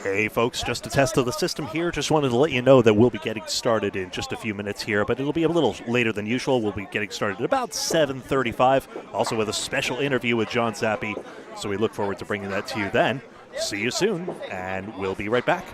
Hey folks, just a test of the system here. Just wanted to let you know that we'll be getting started in just a few minutes here, but it'll be a little later than usual. We'll be getting started at about 7:35, also with a special interview with John Zappi. So we look forward to bringing that to you then. See you soon, and we'll be right back.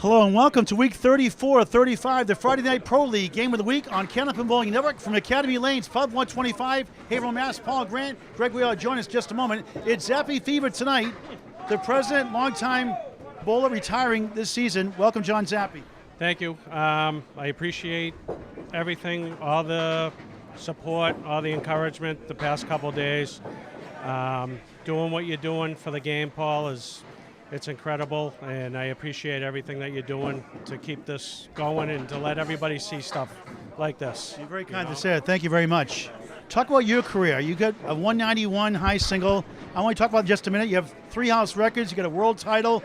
Hello and welcome to week 34-35, the Friday Night Pro League Game of the Week on Candlepins Bowling Network from Academy Lanes, Pub 125, Haverhill, Mass. Paul Grant, Greg Gouillart join us just a moment. It's Zappi Fever tonight. The president, longtime bowler, retiring this season. Welcome, John Zappi. Thank you. I appreciate everything, all the support, all the encouragement the past couple of days. Doing what you're doing for the game, Paul, it's incredible, and I appreciate everything that you're doing to keep this going and to let everybody see stuff like this. You're very kind to say it. Thank you very much. Talk about your career. You got a 191 high single. I want to talk about it in just a minute. You have 3 house records. You got a world title,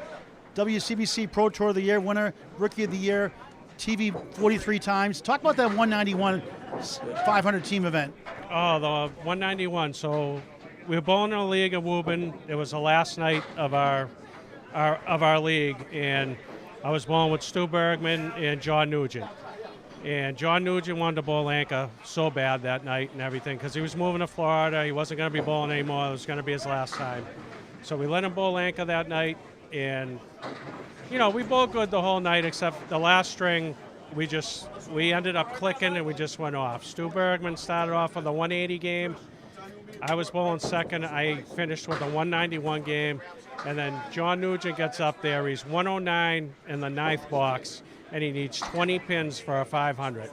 WCBC Pro Tour of the Year winner, Rookie of the Year, TV 43 times. Talk about that 191 500 team event. Oh, the 191. So we were bowling in a league in Woburn. It was the last night of our league, and I was bowling with Stu Bergman and John Nugent. And John Nugent wanted to bowl anchor so bad that night and everything because he was moving to Florida. He wasn't going to be bowling anymore. It was going to be his last time. So we let him bowl anchor that night, and we bowled good the whole night except the last string. We ended up clicking and we just went off. Stu Bergman started off with a 180 game. I was bowling second. I finished with a 191 game. And then John Nugent gets up there. He's 109 in the 9th box, and he needs 20 pins for a 500.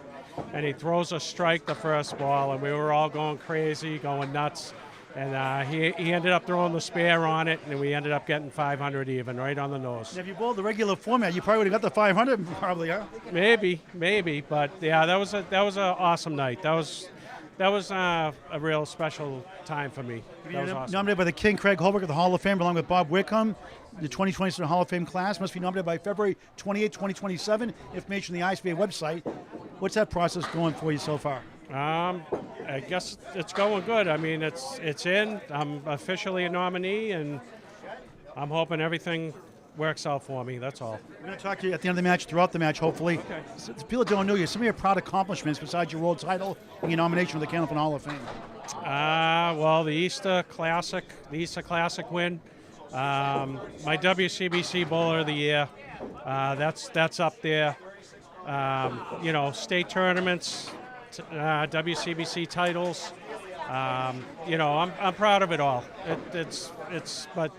And he throws a strike the first ball, and we were all going crazy, going nuts. And he ended up throwing the spare on it, and we ended up getting 500 even, right on the nose. And if you bowled the regular format, you probably would have got the 500, probably, huh? Maybe, but yeah, that was an awesome night. That was a real special time for me. That was awesome. Nominated by the King, Craig Holbrook of the Hall of Fame, along with Bob Wickham. The 2020 Hall of Fame class must be nominated by February 28, 2027. Information on the ICBA website. What's that process going for you so far? I guess it's going good. I mean, it's in. I'm officially a nominee, and I'm hoping everything works out for me. That's all. We're going to talk to you at the end of the match, throughout the match, hopefully. Okay. So people don't know you. Some of your proud accomplishments besides your world title and your nomination for the Candlepins Hall of Fame. Well, the Easter Classic win. My WCBC Bowler of the Year. That's up there. State tournaments, WCBC titles. I'm proud of it all. But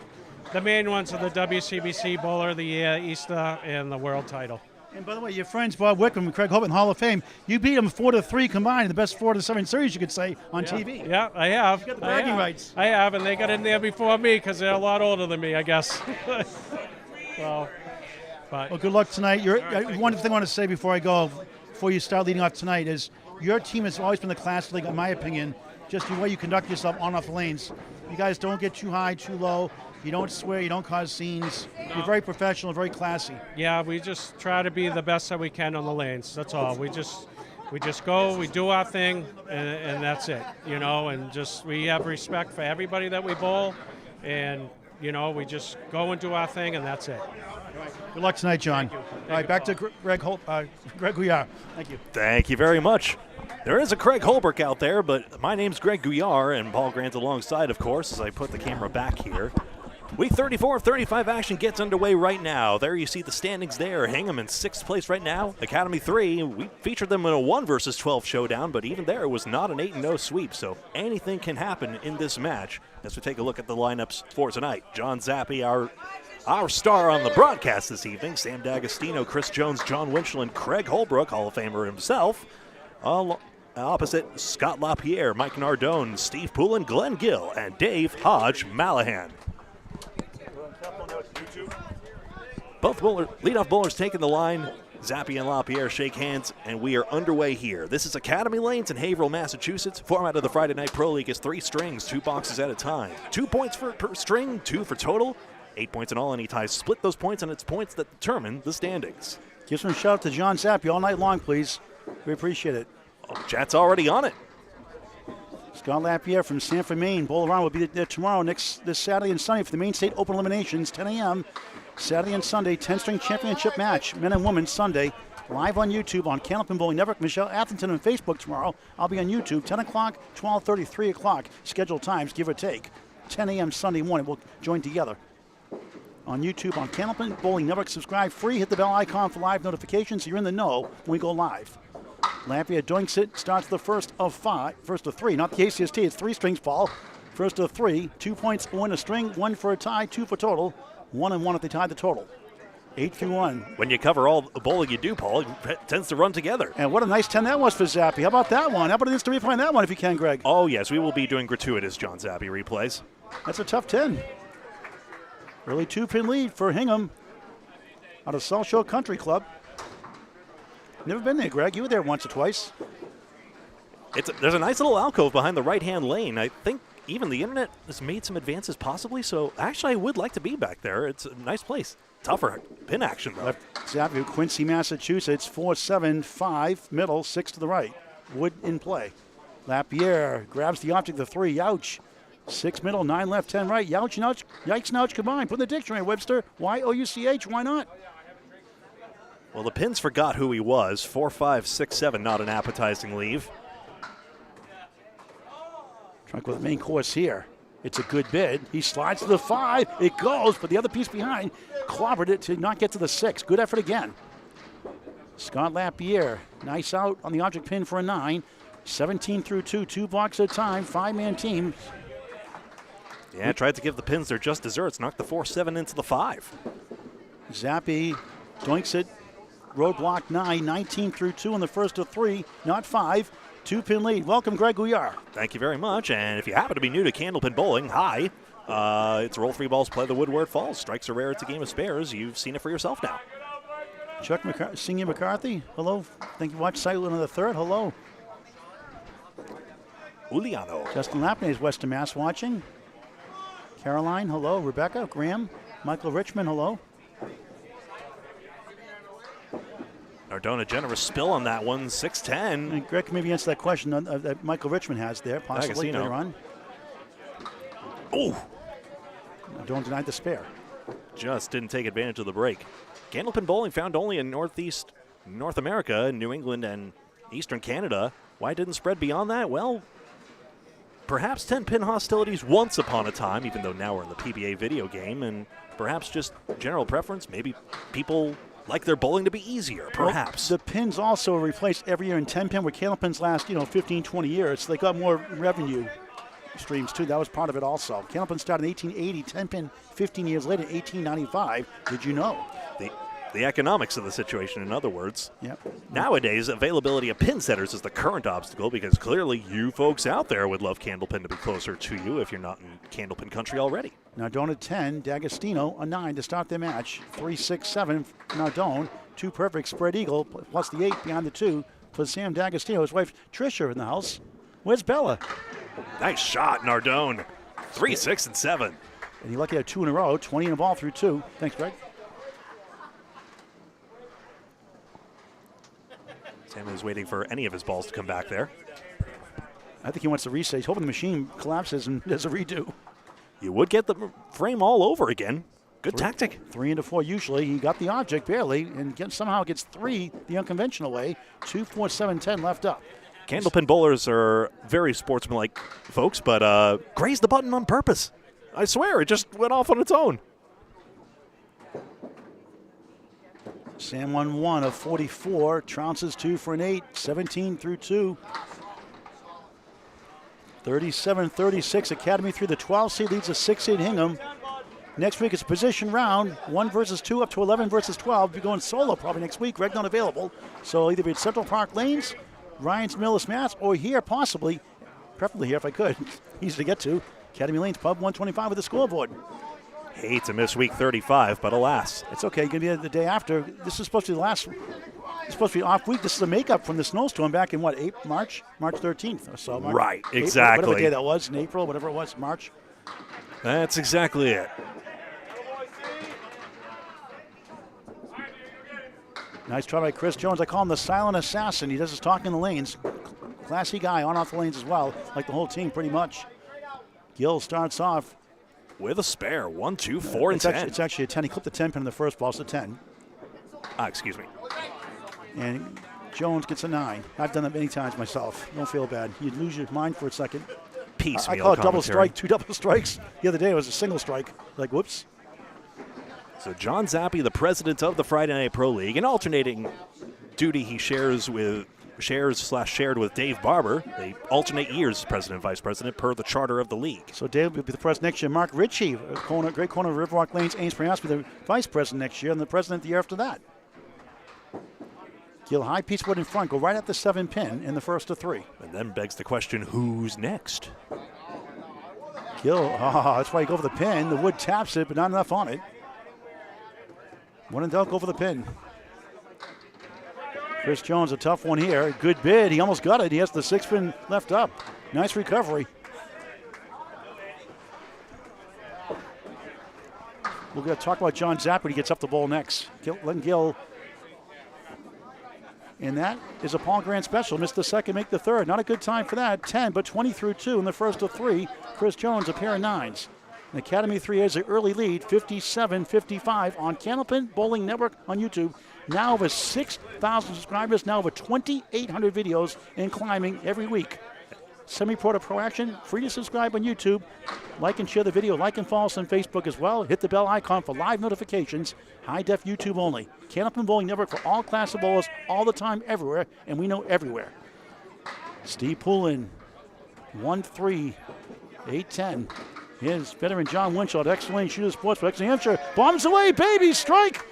the main ones are the WCBC Bowler of the Year, Easter, and the world title. And by the way, your friends Bob Wickham and Craig Holbrook in the Hall of Fame, you beat them 4-3 combined, the best 4-7 series you could say on TV. Yeah, I have. You got the bragging rights. I have, and they got in there before me because they're a lot older than me, I guess. Well, good luck tonight. One thing I want to say before you start leading off tonight is your team has always been the class league, in my opinion, just the way you conduct yourself on off the lanes. You guys don't get too high, too low. You don't swear, you don't cause scenes. You're very professional, very classy. Yeah, we just try to be the best that we can on the lanes. That's all. We just go, we do our thing, and that's it. And we have respect for everybody that we bowl, and we just go and do our thing, and that's it. Good luck tonight, John. Thank you. All right, back to Greg Gouillart. Thank you. Thank you very much. There is a Craig Holbrook out there, but my name's Greg Gouillart, and Paul Grant alongside, of course, as I put the camera back here. Week 34 of 35 action gets underway right now. There you see the standings there. Hingham in 6th place right now. Academy 3, we featured them in a 1 versus 12 showdown, but even there it was not an 8-0 sweep, so anything can happen in this match as we take a look at the lineups for tonight. John Zappi, our star on the broadcast this evening. Sam Dagostino, Chris Jones, John Winchell, and Craig Holbrook, Hall of Famer himself. Opposite, Scott Lapierre, Mike Nardone, Steve Poulin, Glen Gill, and Dave Hodge-Mallahan. Both leadoff bowlers taking the line. Zappi and Lapierre shake hands, and we are underway here. This is Academy Lanes in Haverhill, Massachusetts. Format of the Friday Night Pro League is 3 strings, 2 boxes at a time. 2 points per string, 2 for total. 8 points in all, any ties split those points, and it's points that determine the standings. Give some shout out to John Zappi all night long, please. We appreciate it. Oh, chat's already on it. Scott Lapierre from Sanford, Maine. Bowl around will be there tomorrow, this Saturday and Sunday for the Maine State Open Eliminations, 10 a.m. Saturday and Sunday, 10-string championship match, men and women Sunday, live on YouTube on Candlepins Bowling Network. Michelle Atherton on Facebook tomorrow. I'll be on YouTube, 10 o'clock, 12:30, 3 o'clock. Scheduled times, give or take. 10 a.m. Sunday morning, we'll join together. on YouTube on Candlepin Bowling Network. Subscribe free. Hit the bell icon for live notifications so you're in the know when we go live. Lapierre doinks it. Starts the first of three. Not the ACST. It's 3 strings, Paul. First of 3. 2 points, 1 a string, 1 for a tie, 2 for total. 1 and 1 if they tie the total. 8-1. When you cover all the bowling you do, Paul, it tends to run together. And what a nice 10 that was for Zappi. How about that one? How about an instant replay on that one if you can, Greg? Oh, yes, we will be doing gratuitous John Zappi replays. That's a tough 10. Early 2-pin lead for Hingham out of South Shore Country Club. Never been there, Greg. You were there once or twice. There's a nice little alcove behind the right-hand lane. I think even the internet has made some advances possibly, so actually I would like to be back there. It's a nice place. Tougher pin action, though. Zappi, Quincy, Massachusetts, 4-7-5, middle, 6 to the right. Wood in play. Lapierre grabs the object, the 3, Youch. 6 middle, 9 left, 10 right. Youch and Ouch, Yikes and Ouch combined. Put in the dictionary, Webster. Y-O-U-C-H, why not? Well, the pins forgot who he was. 4, 5, 6, 7, not an appetizing leave. Trying to go with the main course here. It's a good bid. He slides to the 5. It goes, but the other piece behind clobbered it to not get to the 6. Good effort again. Scott Lapierre, nice out on the object pin for a 9. 17 through 2, 2 blocks at a time, 5-man team. Yeah, tried to give the pins their just desserts. Knocked the 4-7 into the 5. Zappi doinks it. Roadblock 9, 19 through 2 on the first of 3, not 5. 2-pin lead. Welcome, Greg Gouillart. Thank you very much. And if you happen to be new to Candlepin Bowling, hi. It's roll 3 balls, play the wood where it falls. Strikes are rare, it's a game of spares. You've seen it for yourself now. Chuck Senior McCarthy, hello. Thank you. Watch Silent on the 3rd. Hello. Uliano. Justin Lapney is Western Mass watching. Caroline, hello. Rebecca, Graham, Michael Richmond, hello. Nardone, a generous spill on that one, 6-10. And Greg can maybe answer that question that Michael Richmond has there, possibly Dagostino. later on. Oh! Don't deny the spare. Just didn't take advantage of the break. Candlepin Bowling found only in Northeast North America, New England, and Eastern Canada. Why it didn't spread beyond that? Well, perhaps 10-pin hostilities once upon a time, even though now we're in the PBA video game, and perhaps just general preference. Maybe people like their bowling to be easier, perhaps. Well, the pins also are replaced every year in 10-pin, where Candlepins last, 15, 20 years. They got more revenue streams, too. That was part of it also. Candlepin started in 1880, 10-pin 15 years later, 1895. Did you know? The economics of the situation, in other words. Yep. Nowadays, availability of pin setters is the current obstacle because clearly you folks out there would love Candlepin to be closer to you if you're not in Candlepin country already. Nardone at 10, Dagostino a 9 to start their match. 3, 6, 7, Nardone. 2 perfect, spread eagle, plus the 8 behind the 2 for Sam Dagostino. His wife Tricia in the house. Where's Bella? Nice shot, Nardone. 3, 6, and 7. And he lucky to have 2 in a row, 20 in a ball through 2. Thanks, Greg. Sam is waiting for any of his balls to come back there. I think he wants to reset. He's hoping the machine collapses and does a redo. You would get the frame all over again. Good tactic. 3 into 4 usually. He got the object barely and somehow gets 3 the unconventional way. 2, 4, 7, 10 left up. Candlepin bowlers are very sportsmanlike folks, but grazed the button on purpose. I swear, it just went off on its own. Sam won 1 of 44. Trounces 2 for an 8. 17 through 2. 37-36. Academy through the 12 seed leads a 6 seed Hingham. Next week it's a position round. 1 versus 2 up to 11 versus 12. Be going solo probably next week. Greg not available. So either be at Central Park Lanes, Ryan's Millis Mass, or here possibly, preferably here if I could. Easy to get to. Academy Lanes Pub 125 with the scoreboard. Hate to miss week 35, but alas. It's okay. You're going to be there the day after. This is supposed to be the last. It's supposed to be off week. This is a makeup from the snowstorm back in what, March 13th or so. Right, April, exactly. whatever day that was, in April, whatever it was, March. That's exactly it. Nice try by Chris Jones. I call him the silent assassin. He does his talking in the lanes. Classy guy on off the lanes as well, like the whole team pretty much. Gill starts off with a spare. 1, 2, 4, and 10. It's actually a 10. He clipped the 10 pin in the first ball, so 10. Excuse me. And Jones gets a 9. I've done that many times myself. Don't feel bad. You lose your mind for a second. Piecemeal I call it double commentary. strike, 2 double strikes. The other day it was a single strike. Like, whoops. So John Zappi, the president of the Friday Night Pro League, an alternating duty he shared with Dave Barber. They alternate years, president and vice president, per the charter of the league. So Dave will be the president next year. Mark Ritchie, great corner of Riverwalk Lanes, Amesbury House, will be the vice president next year, and the president the year after that. Gill high piece wood in front, go right at the 7-pin in the first of 3. And then begs the question, who's next? Gill, that's why you go for the pin. The wood taps it, but not enough on it. One and done, go for the pin. Chris Jones, a tough one here. Good bid. He almost got it. He has the 6-pin left up. Nice recovery. We're going to talk about John Zappi when he gets up the bowl next. Glen Gill. And that is a Paul Grant special. Missed the second, make the third. Not a good time for that. 10, but 20 through 2 in the first of 3. Chris Jones, a pair of 9s. And Academy 3 has an early lead, 57-55 on Candlepin Bowling Network on YouTube. Now over 6,000 subscribers, now over 2,800 videos and climbing every week. Semi-pro to pro action, free to subscribe on YouTube. Like and share the video, like and follow us on Facebook as well. Hit the bell icon for live notifications. High def YouTube only. Candlepin Bowling Network for all class of bowlers, all the time, everywhere, and we know everywhere. Steve Poulin, 1-3, 8-10. Here's veteran John Winchell at Excellent Shooter Sports for New Hampshire. Bombs away, baby, strike!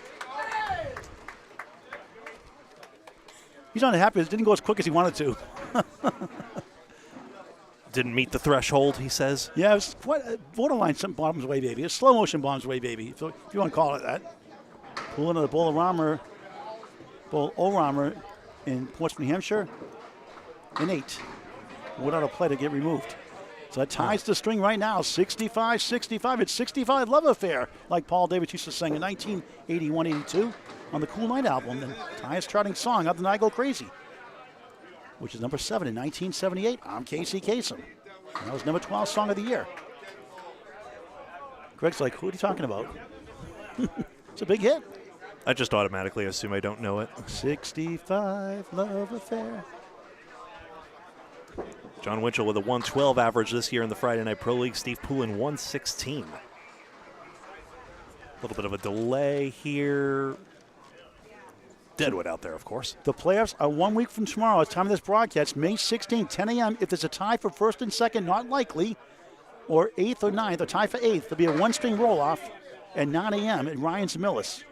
He's not happy. It didn't go as quick as he wanted to. Didn't meet the threshold, he says. Yeah, it was quite borderline some bombs away, baby. It's slow motion bombs away, baby, if you want to call it that. Pulling the Bowl-O-Rama in Portsmouth, New Hampshire, an 8. Without a play to get removed. So that ties the string right now, 65-65. It's 65 Love Affair, like Paul Davis used to sing in 1981-82 on the Cool Night album, the highest charting song other than I Go Crazy, which is number 7 in 1978. I'm Casey Kasem. And that was number 12 song of the year. Greg's like, who are you talking about? It's a big hit. I just automatically assume I don't know it. 65 Love Affair. John Winchell with a 112 average this year in the Friday Night Pro League. Steve Poulin 116. A little bit of a delay here. Deadwood out there, of course. The playoffs are 1 week from tomorrow. At the time of this broadcast, May 16, 10 a.m. If there's a tie for first and second, not likely, or 8th or 9th, a tie for 8th, there'll be a one-string roll-off at 9 a.m. at Ryan's Millis.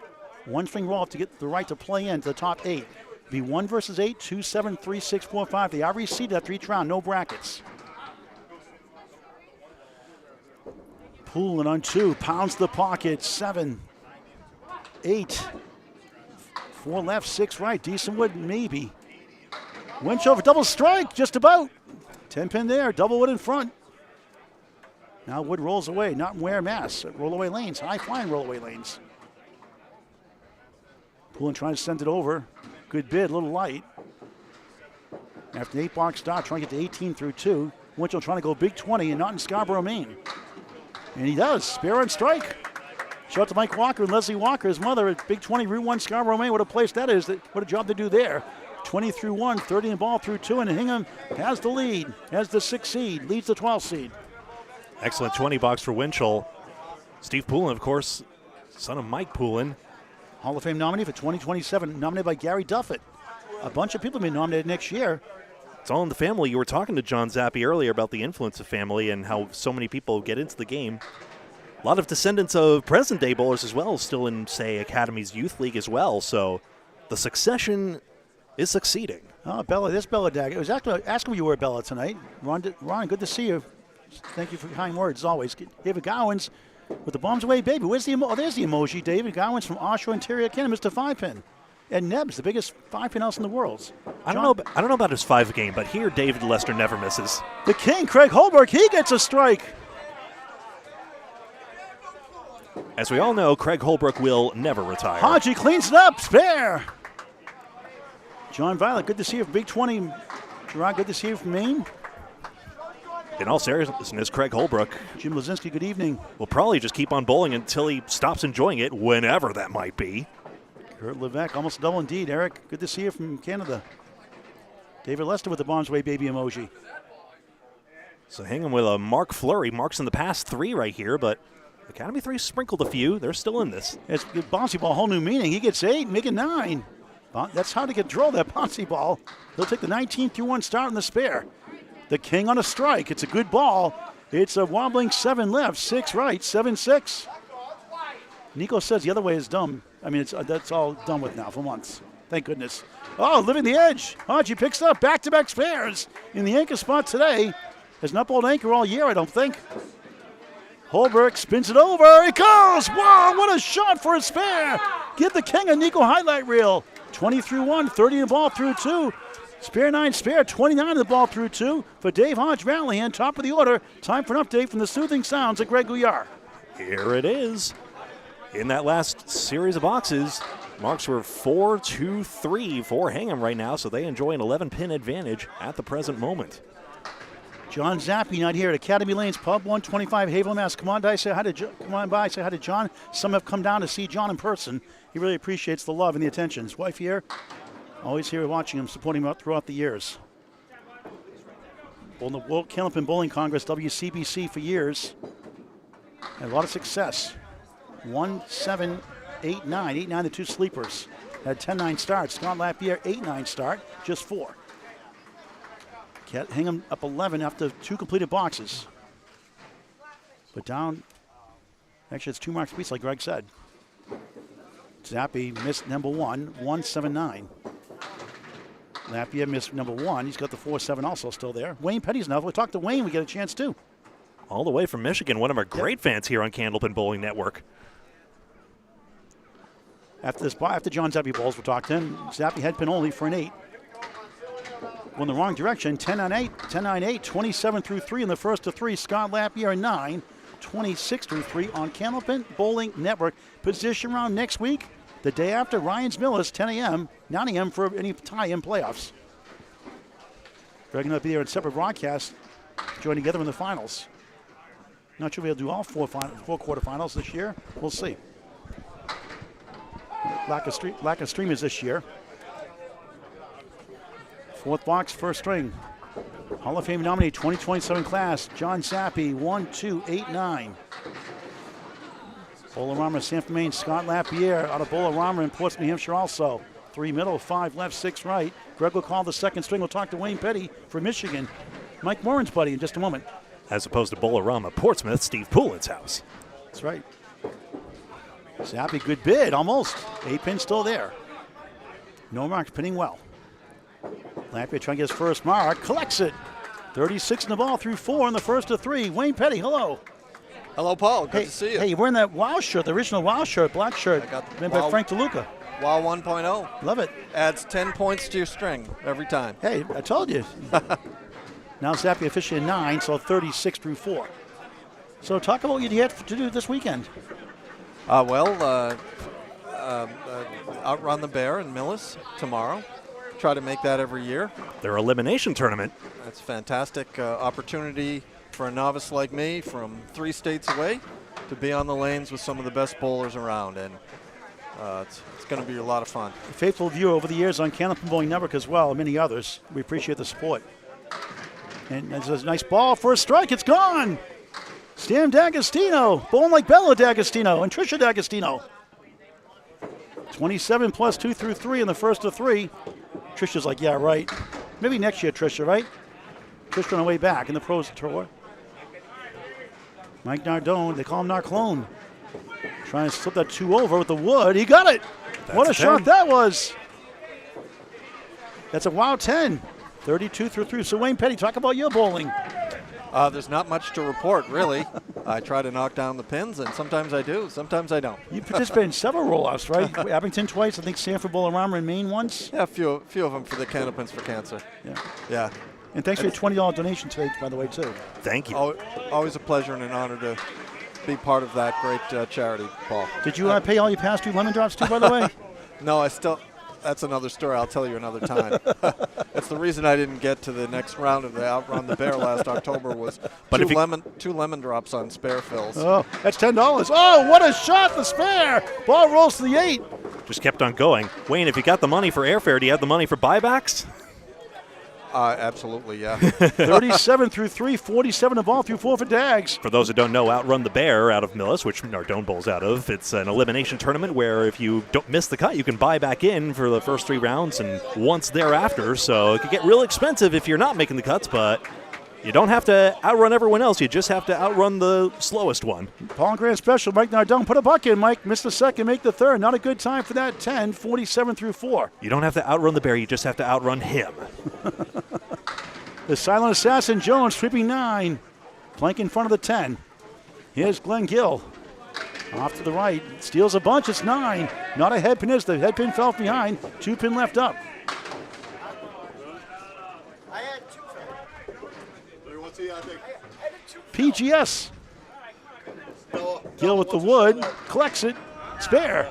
One-string roll-off to get the right to play into the top 8. It'll be 1 versus 8, 2, 7, 3, 6, 4, 5. They already seeded after each round, no brackets. Poulin on 2, pounds the pocket, 7, 8. 4 left, 6 right. Decent wood, maybe. Winchell for double strike, just about. 10-pin there, double wood in front. Now wood rolls away, not in Ware, Mass. Rollaway lanes, high-flying rollaway lanes. Poulin trying to send it over. Good bid, a little light. After the 8-box start, trying to get to 18 through 2. Winchell trying to go big 20 and not in Scarborough, Maine. And he does, spare and strike. Shout out to Mike Walker and Leslie Walker, his mother at Big 20, Route 1, Scarborough, Maine. What a place that is. What a job to do there. 20 through 1, 30 in ball through 2, and Hingham has the lead, has the 6th seed, leads the 12th seed. Excellent 20 box for Winchell. Steve Poulin, of course, son of Mike Poulin. Hall of Fame nominee for 2027, nominated by Gary Duffett. A bunch of people have been nominated next year. It's all in the family. You were talking to John Zappi earlier about the influence of family and how so many people get into the game. A lot of descendants of present-day bowlers as well, still in, say, Academy's Youth League as well. So the succession is succeeding. Oh, Bella, this Bella Dag. It was asking where you were, Bella, tonight. Ron, good to see you. Thank you for kind words, as always. David Gowans with the bombs away, baby. Where's the there's the emoji, David Gowans from Oshawa, Ontario, Canada, Mr. 5-pin. And Neb's, the biggest 5-pin house in the world. I don't know about his 5 game, but here David Lester never misses. The king, Craig Holbrook, he gets a strike. As we all know, Craig Holbrook will never retire. Hodgie cleans it up, spare. John Violet, good to see you from Big 20. Gerard, good to see you from Maine. In all seriousness, Craig Holbrook. Jim Lazinski, good evening. Will probably just keep on bowling until he stops enjoying it, whenever that might be. Kurt Levesque, almost a double indeed. Eric, good to see you from Canada. David Lester with the bombs away baby emoji. So Hingham with a Mark Flurry. Mark's in the past 3 right here, but Academy 3 sprinkled a few. They're still in this. It's bouncy ball, whole new meaning. He gets 8, make it 9. That's how to control that bouncy ball. He'll take the 19-1 start in the spare. The king on a strike. It's a good ball. It's a wobbling 7 left, 6 right, 7-6. Nico says the other way is dumb. I mean, that's all done with now for months. Thank goodness. Oh, living the edge. Hodge picks up back-to-back spares in the anchor spot today. Has not bowled anchor all year, I don't think. Holbrook spins it over. It goes. Wow, what a shot for a spare. Give the king a Nico highlight reel. 20-1, 30 in the ball through 2. Spare 9, spare 29 in the ball through 2 for Dave Hodge-Mallahan, top of the order. Time for an update from the soothing sounds of Greg Gouillart. Here it is. In that last series of boxes, marks were 4-2-3 for Hingham right now, so they enjoy an 11-pin advantage at the present moment. John Zappi not here at Academy Lanes Pub, 125 Haverhill, Mass. Come on by, say hi to John. Some have come down to see John in person. He really appreciates the love and the attention. His wife here, always here watching him, supporting him throughout the years. Won the World Candlepin Bowling Congress, WCBC, for years. Had a lot of success. 1-7, 8-9. 8-9, the 2 sleepers. Had 10-9 starts. Scott Lapierre, 8-9 start, just 4. Hingham up 11 after 2 completed boxes. But down, actually it's 2 marks apiece like Greg said. Zappi missed number 1, 1-7-9. Lapierre missed number 1. He's got the 4-7 also still there. Wayne Petty's now. If we talk to Wayne, we get a chance too. All the way from Michigan, one of our great fans here on Candlepin Bowling Network. After John Zappi bowls, we'll talk to him. Zappi head pin only for an 8. Went the wrong direction. 10-9-8, 10-9-8, 27-3 in the first of 3. Scott Lapierre 9, 26-3 on Candlepin Bowling Network. Position round next week. The day after, Ryan's Millis, 10 a.m., 9 a.m. for any tie-in playoffs. Greg and I will be there in separate broadcasts, joining together in the finals. Not sure we'll do all 4 quarterfinals this year. We'll see. Lack of streamers this year. 4th box, first string. Hall of Fame nominee, 2027 class, John Zappi, 1-2-8-9. Bolorama, Sanford, Maine, Scott Lapierre out of Bolorama in Portsmouth, New Hampshire also. 3 middle, 5 left, 6 right. Greg will call the second string. We'll talk to Wayne Petty for Michigan. Mike Morin's buddy in just a moment. As opposed to Bolorama, Portsmouth, Steve Poulin's house. That's right. Zappi, good bid, almost. 8-pin still there. No marks, pinning well. Lapierre trying to get his first mark, collects it. 36 in the ball through 4 in the first of 3. Wayne Petty, hello. Hello, Paul. Good to see you. Hey, you're wearing that WOW shirt, the original WOW shirt, black shirt, made by Frank DeLuca. WOW 1.0. Love it. Adds 10 points to your string every time. Hey, I told you. Now Zappi officially in 9, so 36 through 4. So talk about what you had to do this weekend. Outrun the Bear in Millis tomorrow. Try to make that every year. Their elimination tournament. That's a fantastic opportunity for a novice like me from 3 states away to be on the lanes with some of the best bowlers around, and it's going to be a lot of fun. A faithful viewer over the years on Candlepin Bowling Network as well, and many others. We appreciate the support. And there's a nice ball for a strike. It's gone. Stan Dagostino, bowling like Bella Dagostino and Trisha Dagostino. 27 plus 2 through 3 in the first of 3. Trisha's like, yeah, right. Maybe next year, Trisha, right? Trisha on the way back in the pros tour. Mike Nardone, they call him Narclone. Trying to slip that 2 over with the wood. He got it. What a shot that was. That's a WOW 10. 32 through 3. So Wayne Petty, talk about your bowling. There's not much to report, really. I try to knock down the pins, and sometimes I do, sometimes I don't. You participated in several roll-offs, right? Abington twice, I think Sanford Bolorama in Maine once. Yeah, a few of them for the Candlepins For Cancer. Yeah. And thanks for your $20 donation today, by the way, too. Thank you. Always a pleasure and an honor to be part of that great charity, Paul. Did you pay all your past due lemon drops, too, by the way? No, that's another story. I'll tell you another time. That's the reason I didn't get to the next round of the Outrun the Bear last October was two lemon drops on spare fills. Oh, that's $10. Oh, what a shot, the spare. Ball rolls to the 8. Just kept on going. Wayne, if you got the money for airfare, do you have the money for buybacks? Absolutely, yeah. 37 through 3, 47 the ball through 4 for Dags. For those who don't know, Outrun the Bear out of Millis, which Nardone bowls out of, it's an elimination tournament where if you don't miss the cut, you can buy back in for the first 3 rounds and once thereafter. So it could get real expensive if you're not making the cuts, but you don't have to outrun everyone else. You just have to outrun the slowest one. Paul Grand Special, Mike Nardone. Put a buck in, Mike. Missed the second, make the third. Not a good time for that 10, 47 through 4. You don't have to outrun the bear. You just have to outrun him. The silent assassin, Jones, sweeping 9. Plank in front of the 10. Here's Glen Gill. Off to the right. Steals a bunch. It's 9. Not a head pin. The head pin fell behind. 2 pin left up. PGS. Gill with the wood. Collects it. Spare.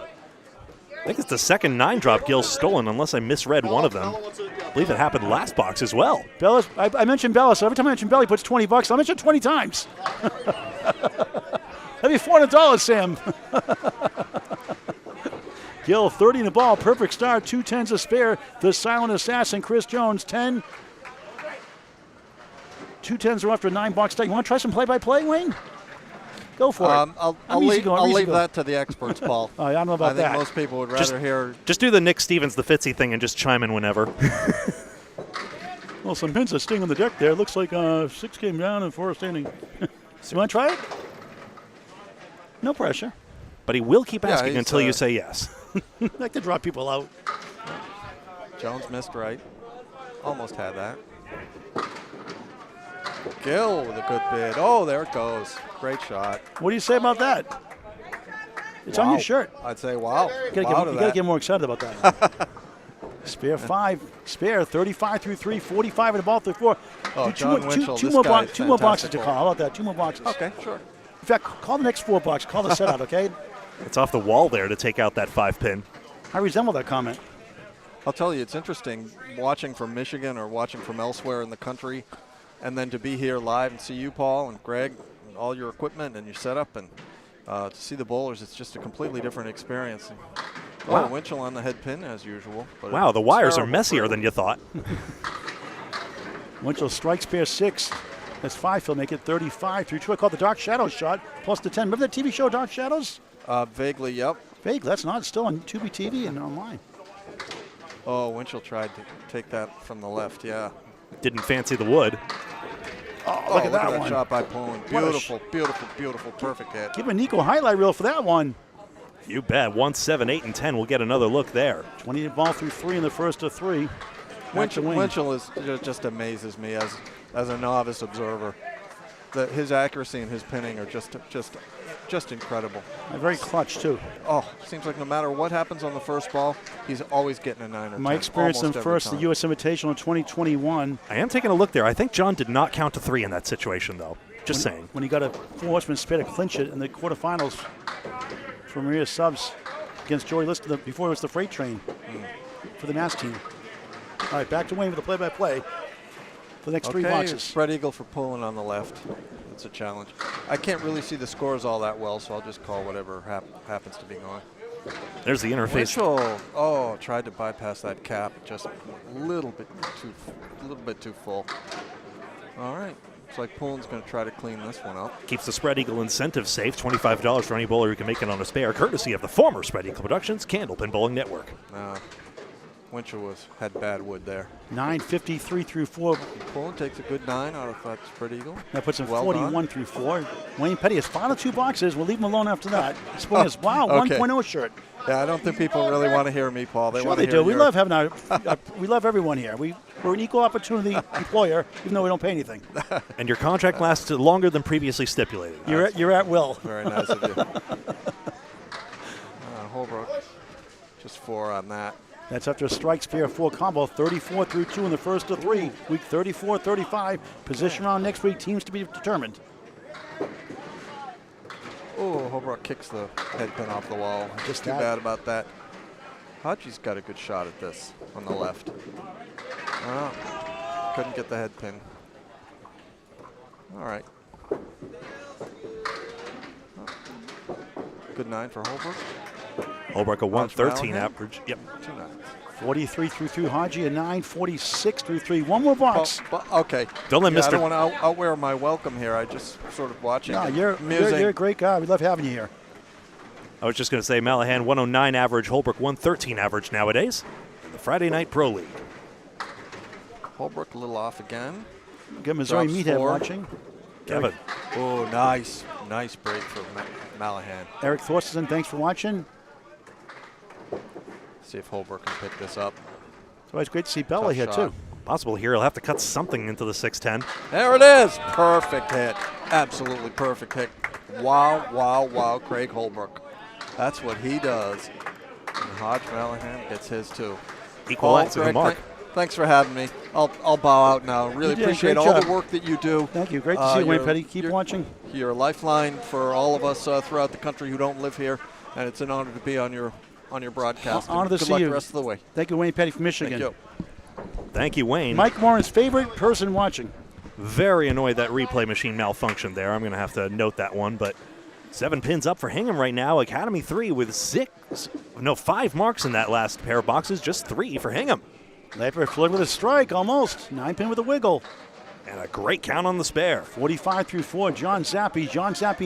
I think it's the second 9-drop Gill's stolen, unless I misread one of them. I believe it happened last box as well. Bellis, I mentioned Bellis. So every time I mention Belly, he puts $20. I'll mention 20 times. That'd be $400, Sam. Gill, 30 in the ball. Perfect start. 2 10s a spare. The silent assassin, Chris Jones, 10. 2 10s are after a 9-box start. You want to try some play-by-play, Wayne? Go for it. I'll leave that to the experts, Paul. I don't know about that. I think most people would rather hear. Just do the Nick Stevens, the Fitzy thing, and just chime in whenever. Well, some pins are staying on the deck there. Looks like 6 came down and 4 are standing. So you want to try it? No pressure. But he will keep asking until you say yes. I like to drop people out. Jones missed right. Almost had that. Gill with a good bid. Oh, there it goes. Great shot. What do you say about that? It's on your shirt. I'd say wow. You gotta get more excited about that. Spare 5. Spare 35 through 3, 45 in the ball through 4. Oh, two more boxes to call. How about that? 2 more boxes. Okay, sure. In fact, call the next 4 boxes. Call the set out, okay? It's off the wall there to take out that 5-pin. I resemble that comment. I'll tell you, it's interesting watching from Michigan or watching from elsewhere in the country, and then to be here live and see you, Paul, and Greg, and all your equipment and your setup, and to see the bowlers, it's just a completely different experience. Wow. Winchell on the head pin, as usual. But wow, the wires are messier than you thought. Winchell strikes pair 6. That's 5. He'll make it 35 through 2. I call the Dark Shadows shot, plus the 10. Remember that TV show, Dark Shadows? Vaguely, yep. Vaguely. That's not. It's still on Tubi TV and online. Oh, Winchell tried to take that from the left, yeah. Didn't fancy the wood. Oh, look at that one. Shot by Poulin. Beautiful, beautiful, beautiful, perfect hit. Give a Nico highlight reel for that one. You bet. 1, 7, 8, and 10. We'll get another look there. 20 ball through 3 in the first of 3. Winchell is just amazes me as a novice observer. His accuracy and his pinning are just incredible. Very clutch too. Oh, seems like no matter what happens on the first ball, he's always getting a 9 or 10. My experience in first, the U.S. Invitational in 2021. I am taking a look there. I think John did not count to 3 in that situation, though. Just saying. When he got a 4-horseman spare to clinch it in the quarterfinals for Maria Subs against Joey Lister before it was the freight train for the Mass team. All right, back to Wayne with the play-by-play for the next 3 boxes. Spread eagle for Poulin on the left. It's a challenge. I can't really see the scores all that well, so I'll just call whatever happens to be going. There's the interface. Winchell, tried to bypass that cap, just a little bit too full. All right. Looks like Poulin's going to try to clean this one up. Keeps the Spread Eagle incentive safe. $25 for any bowler who can make it on a spare, courtesy of the former Spread Eagle Productions Candlepin Bowling Network. Winchell had bad wood there. 9.53 through 4. Poulin takes a good 9 out of that Spread Eagle. That puts him 41 through 4. Wayne Petty has final 2 boxes. We'll leave him alone after that. Sporting his 1.0 shirt. Yeah, I don't think people really want to hear me, Paul. Sure they do. We love having we love everyone here. We're an equal opportunity employer, even though we don't pay anything. And your contract lasts longer than previously stipulated. You're at will. Very nice of you. Holbrook, just 4 on that. That's after a strike spare 4 combo, 34 through 2 in the first of 3. Week 34, 35. Position round next week, teams to be determined. Oh, Holbrook kicks the head pin off the wall. Just too bad about that. Hodge's got a good shot at this on the left. Couldn't get the head pin. All right. Good 9 for Holbrook. Holbrook a 113 average. Yep. 2 9. 43 through 3, Hodgie a 9, 46 through 3. One more box. Okay. Don't let I Mr. don't want to outwear my welcome here. I just sort of watching. No, it. you're a great guy. We love having you here. I was just going to say Mallahan 109 average, Holbrook 113 average nowadays in the Friday Night Pro League. Holbrook a little off again. Get Missouri Drops Meathead 4. watching. Kevin. Oh, nice break for Mallahan. Eric Thorstensen, thanks for watching. See if Holbrook can pick this up. It's always great to see Bella Tough here, shot. too. Possible here. He'll have to cut something into the 610. There it is. Perfect hit. Absolutely perfect hit. Wow, Craig Holbrook. That's what he does. And Hodge-Mallahan gets his too. Equalizing the Greg, mark. Thanks for having me. I'll bow out now. Really You did a appreciate great all job. the work that you do. Thank you. Great to see you, Wayne you're- Petty. Keep you're- watching. You're a lifeline for all of us throughout the country who don't live here, and it's an honor to be on your broadcast. Honor to Good see luck you. the rest of the way. Thank you, Wayne Petty from Michigan. Thank you. Thank you, Wayne. Mike Moran's favorite person watching. Very annoyed that replay machine malfunctioned there. I'm going to have to note that one, but 7 pins up for Hingham right now. Academy 3 with 5 marks in that last pair of boxes, just 3 for Hingham. Lapierre flirted with a strike, almost. 9 pin with a wiggle. And a great count on the spare. 45 through 4, John Zappi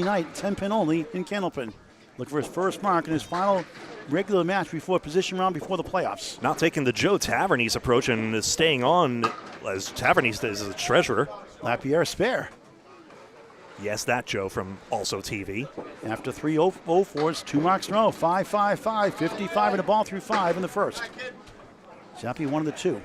Nite, 10 pin only in Candlepin. Looking for his first mark in his final regular match before position round before the playoffs. Not taking the Joe Tavernese approach and is staying on as Tavernese is the treasurer. Lapierre spare. Yes, that Joe from Also TV. After 3 0-4s, 2 marks in a row, 5-5-5, 55 and a ball through 5 in the first. Zappi one of the 2.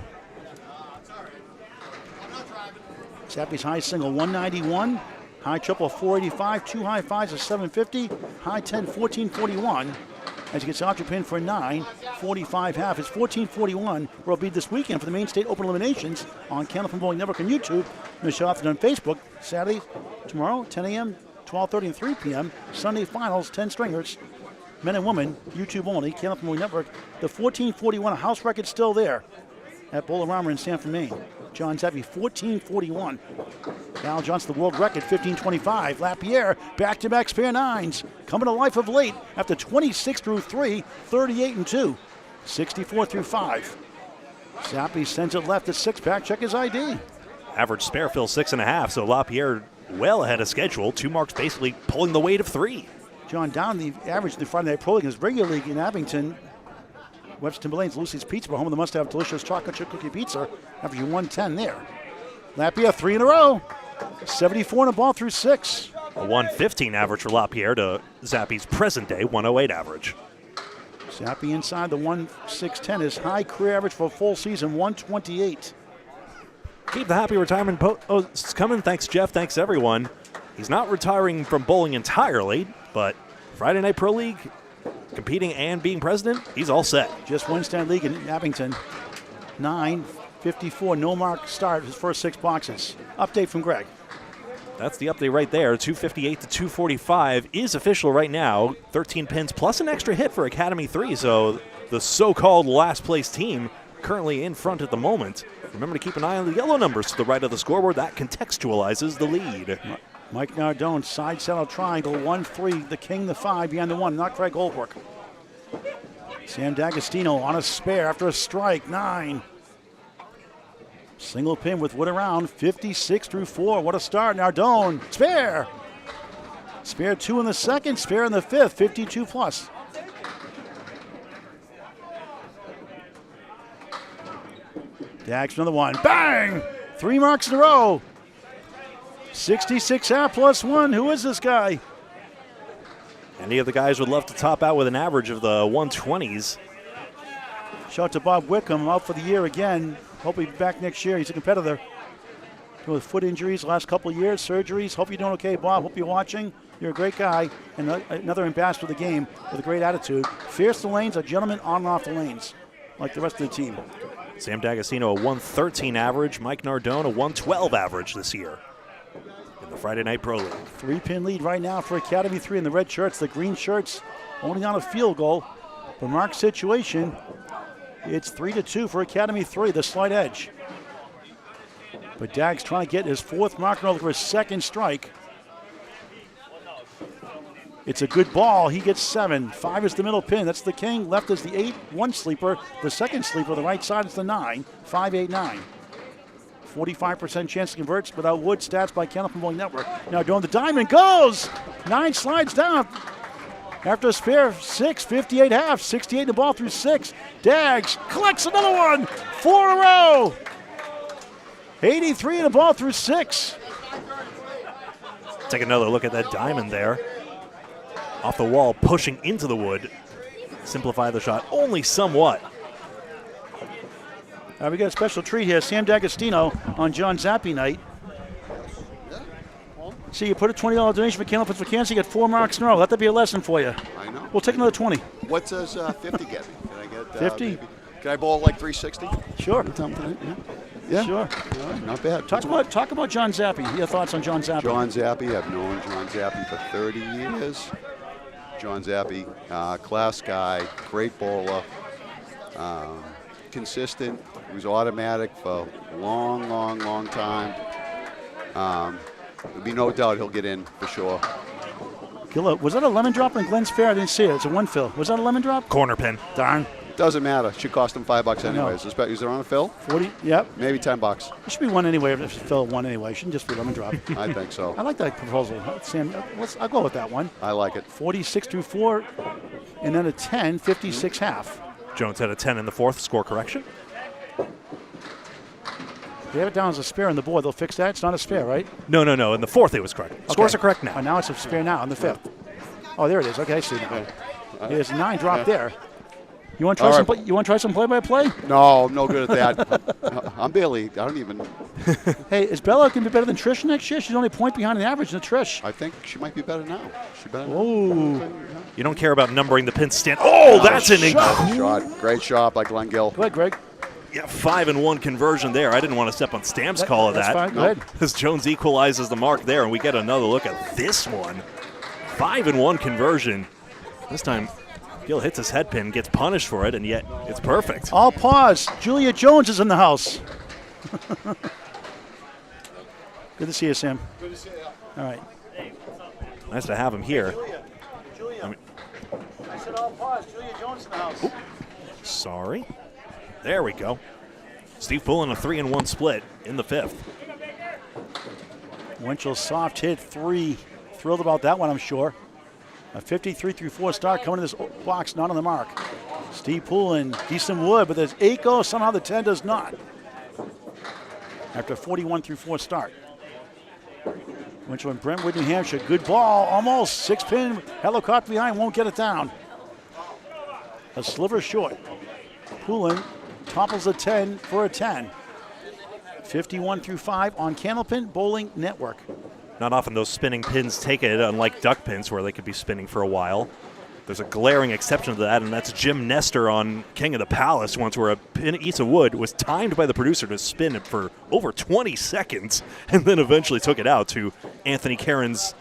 Zappi's high single 191, high triple 485, 2 high fives of 750, high 10 1441. As he gets out to pin for 9, 45 half. It's 1441. Will be this weekend for the Main State Open Eliminations on Candlepin Bowling Network on YouTube. Michelle Afton on Facebook. Saturday, tomorrow, 10 a.m., 12:30 and 3 p.m. Sunday finals, 10 stringers. Men and women, YouTube only, Candlepin Bowling Network. The 1441, a house record still there at Bolorama in Sanford, Maine. John Zappi, 1441. Al Johnson, the world record, 1525. Lapierre, back-to-back spare 9s. Coming to life of late after 26 through 3, 38 and 2. 64 through 5. Zappi sends it left at 6-pack. Check his ID. Average spare fill 6.5, so Lapierre well ahead of schedule. 2 marks basically pulling the weight of 3. John, down the average in the Friday Night Pro League in his regular league in Abington. Webster Timberlane's Lucy's Pizza, home of the must-have delicious chocolate chip cookie pizza, averaging 110 there. Lapierre 3 in a row. 74 and a ball through 6. A 115 average for Lapierre to Zappi's present-day 108 average. Zappi inside the 1-6-10. His high career average for a full season, 128. Keep the happy retirement posts coming. Thanks, Jeff. Thanks, everyone. He's not retiring from bowling entirely, but Friday Night Pro League, competing and being president, he's all set. Just Wednesday League in Abington. 9-54, no mark start, his first 6 boxes. Update from Greg. That's the update right there. 258 to 245 is official right now. 13 pins plus an extra hit for Academy 3, so the so-called last place team currently in front at the moment. Remember to keep an eye on the yellow numbers to the right of the scoreboard. That contextualizes the lead. Mike Nardone, side saddle triangle, 1-3, the king, the 5, behind the 1, not Craig Holbrook. Sam Dagostino on a spare after a strike, 9. Single pin with wood around, 56 through 4. What a start, Nardone, spare. Spare 2 in the second, spare in the 5th, 52 plus. Dags another one, bang! 3 marks in a row. 66 half plus 1. Who is this guy? Any of the guys would love to top out with an average of the 120s. Shout out to Bob Wickham, out for the year again. Hope he'll be back next year. He's a competitor. With foot injuries the last couple of years, surgeries. Hope you're doing okay, Bob. Hope you're watching. You're a great guy and another ambassador of the game with a great attitude. Fierce the lanes, a gentleman on and off the lanes, like the rest of the team. Sam Dagostino, a 113 average. Mike Nardone, a 112 average this year in the Friday Night Pro League. 3-pin lead right now for Academy 3 in the red shirts. The green shirts only on a field goal. The mark situation, it's 3-2 for Academy 3, the slight edge. But Dag's trying to get his 4th mark in a row for his 2nd strike. It's a good ball. He gets 7. 5 is the middle pin. That's the king. Left is the 8. 1 sleeper. The second sleeper. The right side is the 9. 5, 8, 9. 45% chance to convert without wood. Stats by Candlepins Bowling Network. Now doing the diamond. Goes! 9 slides down. After a spare 6, 58 half. 68 in the ball through 6. Dags collects another one. 4 in a row. 83 in the ball through 6. Take another look at that diamond there. Off the wall, pushing into the wood. Simplify the shot only somewhat. We got a special treat here. Sam Dagostino on John Zappi night. See, you put a $20 donation for Candlepins For Cancer, you get 4 marks in a row. Let that be a lesson for you. I know. We'll take another 20. What does 50 get me? Can I get 50? Can I bowl like 360? Sure. Yeah. Sure. Not bad. Talk about John Zappi. Your thoughts on John Zappi? John Zappi. I've known John Zappi for 30 years. John Zappi, class guy, great bowler, consistent. He was automatic for a long, long, long time. There'll be no doubt he'll get in for sure. Gill, was that a lemon drop in Glen's Fair? I didn't see it. It's a 1 fill. Was that a lemon drop? Corner pin. Darn. Doesn't matter. Should cost him $5 anyways. Is there on a fill? 40. Yep. Maybe $10. It should be 1 anyway. If it's fill 1 anyway, it shouldn't just be lemon drop. I think so. I like that proposal, Sam. I'll go with that one. I like it. 46 through 4, and then a 10, 56 half. Jones had a 10 in the fourth. Score correction. They have it down as a spare on the board. They'll fix that. It's not a spare, right? No. In the fourth, it was correct. Scores are correct now. Oh, now it's a spare now on the 5th. Oh, there it is. Okay, I see now. There's a 9 drop there. You want to try some? You want to try some play-by-play? No, I'm no good at that. I don't even. Hey, is Bella going to be better than Trish next year? She's only a point behind the average than Trish. I think she might be better now. She better now. Oh. You don't care about numbering the pin stand. Oh, that's an shot. Great shot by Glen Gill. Go ahead, Greg. Yeah, 5-1 conversion there. I didn't want to step on Stam's call of that. That's fine. Go ahead. As Jones equalizes the mark there, and we get another look at this one. 5-1 conversion. This time, Gill hits his head pin, gets punished for it, and yet it's perfect. All pause. Julia Jones is in the house. Good to see you, Sam. Good to see you. All right. Nice to have him here. Julia. I said all pause. Julia Jones in the house. Oop. Sorry. There we go. Steve Poulin, a 3-1 split in the 5th. Winchell soft hit 3. Thrilled about that one, I'm sure. A 53 through 4 start coming to this box, not on the mark. Steve Poulin, decent wood, but there's 8 goes. Somehow the 10 does not. After a 41 through 4 start. Winchell and Brentwood, New Hampshire. Good ball, almost 6 pin. Helicopter behind, won't get it down. A sliver short. Poulin topples a 10 for a 10. 51 through 5 on Candlepins Bowling Network. Not often those spinning pins take it, unlike duck pins where they could be spinning for a while. There's a glaring exception to that, and that's Jim Nestor on King of the Palace once, where a pin piece of wood was timed by the producer to spin it for over 20 seconds and then eventually took it out to Anthony Caron's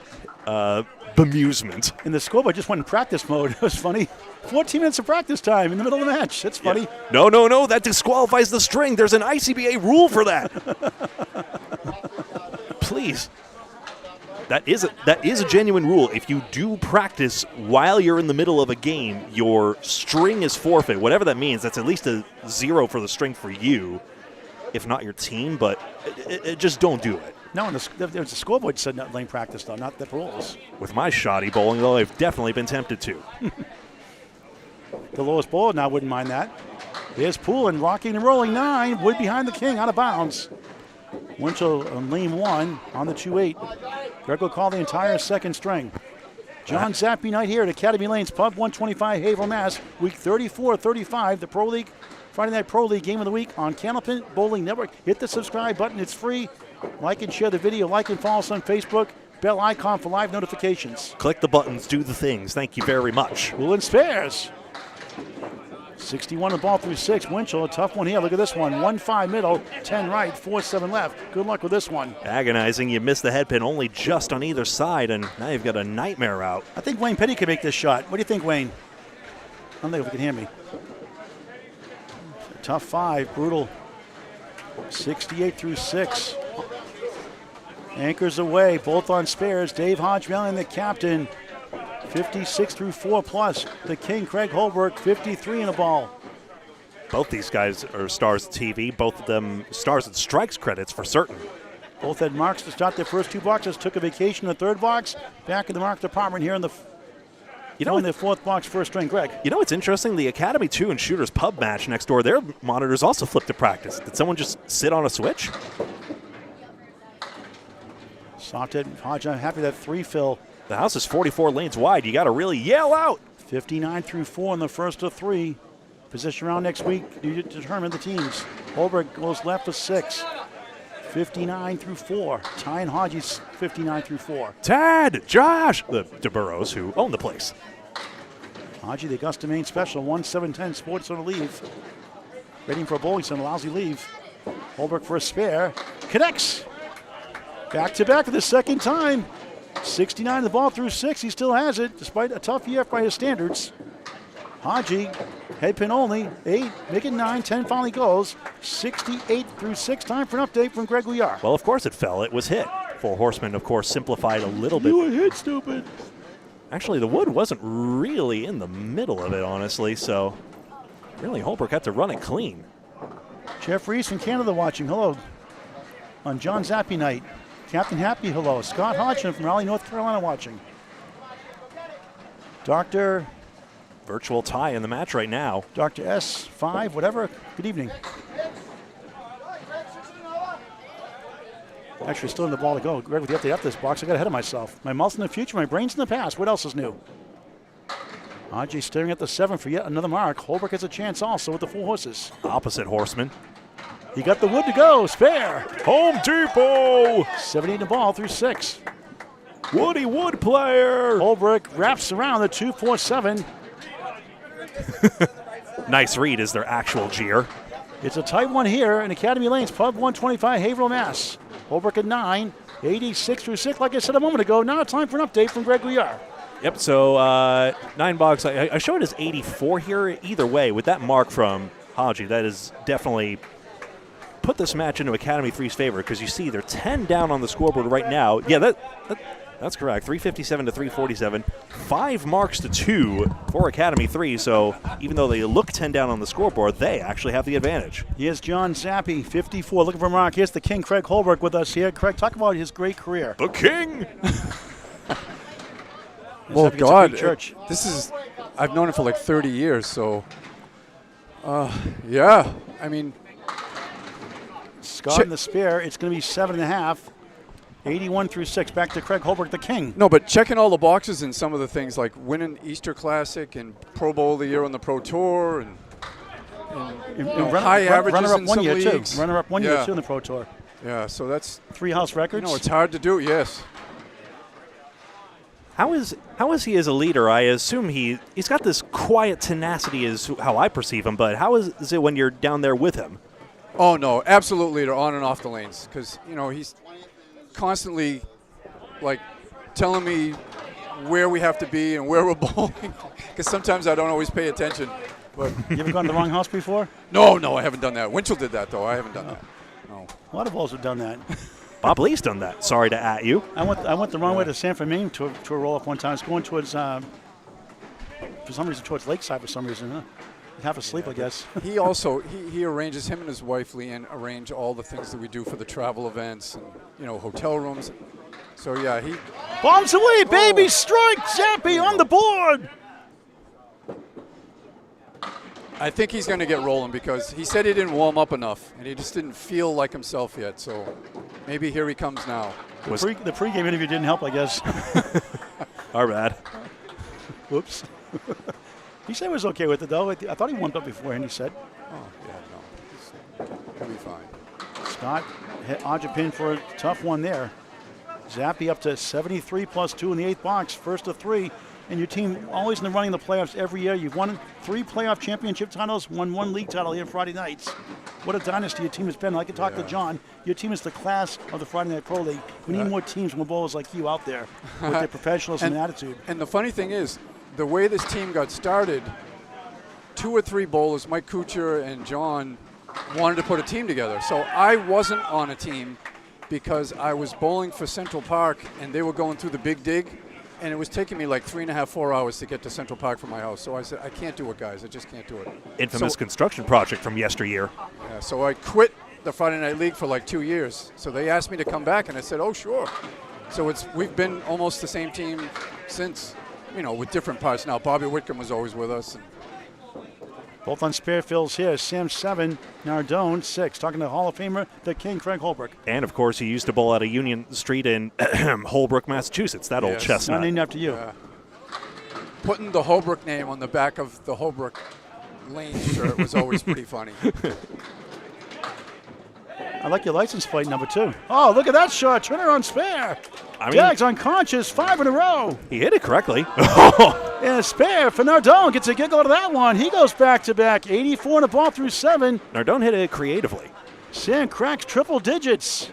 bemusement. And the scoreboard just went in practice mode. It was funny. 14 minutes of practice time in the middle of the match. That's funny. Yeah. No. That disqualifies the string. There's an ICBA rule for that. Please. That is a genuine rule. If you do practice while you're in the middle of a game, your string is forfeit. Whatever that means, that's at least a 0 for the string for you, if not your team. But just don't do it. No, and there's a scoreboard said not lane practice, though, not the rules. With my shoddy bowling, though, I've definitely been tempted to. The lowest bowler now wouldn't mind that. There's Poulin rocking and rolling 9. Wood behind the king, out of bounds. Winchell on lane 1 on the 2-8. Greg will call the entire second string. John Zappi night here at Academy Lanes Pub, 125 Haverhill, Mass. Week 34-35, the Pro League, Friday Night Pro League Game of the Week on Candlepins Bowling Network. Hit the subscribe button, it's free. Like and share the video, like and follow us on Facebook. Bell icon for live notifications. Click the buttons, do the things. Thank you very much. Poulin spares. 61 the ball through 6. Winchell, a tough one here. Look at this one. 1-5 middle, 10 right, 4-7 left. Good luck with this one. Agonizing. You missed the head pin only just on either side, and now you've got a nightmare out. I think Wayne Petty can make this shot. What do you think, Wayne? I don't think if you can hear me. Tough 5, brutal. 68 through 6. Anchors away, both on spares. Dave Hodge-Mallahan, the captain. 56 through 4 plus. The king, Craig Holbrook, 53 in the ball. Both these guys are stars at TV. Both of them stars at strikes credits for certain. Both had marks to start their first 2 boxes. Took a vacation in the 3rd box. Back in the mark department here in the in the 4th box, first string. Greg. You know what's interesting? The Academy 2 and Shooters pub match next door, their monitors also flipped to practice. Did someone just sit on a switch? Soft hit. Hodge, I'm happy that 3 fill. The house is 44 lanes wide. You got to really yell out. 59 through 4 in the first of 3. Position round next week. You determine the teams. Holbrook goes left to 6. 59 through 4. Ty and Hodges 59 through 4. Tad, Josh, the DeBurrows who own the place. Hodgie, the Augusta Main Special, 1-7-10 sports on a leave. Waiting for a bowling, so a lousy leave. Holbrook for a spare. Connects. Back to back for the second time. 69 the ball through 6. He still has it, despite a tough year by his standards. Hodgie, head pin only, 8, make it 9, 10 finally goes. 68 through 6, time for an update from Greg Gouillart. Well, of course it fell. It was hit. Four Horsemen, of course, simplified a little bit. You were hit, stupid. Actually, the wood wasn't really in the middle of it, honestly, so really Holbrook had to run it clean. Jeff Reese from Canada watching, hello. On John Zappi night. Captain Happy, hello. Scott Hodgson from Raleigh, North Carolina watching. Dr. Virtual tie in the match right now. Dr. S5, whatever. Good evening. Actually, still in the ball to go. Greg, with the update after this box, I got ahead of myself. My mouth's in the future, my brain's in the past. What else is new? Hodgie staring at the 7 for yet another mark. Holbrook has a chance also with the 4 horses. Opposite Horseman. He got the wood to go. Spare. Home Depot. 78 in the ball through 6. Woody Wood player. Holbrook wraps around the 2-4-7. Nice read is their actual jeer. It's a tight one here in Academy Lanes, Pub 125, Haverhill, Mass. Holbrook at 9, 86 through 6. Like I said a moment ago, now time for an update from Greg Gouillart. Yep, so 9 box. I show it as 84 here. Either way, with that mark from Hodgie, that is definitely put this match into Academy 3's favor because you see they're 10 down on the scoreboard right now. Yeah, that's correct. 357 to 347. 5 marks to 2 for Academy 3. So even though they look 10 down on the scoreboard, they actually have the advantage. Here's John Zappi, 54, looking for a mark. Here's the king, Craig Holbrook, with us here. Craig, talk about his great career. The king! Well, God, church. I've known him for like 30 years, so, yeah, I mean. Scott in the spare, it's going to be 7.5. 81 through 6, back to Craig Holbrook, the king. No, but checking all the boxes and some of the things like winning Easter Classic and Pro Bowl of the Year on the Pro Tour and high averages runner-up in one some year leagues. Too. Runner-up one year too in the Pro Tour. Yeah, so that's 3 house records. it's hard to do. Yes. How is he as a leader? I assume he's got this quiet tenacity is how I perceive him, but how is it when you're down there with him? Oh, no, absolute leader on and off the lanes because, he's constantly, like, telling me where we have to be and where we're bowling because sometimes I don't always pay attention. But you ever gone to the wrong house before? No, I haven't done that. Winchell did that, though. I haven't done that. No. A lot of bowls have done that. Bob Lee's done that. Sorry to at you. I went the wrong way to Sanford, Maine to a roll-up one time. I was going towards, for some reason, towards Lakeside for some reason. Huh? Half asleep, I guess. He also, he arranges, him and his wife, Leanne, arrange all the things that we do for the travel events and, hotel rooms. So, yeah, he... Bombs away, baby! Strike! Zappi on the board! I think he's going to get rolling because he said he didn't warm up enough, and he just didn't feel like himself yet. So maybe here he comes now. The pregame interview didn't help, I guess. Our bad. Whoops. He said he was okay with it, though. I thought he warmed up beforehand, he said. Oh, yeah, no. He'll be fine. Scott odds a pin for a tough one there. Zappi up to 73 plus 2 in the 8th box, first of 3. And your team always in the running the playoffs every year. You've won 3 playoff championship titles, won 1 league title here Friday nights. What a dynasty your team has been. I can talk to John. Your team is the class of the Friday Night Pro League. We need more teams, more bowlers like you out there with their professionalism and attitude. And the funny thing is, the way this team got started, 2 or 3 bowlers, Mike Kuchar and John, wanted to put a team together. So I wasn't on a team because I was bowling for Central Park and they were going through the big dig. and it was taking me like 3.5, 4 hours to get to Central Park from my house. So I said, I can't do it, guys. I just can't do it. Infamous construction project from yesteryear. Yeah, so I quit the Friday Night League for like 2 years. So they asked me to come back, and I said, oh, sure. So we've been almost the same team since, with different parts now. Bobby Whitcomb was always with us. Both on spare fills here. Sam 7, Nardone 6. Talking to Hall of Famer, the King, Craig Holbrook. And, of course, he used to bowl out of Union Street in Holbrook, Massachusetts, that old chestnut. Not named after you. Putting the Holbrook name on the back of the Holbrook Lane shirt was always pretty funny. I like your license plate number 2. Oh, look at that shot. Turner on spare. Dag's unconscious, 5 in a row. He hit it correctly. And a spare for Nardone. Gets a giggle out of that one. He goes back-to-back. 84 and a ball through 7. Nardone hit it creatively. Sam cracks triple digits.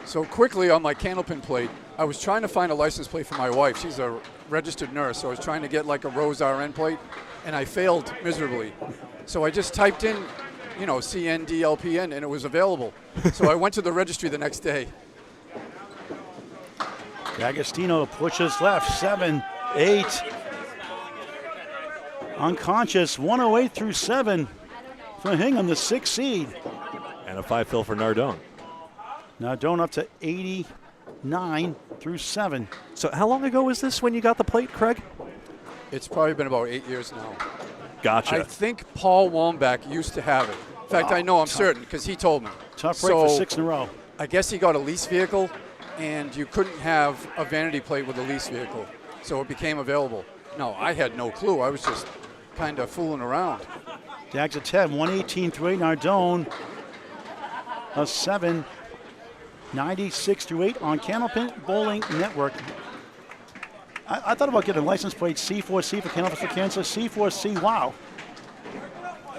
So quickly on my Candlepin plate, I was trying to find a license plate for my wife. She's a registered nurse, so I was trying to get like a Rose RN plate, and I failed miserably. So I just typed in, CNDLPN, and it was available. So I went to the registry the next day. Dagostino pushes left, 7, 8. Unconscious, 108 through 7 for Hingham, the 6th seed. And a 5 fill for Nardone. Nardone up to 89 through 7. So how long ago was this when you got the plate, Craig? It's probably been about 8 years now. Gotcha. I think Paul Wambach used to have it. In fact, I know I'm certain because he told me. Tough break for 6 in a row. I guess he got a lease vehicle, and you couldn't have a vanity plate with a lease vehicle, so it became available. No, I had no clue. I was just kind of fooling around. Dags a 10, 118 through 8. Nardone a 7, 96 through 8 on Candlepin Bowling Network. I thought about getting a license plate C4C for Candlepins For Cancer. C4C, wow.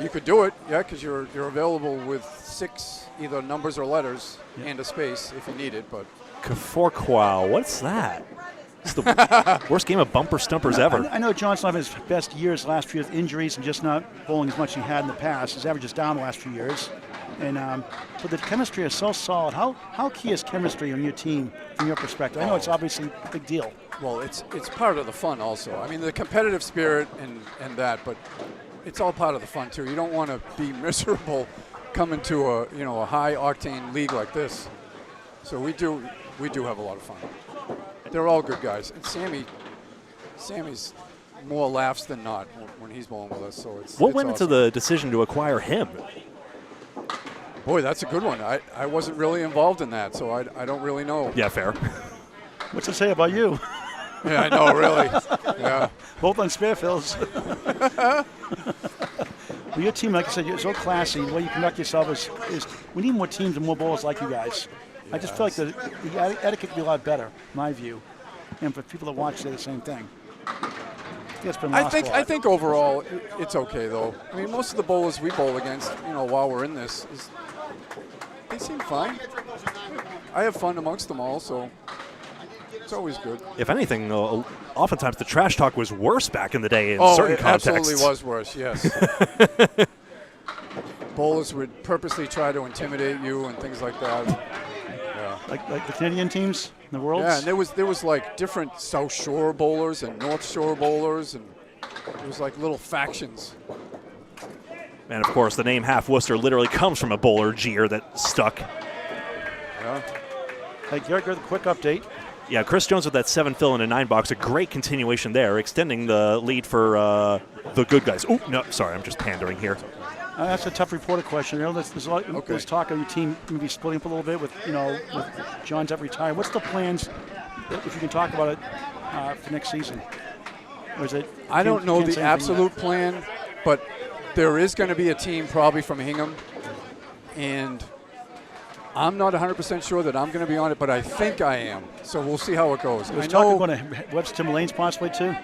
You could do it, yeah, because you're available with 6 either numbers or letters and a space if you need it. But Kaforqual, what's that? It's the worst game of bumper stumpers ever. I know John's not having his best years the last few years, injuries and just not bowling as much as he had in the past. His average is down the last few years. And but the chemistry is so solid. How key is chemistry on your team from your perspective? I know it's obviously a big deal. Well, it's part of the fun also. I mean, the competitive spirit and that, but it's all part of the fun too. You don't want to be miserable coming to a high octane league like this. So we do have a lot of fun. They're all good guys. And Sammy's more laughs than not when he's bowling with us. So it's what went awesome. into the decision to acquire him? Boy, that's a good one. I wasn't really involved in that, so I don't really know. Yeah, fair. What's it say about you? Yeah, I know, really. Yeah. Both on spare fills. Well, your team, like I said, you're so classy. The way you conduct yourself is we need more teams and more bowlers like you guys. I just feel like the etiquette could be a lot better, in my view. And for people that watch, say the same thing. It's been lost a lot. I think overall it's okay though. I mean, most of the bowlers we bowl against, while we're in this, they seem fine. I have fun amongst them all, so it's always good. If anything, oftentimes the trash talk was worse back in the day in certain contexts. It absolutely was worse, yes. Bowlers would purposely try to intimidate you and things like that. Yeah. Like the Canadian teams in the Worlds? Yeah, and there was like different South Shore bowlers and North Shore bowlers, and it was like little factions. And, of course, the name Half Worcester literally comes from a bowler jeer that stuck. Yeah. Hey, Garrett, a quick update. Yeah, Chris Jones with that 7 fill and a 9 box, a great continuation there, extending the lead for the good guys. Oh, no, sorry, I'm just pandering here. That's a tough reporter question. There's a lot. There's talk of your team maybe splitting up a little bit with John's up retired. What's the plans, if you can talk about it, for next season? Or is it? I don't know the absolute plan, but there is going to be a team probably from Hingham, and I'm not 100% sure that I'm going to be on it, but I think I am. So we'll see how it goes. Was talking about Webster Timberlanes possibly too?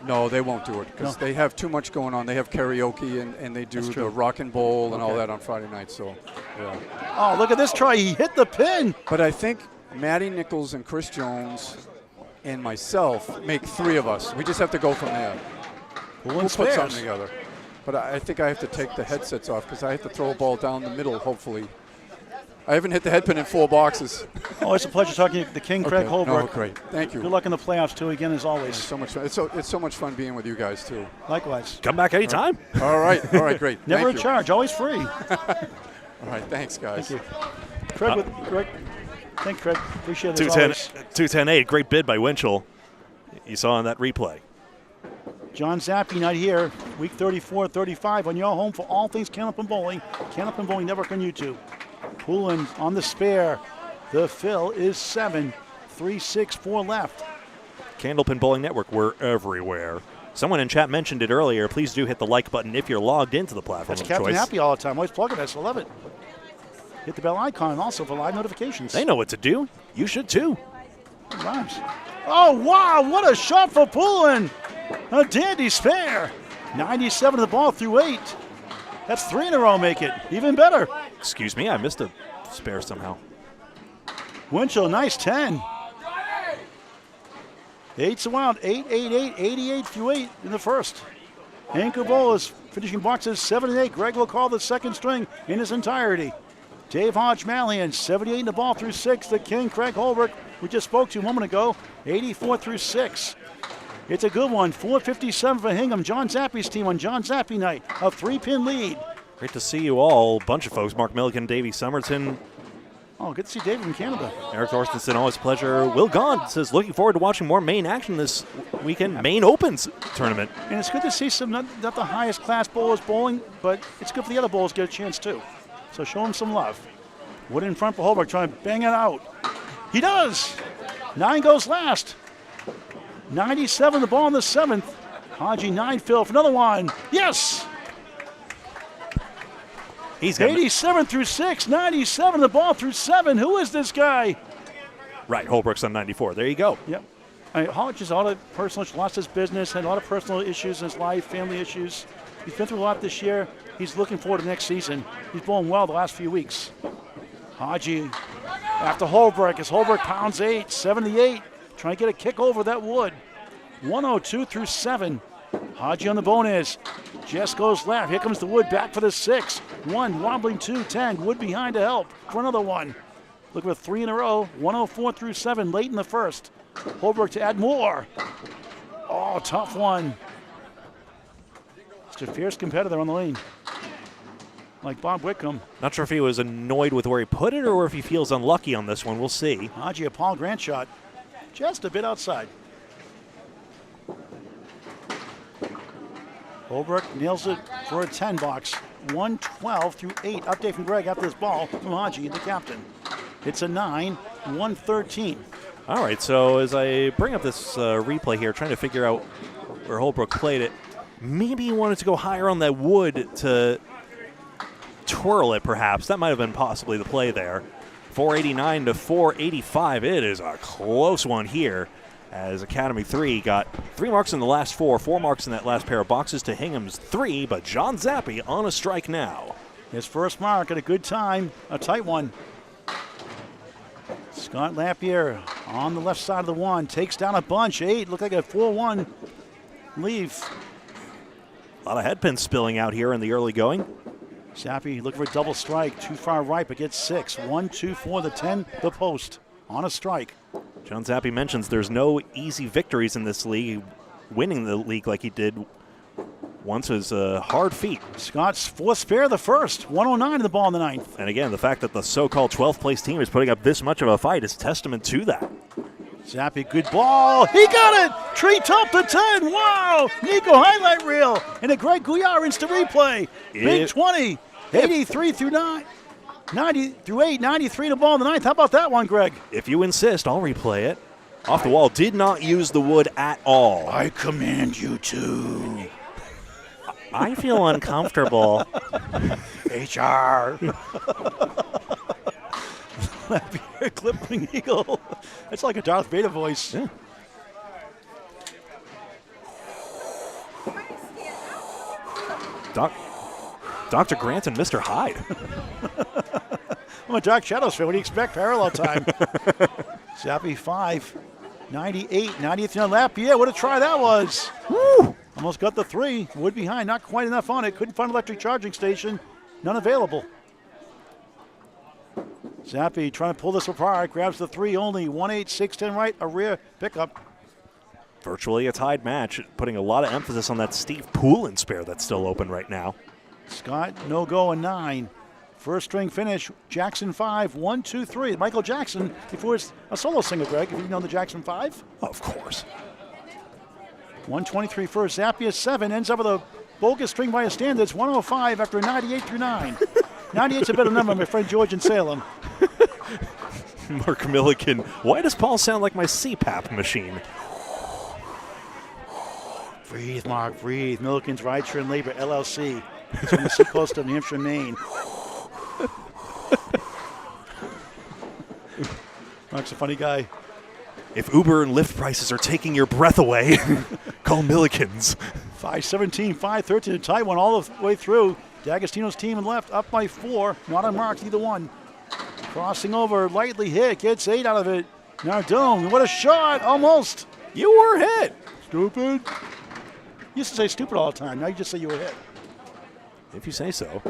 No, they won't do it because they have too much going on. They have karaoke and they do the rock and bowl and all that on Friday night. So, yeah. Oh, look at this try. He hit the pin. But I think Matty Nichols and Chris Jones and myself make 3 of us. We just have to go from there. We'll put something together. But I think I have to take the headsets off because I have to throw a ball down the middle, hopefully. I haven't hit the head pin in 4 boxes. Oh, it's a pleasure talking to the King, Craig Holbrook. No, great. Thank you. Good luck in the playoffs, too, again, as always. It's so much fun. It's so much fun being with you guys, too. Likewise. Come back anytime. All right, great. Never Thank a you. charge, always free. All right, thanks, guys. Thank you. Craig. Thank you, Craig. Appreciate it. 210-8. Great bid by Winchell. You saw on that replay. John Zappi not here. Week 34-35 on your home for all things Candlepin Bowling. Candlepin Bowling Network on YouTube. Poulin on the spare. The fill is 7. 3-6-4 left. Candlepin Bowling Network, we're everywhere. Someone in chat mentioned it earlier. Please do hit the like button if you're logged into the platform That's of Captain choice. Happy all the time. Always plugging us. I love it. Hit the bell icon also for live notifications. They know what to do. You should too. Rhymes. Oh, wow. What a shot for Poulin. A dandy spare. 97 of the ball through 8. That's 3 in a row make it. Even better. Excuse me, I missed a spare somehow. Winchell, nice 10. 8's around. 8-8-8. 88 through 8 in the first. Anchor Bowl is finishing boxes 7 and 8. Greg will call the second string in its entirety. Dave Hodge-Mallahan, 78 in the ball through 6. The King, Craig Holbrook, we just spoke to a moment ago, 84 through 6. It's a good one. 457 for Hingham. John Zappi's team on John Zappi night. A 3-pin lead. Great to see you all. Bunch of folks. Mark Milligan, Davey Somerton. Oh, good to see David from Canada. Eric Thorstensen, always a pleasure. Will Gaunt says, looking forward to watching more Maine action this weekend. Maine Opens tournament. And it's good to see some, not the highest class bowlers bowling, but it's good for the other bowlers to get a chance too. So show them some love. Wood in front for Holbrook, trying to bang it out. He does. 9 goes last. 97 the ball in the 7th. Haji 9 fill for another one. Yes. He's got 87 through 6. 97 the ball through 7. Who is this guy? right. Holbrook's on 94. There you go. Yep. Hodge has a lot of personal, lost his business, had a lot of personal issues in his life, family issues. He's been through a lot this year. He's looking forward to next season. He's bowling well the last few weeks. Haji after Holbrook as Holbrook pounds 8, 78, trying to get a kick over that wood. 102 through 7. Haji on the bonus. Jess goes left. Here comes the wood back for the 6. 1, wobbling 2, 10. Wood behind to help for another one. Looking for 3 in a row. 104 through 7 late in the first. Holbrook to add more. Oh, tough one. It's a fierce competitor on the lane. Like Bob Whitcomb. Not sure if he was annoyed with where he put it or if he feels unlucky on this one. We'll see. Haji, a Paul Grant shot. Just a bit outside. Holbrook nails it for a 10 box. 112 through 8. Update from Greg after this ball from Haji, the captain. It's a 9, 113. All right, so as I bring up this replay here, trying to figure out where Holbrook played it, maybe he wanted to go higher on that wood to twirl it, perhaps. That might have been possibly the play there. 489 to 485. It is a close one here, as Academy 3 got 3 marks in the last 4 marks in that last pair of boxes to Hingham's 3, but John Zappi on a strike now. His first mark at a good time, a tight one. Scott Lapierre on the left side of the 1, takes down a bunch. 8, look like a 4-1 leave. A lot of head pins spilling out here in the early going. Zappi looking for a double strike, too far right, but gets 6. 1, 2, 4, the 10, the post on a strike. John Zappi mentions there's no easy victories in this league. Winning the league like he did once was a hard feat. Scott's 4th spare the first. 109 in the ball in the 9th. And again, the fact that the so-called 12th place team is putting up this much of a fight is testament to that. Zappi, good ball. He got it. Tree top to 10. Wow. Nico highlight reel. And a great Gouillart instant replay. Big 20. 83 through 9. 90 through 8. 93 in the ball in the 9th. How about that one, Greg? If you insist, I'll replay it. Off the wall. Did not use the wood at all. I command you to. I feel uncomfortable. HR. Lapierre clipping eagle. That's like a Darth Vader voice. Yeah. Dr. Grant and Mr. Hyde. I'm a Dark Shadows fan. What do you expect? Parallel time. Zappi 5. 98, 90th on Lapierre. What a try that was. Woo! Almost got the 3. Wood behind, not quite enough on it. Couldn't find an electric charging station. None available. Zappi trying to pull this apart. Grabs the 3 only. 1-8, 6-10 right. A rear pickup. Virtually a tied match, putting a lot of emphasis on that Steve Poulin spare that's still open right now. Scott, no go, a 9. First string finish, Jackson 5, 1, 2, 3. Michael Jackson, before it's a solo single, Greg, if you know the Jackson 5. Of course. 123 first, Zappi 7, ends up with a bogus string by his standards, 105 after a 98 through 9. 98's a better number, my friend George in Salem. Mark Milliken, why does Paul sound like my CPAP machine? Breathe, Mark, breathe. Milliken's Rideshare and Labor, LLC. It's from the seacoast of New Hampshire, Maine. Mark's a funny guy. If Uber and Lyft prices are taking your breath away, call Milliken's. 5-17, 5-13 to tie one all the way through. Dagostino's team and left up by 4. Not unmarked either one. Crossing over, lightly hit, gets 8 out of it. Nardone, what a shot, almost. You were hit. Stupid. You used to say stupid all the time. Now you just say you were hit. If you say so.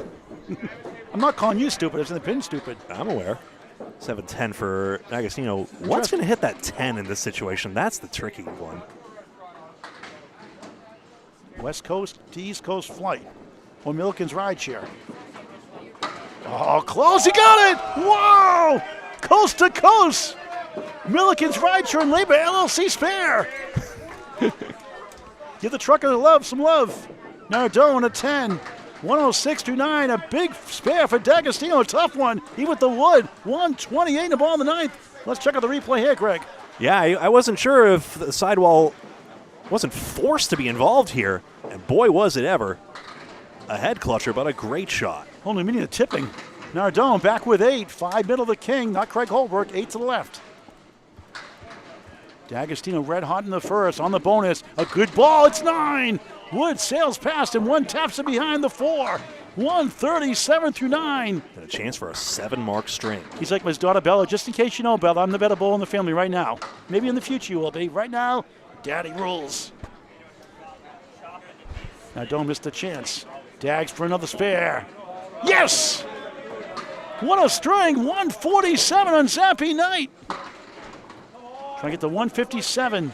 I'm not calling you stupid. It's in the pin stupid. I'm aware. 7-10 for Dagostino. What's going to hit that 10 in this situation? That's the tricky one. West Coast to East Coast flight. Or Milliken's Rideshare. Oh, close. He got it. Whoa. Coast to coast. Milliken's Rideshare and Labor LLC spare. Give the trucker some love. Nardone a 10. 106 to 9. A big spare for Dagostino. A tough one. He with the wood. 128 in the ball in the ninth. Let's check out the replay here, Greg. Yeah, I wasn't sure if the sidewall wasn't forced to be involved here. And boy, was it ever. A head clutcher, but a great shot. Only meaning the tipping. Nardone back with 8. 5 middle of the king. Not Craig Holbrook. 8 to the left. Dagostino red hot in the first. On the bonus. A good ball. It's 9. Wood sails past him. 1 taps it behind the 4. 137 through 9. And a chance for a 7-mark string. He's like his daughter Bella. Just in case you know, Bella, I'm the better bowler in the family right now. Maybe in the future you will be. Right now, Daddy rules. Now don't miss the chance. Dags for another spare. Yes! What a string. 147 on Zappi Nite. Trying to get to 157.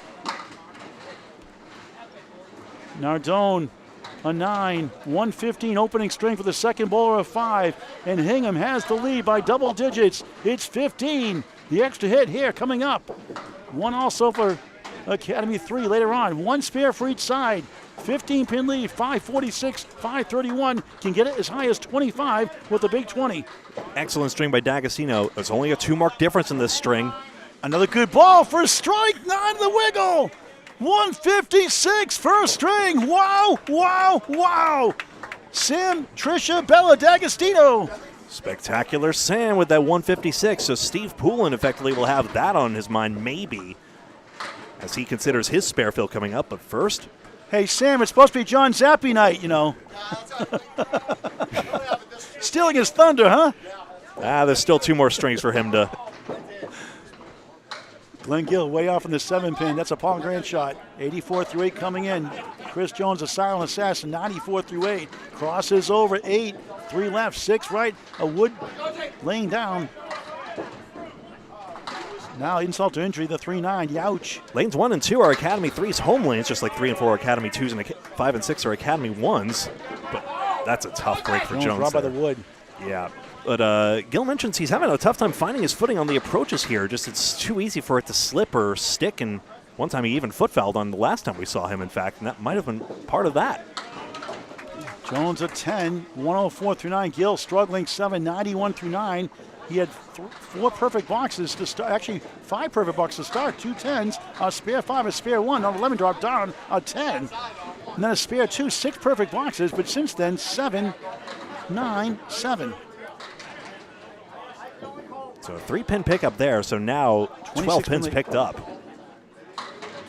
Nardone, a 9. 115 opening string for the second bowler of 5. And Hingham has the lead by double digits. It's 15. The extra hit here coming up. 1 also for Academy 3 later on. 1 spare for each side. 15 pin lead, 546, 531. Can get it as high as 25 with the big 20. Excellent string by Dagostino. There's only a 2-mark difference in this string. Another good ball for strike 9 the wiggle. 156 first string. Wow, wow, wow. Sam, Tricia, Bella, Dagostino. Spectacular Sam with that 156. So Steve Poulin effectively will have that on his mind maybe as he considers his spare fill coming up. But first, hey, Sam, it's supposed to be John Zappi night, you know. Stealing his thunder, huh? There's still 2 more strings for him to. Glen Gill way off in the 7 pin. That's a Paul Grant shot. 84 through 8 coming in. Chris Jones, a silent assassin, 94 through 8. Crosses over 8. 3 left, 6 right. A Wood laying down. Now insult to injury, the 3-9. Youch. Lanes 1 and 2 are Academy 3's home lanes, just like 3 and 4 are Academy 2's, and 5 and 6 are Academy 1's. But that's a tough break for Jones. Robbed by the wood. Yeah. But Gill mentions he's having a tough time finding his footing on the approaches here. Just it's too easy for it to slip or stick. And one time he even foot fouled on the last time we saw him, in fact, and that might have been part of that. Jones a 10, 104 through 9. Gill struggling 7, 91 through 9. He had 4 perfect boxes to start. Actually, 5 perfect boxes to start. 2 10s, a spare 5, a spare 1. On 11 dropped down, a 10. And then a spare 2, 6 perfect boxes. But since then, 7, 9, 7. So a 3-pin pickup there. So now 12 pins picked up.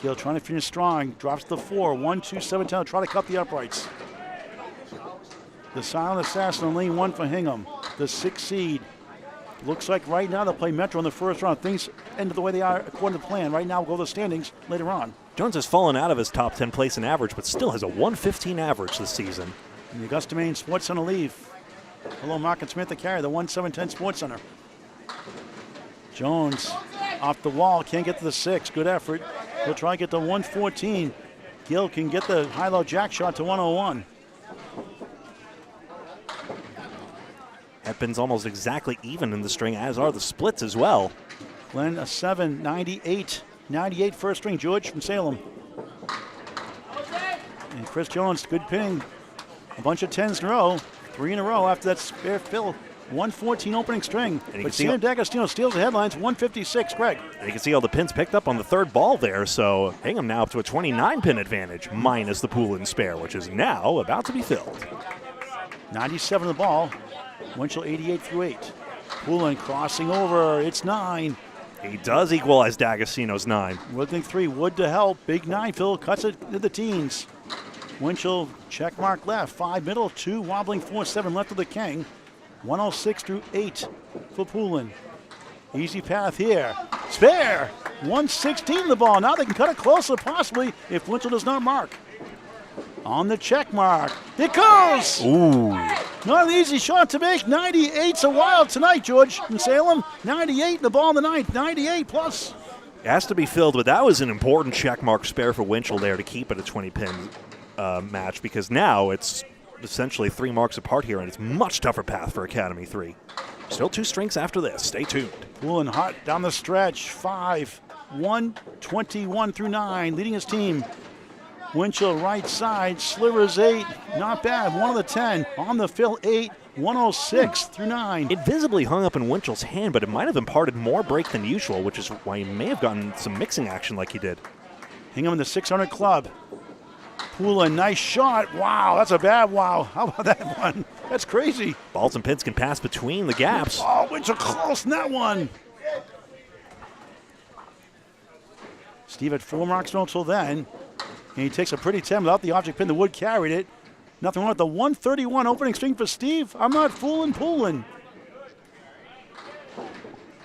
Gill trying to finish strong. Drops the 4. 1, 2, 7, 10. Try to cut the uprights. The silent assassin on lane 1 for Hingham. The 6 seed. Looks like right now they'll play Metro in the first round. Things end the way they are according to plan. Right now we'll go to the standings later on. Jones has fallen out of his top 10 place in average, but still has a 115 average this season. And the Augusta Maine Sports Center leave. Hello, Mark and Smith, the carrier, the 1-7-10 Sports Center. Jones off the wall, can't get to the 6. Good effort. He'll try to get to 114. Gill can get the high-low jack shot to 101. Hepburne's almost exactly even in the string, as are the splits as well. Glen a 7, 98. 98 first string, George from Salem. And Chris Jones, good pinning. A bunch of 10s in a row. 3 in a row after that spare fill. 114 opening string. But Sam Dagostino steals the headlines, 156, Greg. And you can see all the pins picked up on the third ball there, so Hingham now up to a 29-pin advantage, minus the Poulin spare, which is now about to be filled. 97 of the ball. Winchell 88 through 8. Poulin crossing over, it's 9. He does equalize D'Agostino's 9. Woodling 3, Wood to help. Big 9 fill, cuts it to the teens. Winchell check mark left, 5 middle, 2 wobbling 4-7 left of the king. 106 through 8 for Poulin. Easy path here. Spare! 116 the ball. Now they can cut it closer possibly if Winchell does not mark. On the check mark. It goes! Ooh. Not an easy shot to make. 98's a wild tonight, George from Salem. 98 the ball in the ninth. 98 plus. It has to be filled, but that was an important check mark spare for Winchell there to keep it a 20-pin match, because now it's essentially 3 marks apart here, and it's much tougher path for Academy 3. Still 2 strings after this. Stay tuned. Poulin hot down the stretch. 5, 121 through 9, leading his team. Winchell right side, slivers 8, not bad. 1 of the 10 on the fill 8, 106 through 9. It visibly hung up in Winchell's hand, but it might have imparted more break than usual, which is why he may have gotten some mixing action like he did. Hingham in the 600 club. Poulin, nice shot. Wow, that's a bad wow. How about that one? That's crazy. Balls and pins can pass between the gaps. Oh, Winchell close in that one. Steve had 4 marks until then. And he takes a pretty 10 without the object pin. The Wood carried it. Nothing wrong with the 131 opening string for Steve. I'm not fooling Poulin.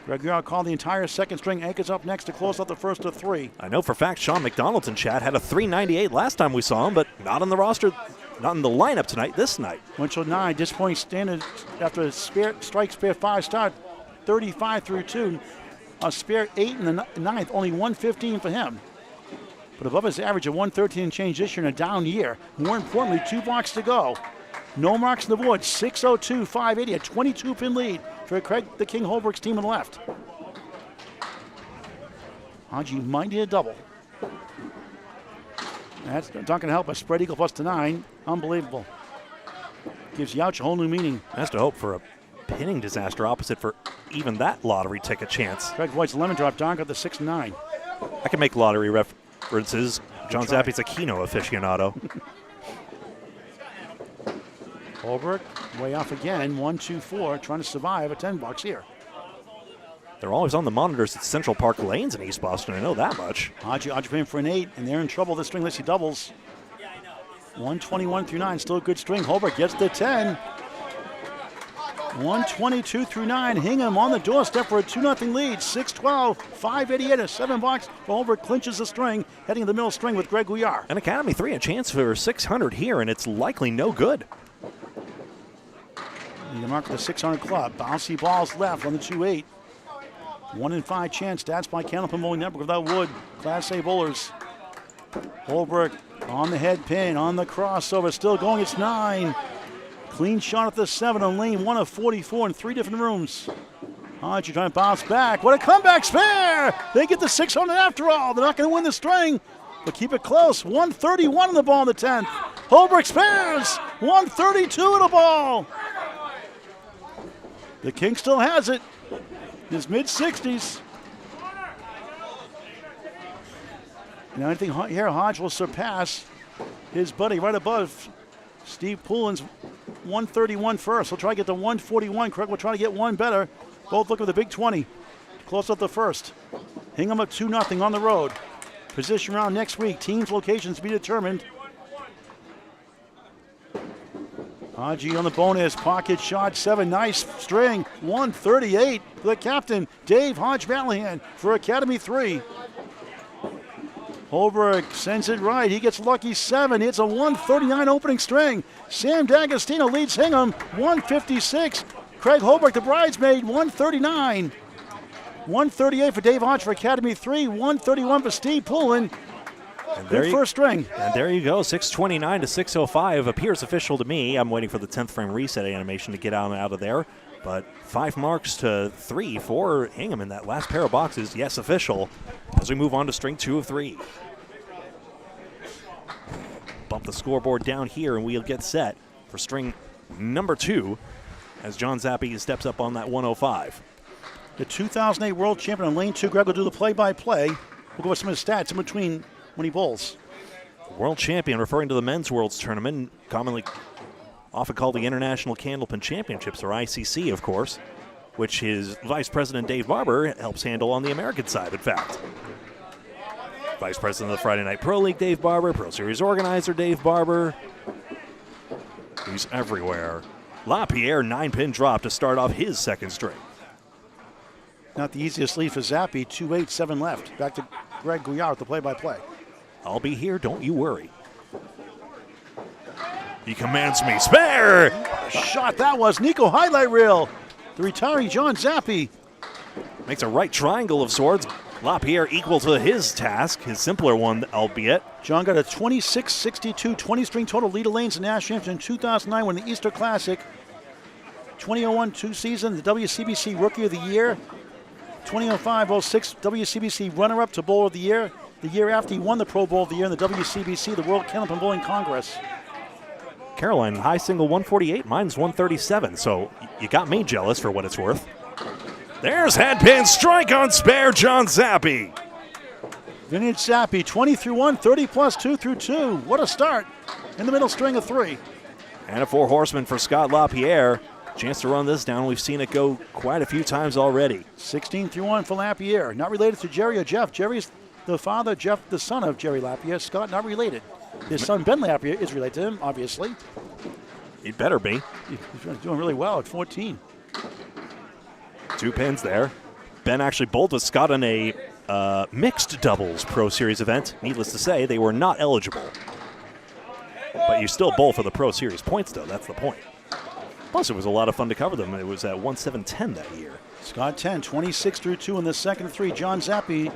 Greg Gouillart called the entire second string. Anchors up next to close out the first of 3. I know for a fact Sean McDonald's in chat had a 398 last time we saw him, but not on the roster, not in the lineup tonight, this night. Winchell 9, disappointing standard after a strike spare 5 start, 35 through 2. A spare 8 in the 9th, only 115 for him. But above his average of 113 and change this year in a down year. More importantly, 2 blocks to go. No marks in the wood, 602, 580, a 22-pin lead for Craig the King Holbrook's team on the left. Hodge might need a double. That's not going to help us. Spread equal plus to 9. Unbelievable. Gives Youch a whole new meaning. Has to hope for a pinning disaster opposite for even that lottery ticket chance. Craig White's lemon drop down got the 6-9. I can make lottery references. John Zappi's a Keno aficionado. Holbrook way off again. 1-2-4, trying to survive a 10 bucks here. They're always on the monitors at Central Park Lanes in East Boston. I know that much. Hodge paying for an 8, and they're in trouble this string unless he doubles. 121 through 9, still a good string. Holbrook gets the 10. 122 through 9. Hingham on the doorstep for a 2-0 lead. 6-12, 588, a 7 box. Holbrook clinches the string, heading to the middle string with Greg Gouillart. And Academy 3 a chance for 600 here, and it's likely no good. The mark of the 600 club. Bouncy balls left on the 2-8. 1-5 chance. Stats by Candlepins Bowling Network without Wood. Class A bowlers. Holbrook on the head pin, on the crossover. Still going, it's 9. Clean shot at the 7 on lane 1 of 44 in 3 different rooms. Hodge trying to bounce back. What a comeback spare! They get the 600 after all. They're not going to win the string, but keep it close. 131 on the ball in the 10th. Holbrook spares. 132 on the ball. The King still has it. His mid-60s. Now I think here Hodge will surpass his buddy right above Steve Poulin's 131 first. He'll try to get to 141. Craig will try to get one better. Both looking for the big 20. Close up the first. Hingham up 2-0 on the road. Position round next week. Teams, locations to be determined. Hodge on the bonus. Pocket shot 7. Nice string. 138 for the captain, Dave Hodge-Mallahan for Academy 3. Holbrook sends it right. He gets lucky 7. It's a 139 opening string. Sam Dagostino leads Hingham 156. Craig Holbrook, the bridesmaid, 139. 138 for Dave Hodge for Academy 3, 131 for Steve Poulin. Good first string. And there you go, 629 to 605 appears official to me. I'm waiting for the 10th frame reset animation to get out of there. But 5 marks to 3 for Hingham in that last pair of boxes. Yes, official. As we move on to string 2 of 3. Bump the scoreboard down here and we'll get set for string number 2 as John Zappi steps up on that 105. The 2008 world champion on lane 2, Greg will do the play-by-play. We'll go over some of the stats in between when he bowls. World champion, referring to the Men's Worlds Tournament, often called the International Candlepin Championships, or ICC, of course, which his Vice President Dave Barber helps handle on the American side, in fact. Vice President of the Friday Night Pro League, Dave Barber. Pro Series organizer, Dave Barber. He's everywhere. Lapierre, 9-pin drop to start off his second string. Not the easiest lead for Zappi, 2-8, 7 left. Back to Greg Gouillart with the play-by-play. I'll be here, don't you worry. He commands me. Spare! Shot that was. Nico highlight reel. The retiree John Zappi. Makes a right triangle of sorts. Lapierre equal to his task, his simpler one, albeit. John got a 26-62 20-string total lead of lanes in National Championship in 2009 when the Easter Classic. 2001 season, the WCBC Rookie of the Year. 2005-06 WCBC runner-up to Bowler of the Year. The year after, he won the Pro Bowl of the Year in the WCBC, the World Candlepin Bowling Congress. Caroline, high single 148, mine's 137, so you got me jealous for what it's worth. There's headpin strike on spare, John Zappi. Vintage Zappi, 20-1, 30 plus 2-2. What a start in the middle string of 3. And a 4 horseman for Scott Lapierre. Chance to run this down. We've seen it go quite a few times already. 16-1 for Lapierre. Not related to Jerry or Jeff. Jerry's the father, Jeff the son of Jerry Lapierre. Scott not related. His son Ben Lapierre is related to him, obviously. He'd better be. He's doing really well at 14. 2 pins there. Ben actually bowled with Scott on a mixed doubles Pro Series event. Needless to say, they were not eligible. But you still bowl for the Pro Series points, though. That's the point. Plus, it was a lot of fun to cover them. It was at 1-7-10 that year. Scott 10, 26-2 in the second of 3. John Zappi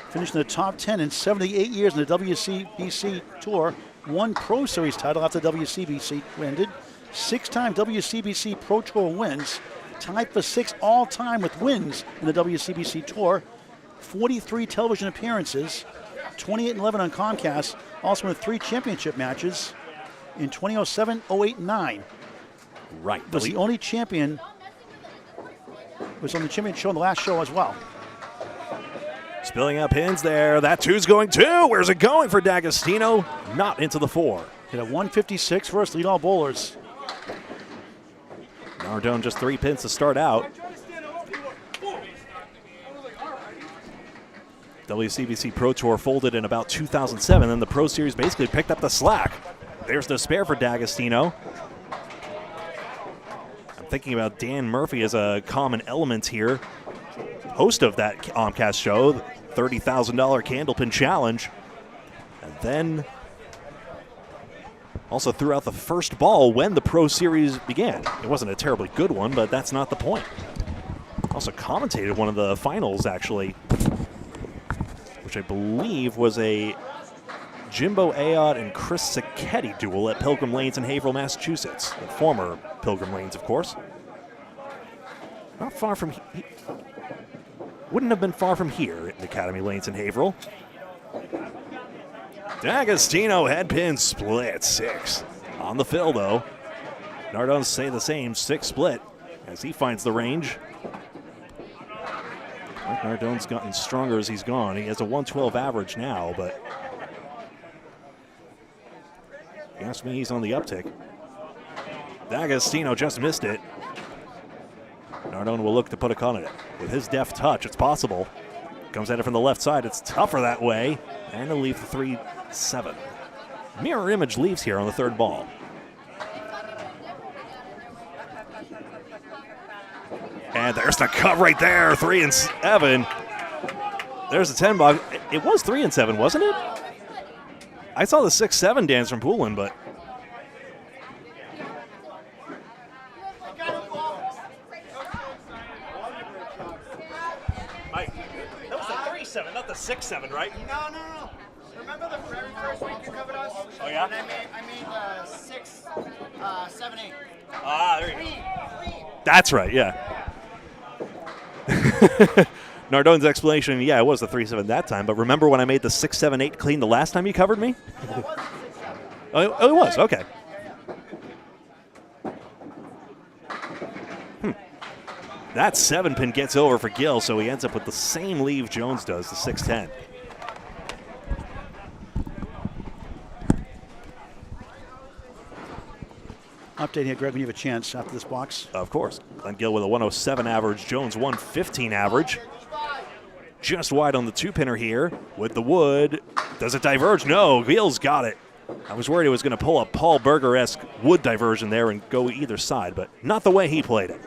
finished in the top 10 in 78 years in the WCBC Tour. 1 Pro Series title after WCBC ended. 6-time WCBC Pro Tour wins. Tied for 6 all-time with wins in the WCBC Tour. 43 television appearances. 28-11 on Comcast. Also won 3 championship matches in 2007, 08, 9. Right. Was the only champion. Was on the championship show in the last show as well. Spilling out pins there. That 2's going 2. Where's it going for Dagostino? Not into the 4. Hit a 156 first, lead all bowlers. Nardone just 3 pins to start out. WCBC Pro Tour folded in about 2007, and the Pro Series basically picked up the slack. There's the spare for Dagostino. I'm thinking about Dan Murphy as a common element here. Host of that Comcast show, $30,000 Candlepin Challenge. And then also threw out the first ball when the Pro Series began. It wasn't a terribly good one, but that's not the point. Also commentated one of the finals, actually, which I believe was a Jimbo Ayotte and Chris Sacchetti duel at Pilgrim Lanes in Haverhill, Massachusetts. The former Pilgrim Lanes, of course. Not far from wouldn't have been far from here at Academy Lanes in Haverhill. Dagostino headpin split 6. On the fill, though. Nardone say the same, 6 split as he finds the range. Nardone's gotten stronger as he's gone. He has a 112 average now, but if you ask me, he's on the uptick. Dagostino just missed it. Nardone will look to put a con in it. With his deft touch, it's possible. Comes at it from the left side. It's tougher that way. And he'll leave the 3-7. Mirror image leaves here on the 3rd ball. And there's the cut right there, 3-7. There's the 10 ball. It was 3-7, wasn't it? I saw the 6-7 dance from Poulin, but 5-7, not the 6-7, right? No. Remember the very first week you covered us? Oh, yeah? And I made 6, 7, 8. Ah, there you go. 3. That's right, yeah. Nardone's explanation, yeah, it was the 3-7 that time, but remember when I made the 6-7-8 clean the last time you covered me? Oh, it was, okay. That 7-pin gets over for Gill, so he ends up with the same leave Jones does, the 6-10. Update here, Greg, when you have a chance after this box. Of course. Glen Gill with a 107 average, Jones 115 average. Just wide on the 2-pinner here with the wood. Does it diverge? No, Gill's got it. I was worried it was going to pull a Paul Berger-esque wood diversion there and go either side, but not the way he played it.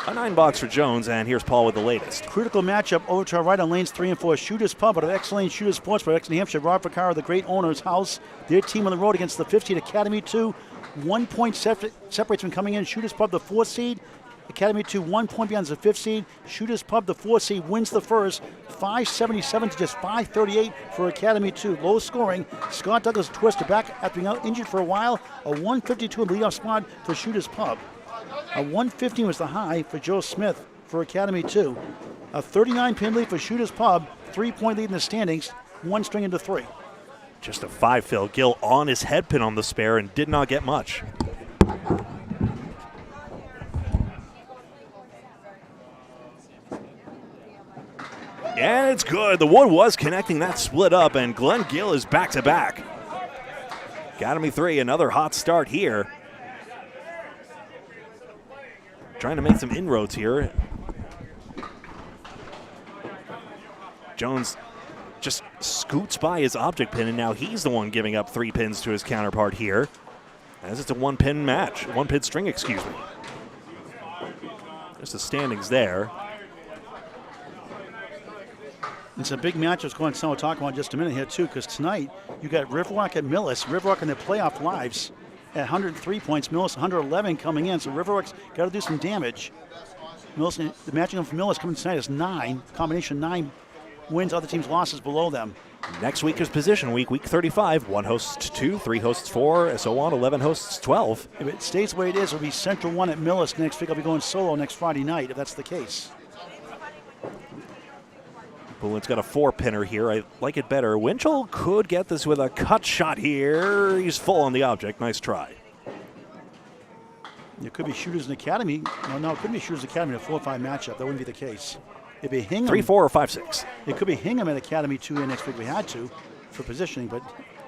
A 9-box for Jones, and here's Paul with the latest. Critical matchup over to our right on lanes 3 and 4. Shooters Pub out of X-Lane Shooters Sports by New Hampshire. Rob Vaccaro, the great owner's house. Their team on the road against the 15 Academy 2. 1 point separates from coming in. Shooters Pub, the 4th seed. Academy 2, 1 point behind the 5th seed. Shooters Pub, the 4th seed, wins the first. 577 to just 538 for Academy 2. Low scoring. Scott Douglas twisted back after being out injured for a while. A 152 in the leadoff spot for Shooters Pub. A 115 was the high for Joe Smith for Academy 2. A 39-pin lead for Shooters Pub. 3-point lead in the standings. 1 string into 3. Just a 5-fill. Gill on his head pin on the spare and did not get much. And it's good. The wood was connecting. That split up, and Glen Gill is back-to-back. Academy 3, another hot start here. Trying to make some inroads here. Jones just scoots by his object pin, and now he's the one giving up 3 pins to his counterpart here, as it's a 1-pin match, 1-pin string, excuse me. There's the standings there. It's a big match. I was going to talk about in just a minute here, too, because tonight you got Riverwalk at Millis. Riverwalk in their playoff lives at 103 points. Millis 111 coming in, so Riverwalk's got to do some damage. Millis, the matching for Millis coming tonight is 9, combination 9 wins, other teams' losses below them. Next week is position week, week 35. 1 hosts 2, 3 hosts 4, and so on. 11 hosts 12. If it stays the way it is, it'll be Central 1 at Millis next week. I'll be going solo next Friday night, if that's the case. Poulin's got a 4-pinner here. I like it better. Winchell could get this with a cut shot here. He's full on the object. Nice try. It could be Shooters in Academy. No, it couldn't be Shooters Academy in a 4-5 matchup. That wouldn't be the case. It'd be Hingham. 3-4 or 5-6. It could be Hingham at Academy 2 next week if we had to for positioning, but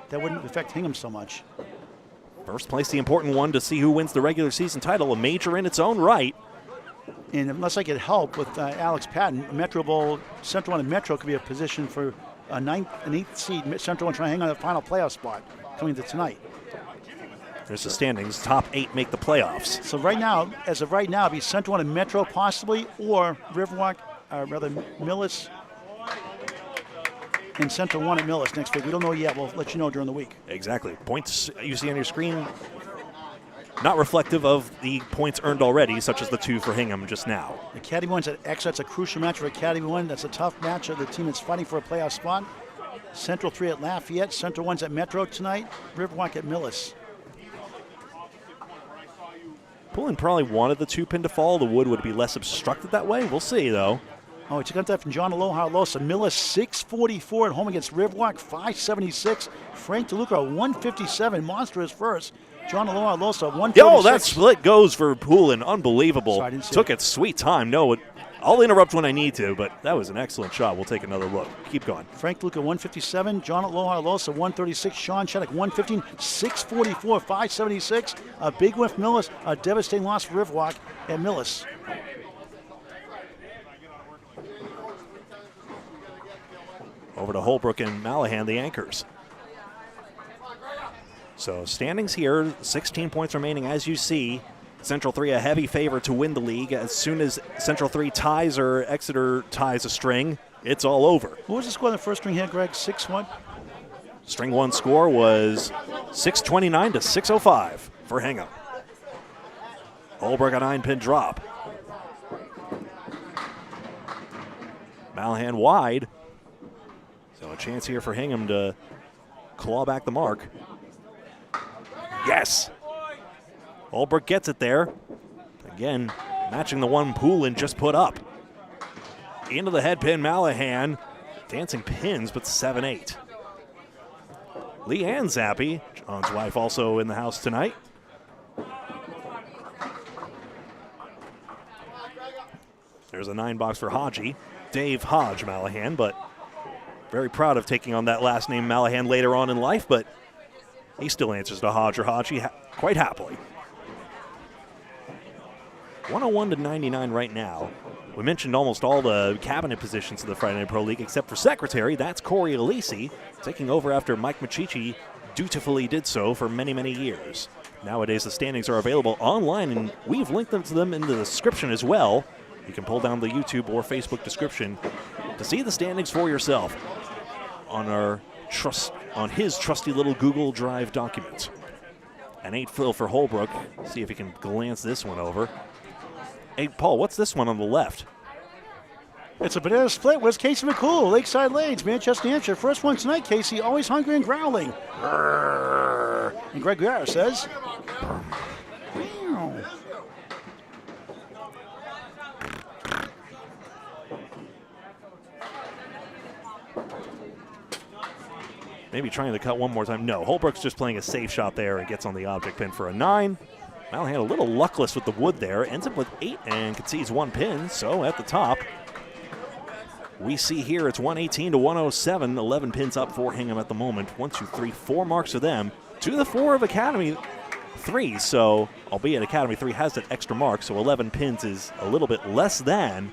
that wouldn't affect Hingham so much. First place, the important one to see who wins the regular season title. A major in its own right. And unless I get help with Alex Patton, Metro Bowl, Central 1 and Metro could be a position for an 8th seed. Central 1 trying to hang on the final playoff spot coming to tonight. There's the standings. Top 8 make the playoffs. So right now, as of right now, it'd be Central 1 and Metro possibly, or Riverwalk, rather Millis and Central 1 at Millis next week. We don't know yet. We'll let you know during the week. Exactly. Points you see on your screen, not reflective of the points earned already, such as the 2 for Hingham just now. Academy 1's at X. That's a crucial match for Academy 1. That's a tough match of the team that's fighting for a playoff spot. Central 3 at Lafayette. Central 1's at Metro tonight. Riverwalk at Millis. Poulin probably wanted the 2-pin to fall. The wood would be less obstructed that way. We'll see, though. Oh, it's got that from John Aloha Alosa. Millis 644 at home against Riverwalk 576. Frank DeLuca 157. Monstrous first. John Aloha Alosa 146. Yo, that split goes for Poulin. Unbelievable. Sorry, I didn't see Took its sweet time. No, I'll interrupt when I need to, but that was an excellent shot. We'll take another look. Keep going. Frank DeLuca 157. John Aloha Alosa 136. Sean Shattuck 115. 644. 576. A big win for Millis. A devastating loss for Riverwalk at Millis. Over to Holbrook and Mallahan, the anchors. So standings here, 16 points remaining as you see. Central 3 a heavy favorite to win the league. As soon as Central 3 ties or Exeter ties a string, it's all over. What was the score on the first string here, Greg? 6-1? String 1 score was 629 to 605 for Hingham. Holbrook a 9-pin drop. Mallahan wide. chance here for Hingham to claw back the mark. Yes! Holbrook gets it there. Again, matching the one Poulin just put up. Into the head pin, Mallahan. Dancing pins, but 7-8. Leanne Zappi, John's wife, also in the house tonight. There's a 9-box for Hodgie. Dave Hodge-Mallahan, but very proud of taking on that last name Mallahan later on in life, but he still answers to Hodge or Hodgie quite happily. 101 to 99 right now. We mentioned almost all the cabinet positions of the Friday Night Pro League except for secretary. That's Corey Alisi taking over after Mike Machichi dutifully did so for many, many years. Nowadays, the standings are available online, and we've linked them to them in the description as well. You can pull down the YouTube or Facebook description to see the standings for yourself on his trusty little Google Drive document. An 8-fill for Holbrook. See if he can glance this one over. Hey, Paul, what's this one on the left? It's a banana split. Where's Casey McCool? Lakeside Lanes, Manchester, New Hampshire. First one tonight, Casey. Always hungry and growling. And Greg Gouillart says, meow. Maybe trying to cut one more time. No, Holbrook's just playing a safe shot there and gets on the object pin for a 9. Mallahan a little luckless with the wood there. Ends up with 8 and concedes 1 pin. So at the top, we see here it's 118 to 107. 11 pins up for Hingham at the moment. 1, 2, 3, 4 marks for them. 2 to the 4 of Academy 3. So, albeit Academy 3 has that extra mark, so 11 pins is a little bit less than.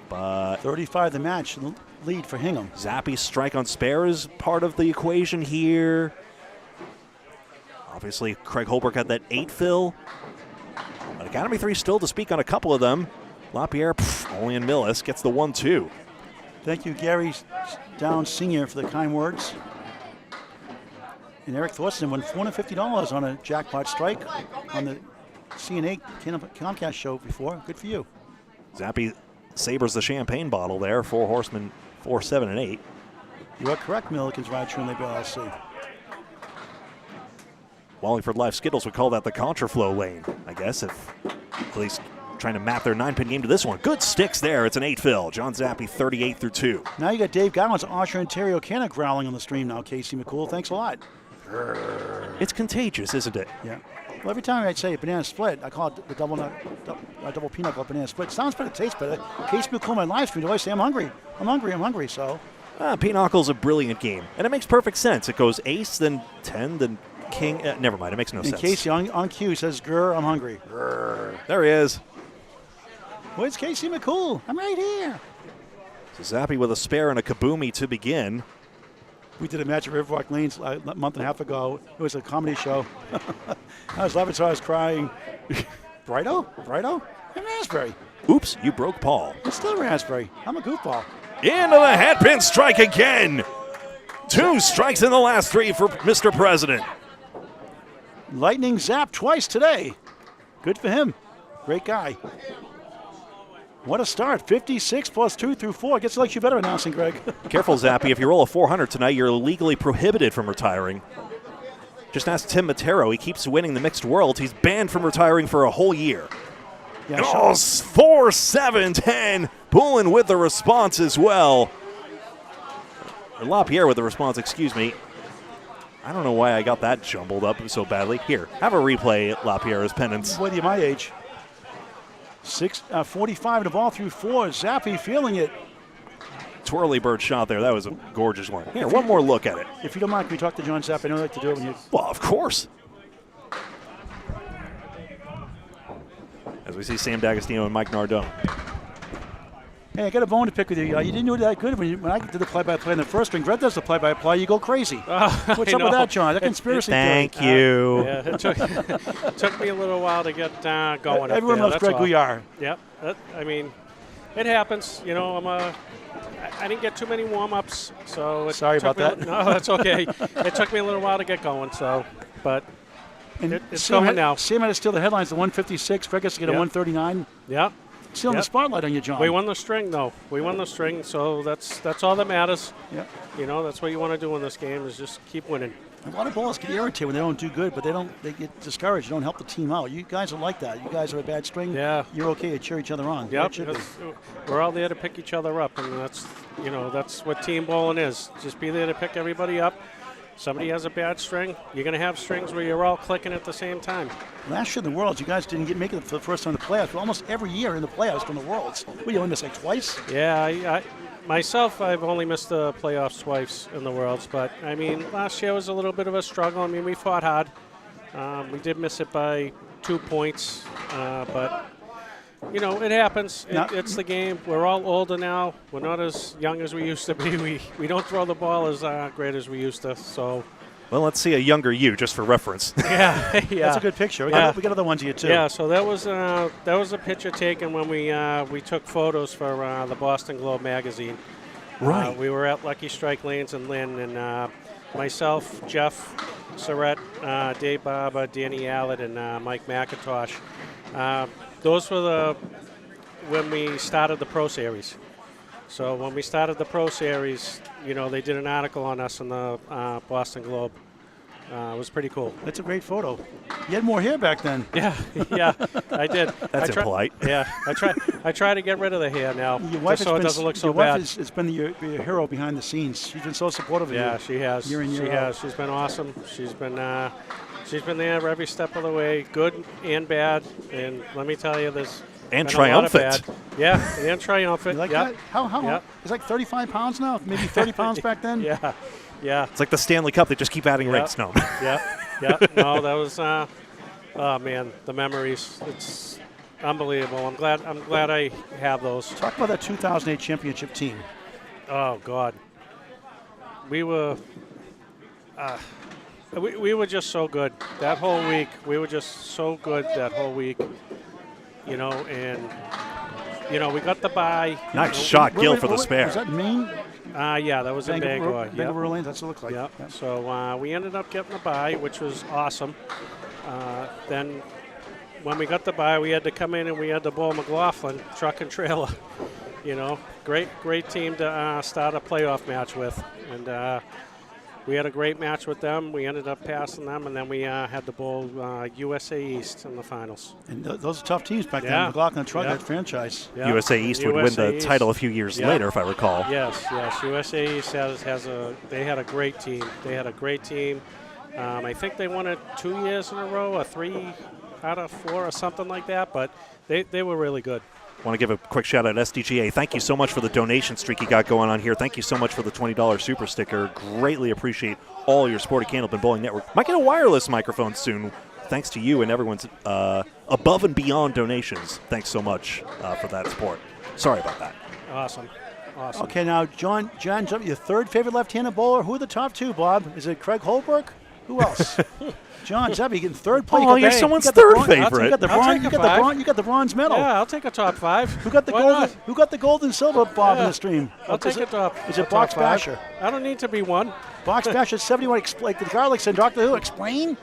But 35 the match lead for Hingham. Zappi's strike on spare is part of the equation here. Obviously, Craig Holbrook had that 8-fill. But Academy 3 still to speak on a couple of them. Lapierre, only in Millis, gets the 1-2. Thank you, Gary Downs Sr., for the kind words. And Eric Thorsten won $450 on a jackpot strike on the CNA Comcast show before. Good for you. Zappi sabers the champagne bottle there. 4 horsemen, 4, 7, and 8. You are correct, Milliken's Ride True Label LLC. Wallingford Life Skittles would call that the contraflow lane, I guess, if at least trying to map their 9-pin game to this one. Good sticks there. It's an 8-fill. John Zappi, 38 through 2. Now you got Dave Gowans, Osher Ontario Canna growling on the stream now, Casey McCool. Thanks a lot. It's contagious, isn't it? Yeah. Well, every time I say banana split, I call it the double pinochle banana split. Sounds better, tastes better. Casey McCool, my live stream, always say, I'm hungry. I'm hungry, so. Pinocchle's a brilliant game, and it makes perfect sense. It goes ace, then 10, then king. Never mind, it makes no sense. Casey on cue says, grr, I'm hungry. Grr. There he is. Where's Casey McCool? I'm right here. So Zappi with a spare and a kaboomy to begin. We did a match at Riverwalk Lanes a month and a half ago. It was a comedy show. I was laughing, so I was crying. Brighto? I'm raspberry. Oops, you broke Paul. It's still raspberry. I'm a goofball. Into the headpin strike again. 2 strikes in the last 3 for Mr. President. Lightning zap twice today. Good for him. Great guy. What a start. 56 plus 2 through 4. Gets like you better announcing, Greg. Careful, Zappi. If you roll a 400 tonight, you're legally prohibited from retiring. Just ask Tim Matero. He keeps winning the mixed world. He's banned from retiring for a whole year. Yeah, oh, 4, 7, 10. Poulin with the response as well. Or Lapierre with the response, excuse me. I don't know why I got that jumbled up so badly. Here, have a replay at Lapierre's penance. What are you my age? 45 the ball through 4. Zappi feeling it. Twirly bird shot there. That was a gorgeous one. Here, one more look at it. If you don't mind, can we talk to John Zappi? I know I like to do it when you... Well, of course. As we see Sam Dagostino and Mike Nardone. Hey, I got a bone to pick with you. You didn't do that good when I did the play-by-play in the first string. Greg does the play-by-play. You go crazy. What's up with that, John? That conspiracy theory. Thank you. Yeah, it took me a little while to get going. Everyone loves Greg Gouillart. Yep. I mean, it happens. You know, I didn't get too many warm-ups, so sorry about that. No, that's okay. It took me a little while to get going. So, but it's going now. Sam had to steal the headlines. The 156. Greg has to get a 139. Yeah. still in the spotlight on you, John. We won the string, though. We won the string, so that's all that matters. Yeah. You know, that's what you want to do in this game is just keep winning. A lot of ballers get irritated when they don't do good, but they get discouraged. You don't help the team out. You guys are like that. You guys are a bad string. Yeah. You're okay to cheer each other on. Yep. That should be. We're all there to pick each other up, and that's what team bowling is. Just be there to pick everybody up. Somebody has a bad string, you're going to have strings where you're all clicking at the same time. Last year in the Worlds, you guys didn't make it for the first time in the playoffs. But almost every year in the playoffs from the Worlds. You only missed like twice? Yeah, myself, I've only missed the playoffs twice in the Worlds. But, I mean, last year was a little bit of a struggle. I mean, we fought hard. We did miss it by 2 points. But, you know, it happens. It's the game. We're all older now. We're not as young as we used to be. We don't throw the ball as great as we used to. So, well, let's see a younger you, just for reference. Yeah. That's a good picture. We got other ones here too. Yeah. So that was a picture taken when we took photos for the Boston Globe magazine. Right. We were at Lucky Strike Lanes in Lynn, and myself, Jeff Surratt, Dave Barber, Danny Allard, and Mike McIntosh. Those were when we started the Pro Series. So when we started the Pro Series, you know, they did an article on us in the Boston Globe. It was pretty cool. That's a great photo. You had more hair back then. Yeah, I did. That's impolite. Yeah, I try to get rid of the hair now, Your wife just so it doesn't look so your bad. wife has been your hero behind the scenes. She's been so supportive of you. Yeah, she has. Year in, year she out. has. She's been awesome. She's been there every step of the way, good and bad. And let me tell you, there's and been a lot of triumphant. bad. Yeah, and triumphant. You like Yep. that? How? Yep. It's like 35 pounds now. Maybe 30 pounds back then. Yeah, yeah. It's like the Stanley Cup. They just keep adding rings. No. Yeah. No, that was. Oh man, the memories. It's unbelievable. I'm glad I have those. Talk about that 2008 championship team. Oh God. We were. We were just so good that whole week. We were just so good that whole week. You know, and you know we got the bye. Nice shot, Gill, for the spare. Was that Maine? Yeah, that was in Bangor. Bangor Lanes, that's what it looks like. Yep. Yep. So we ended up getting the bye, which was awesome. Then when we got the bye, we had to come in and we had to bowl McLaughlin, truck and trailer. You know, great team to start a playoff match with. And we had a great match with them. We ended up passing them, and then we had to bowl USA East in the finals. And those are tough teams back then. Yeah. McLaughlin and Truck, Yeah. that franchise. Yeah. USA East would win USA the East. title a few years Yeah. later, if I recall. Yes. USA East they had a great team. They had a great team. I think they won it 2 years in a row, or 3 out of 4, or something like that. But they were really good. Want to give a quick shout out to SDGA. Thank you so much for the donation streak you got going on here. Thank you so much for the $20 super sticker. Greatly appreciate all your support at Candlepin Bowling Network. Might get a wireless microphone soon, thanks to you and everyone's above and beyond donations. Thanks so much for that support. Sorry about that. Awesome. Okay, now, John, your third favorite left-handed bowler. Who are the top two, Bob? Is it Craig Holbrook? Who else? John Zappi getting third place. Oh, you're someone's third favorite. You got the I'll bronze. take a 5. You got the bronze medal. Yeah, I'll take a top 5. Who got the Why gold? not? Who got the gold and silver, Bob, in the stream? I'll take a top. Is a it top Box 5. Basher? I don't need to be one. Box Basher 71. Like the garlic said, Dr. Who. Explain.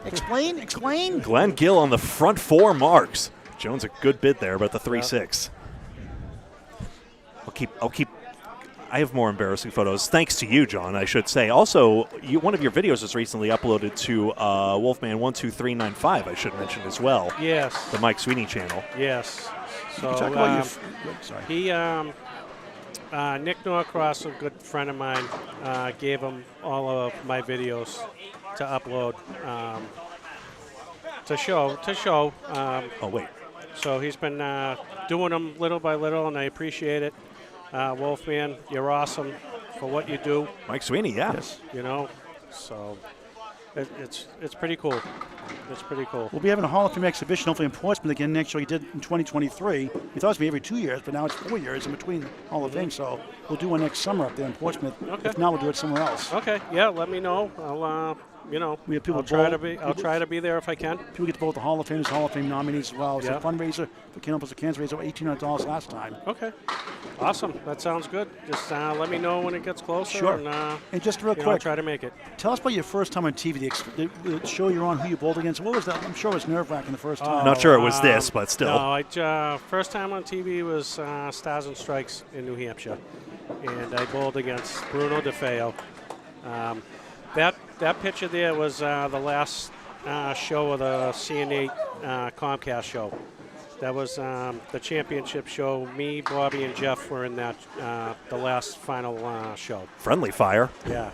Glen Gill on the front 4 marks. Jones a good bid there, but the 3-6. I'll keep. I have more embarrassing photos, thanks to you, John, I should say. Also, one of your videos was recently uploaded to Wolfman12395, I should mention as well. Yes. The Mike Sweeney channel. Yes. So Talk about sorry. he, Nick Norcross, a good friend of mine, gave him all of my videos to upload to show. Oh, wait. So he's been doing them little by little, and I appreciate it. Wolfman, you're awesome for what you do. Mike Sweeney, yeah. Yes. You know, so it's pretty cool. It's pretty cool. We'll be having a Hall of Fame exhibition, hopefully in Portsmouth again next year. We did in 2023. We thought it was going to be every 2 years, but now it's 4 years in between Hall of Fame. So we'll do one next summer up there in Portsmouth. Okay. If not, we'll do it somewhere else. Okay, yeah, let me know. I'll We have people I'll try to be there if I can. People get to vote the Hall of Famers, Hall of Fame nominees as well. It's Yeah. a fundraiser for Candlepins For Cancer. Raised over $1,800 last time. Okay. Awesome. That sounds good. Just let me know when it gets closer. Sure. And just real I'll quick, try to make it. tell us about your first time on TV, the show you're on, who you bowled against. What was that? I'm sure it was nerve-wracking the first time. Not sure it was this, but still. No, first time on TV was Stars and Strikes in New Hampshire, and I bowled against Bruno DeFeo. That picture there was the last show of the CN8 Comcast show. That was the championship show. Me, Bobby, and Jeff were in that the last final show. Friendly fire. Yeah.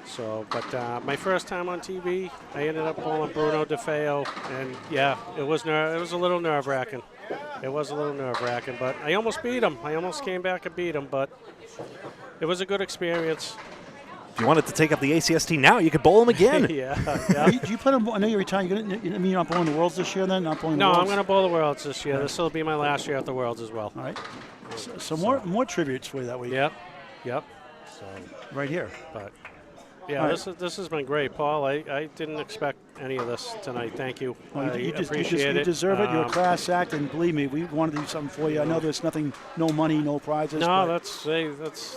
So, but my first time on TV, I ended up bowling Bruno DeFeo, and yeah, it was a little nerve-wracking. It was a little nerve-wracking, but I almost beat him. I almost came back and beat him, but it was a good experience. If you wanted to take up the ACST now, you could bowl him again. Yeah. Do you plan on? I know you're retiring. You're not bowling the Worlds this year, then? Not bowling the No, Worlds? I'm going to bowl the Worlds this year. This will be my last year at the Worlds as well. All right. So more tributes for you that week. Yep. So, Right here. but yeah, All right. this has been great, Paul. I didn't expect any of this tonight. Thank you. Well, I you appreciate it. deserve it. You're a class act, and believe me, we want to do something for you. I know there's no money, no prizes. No, but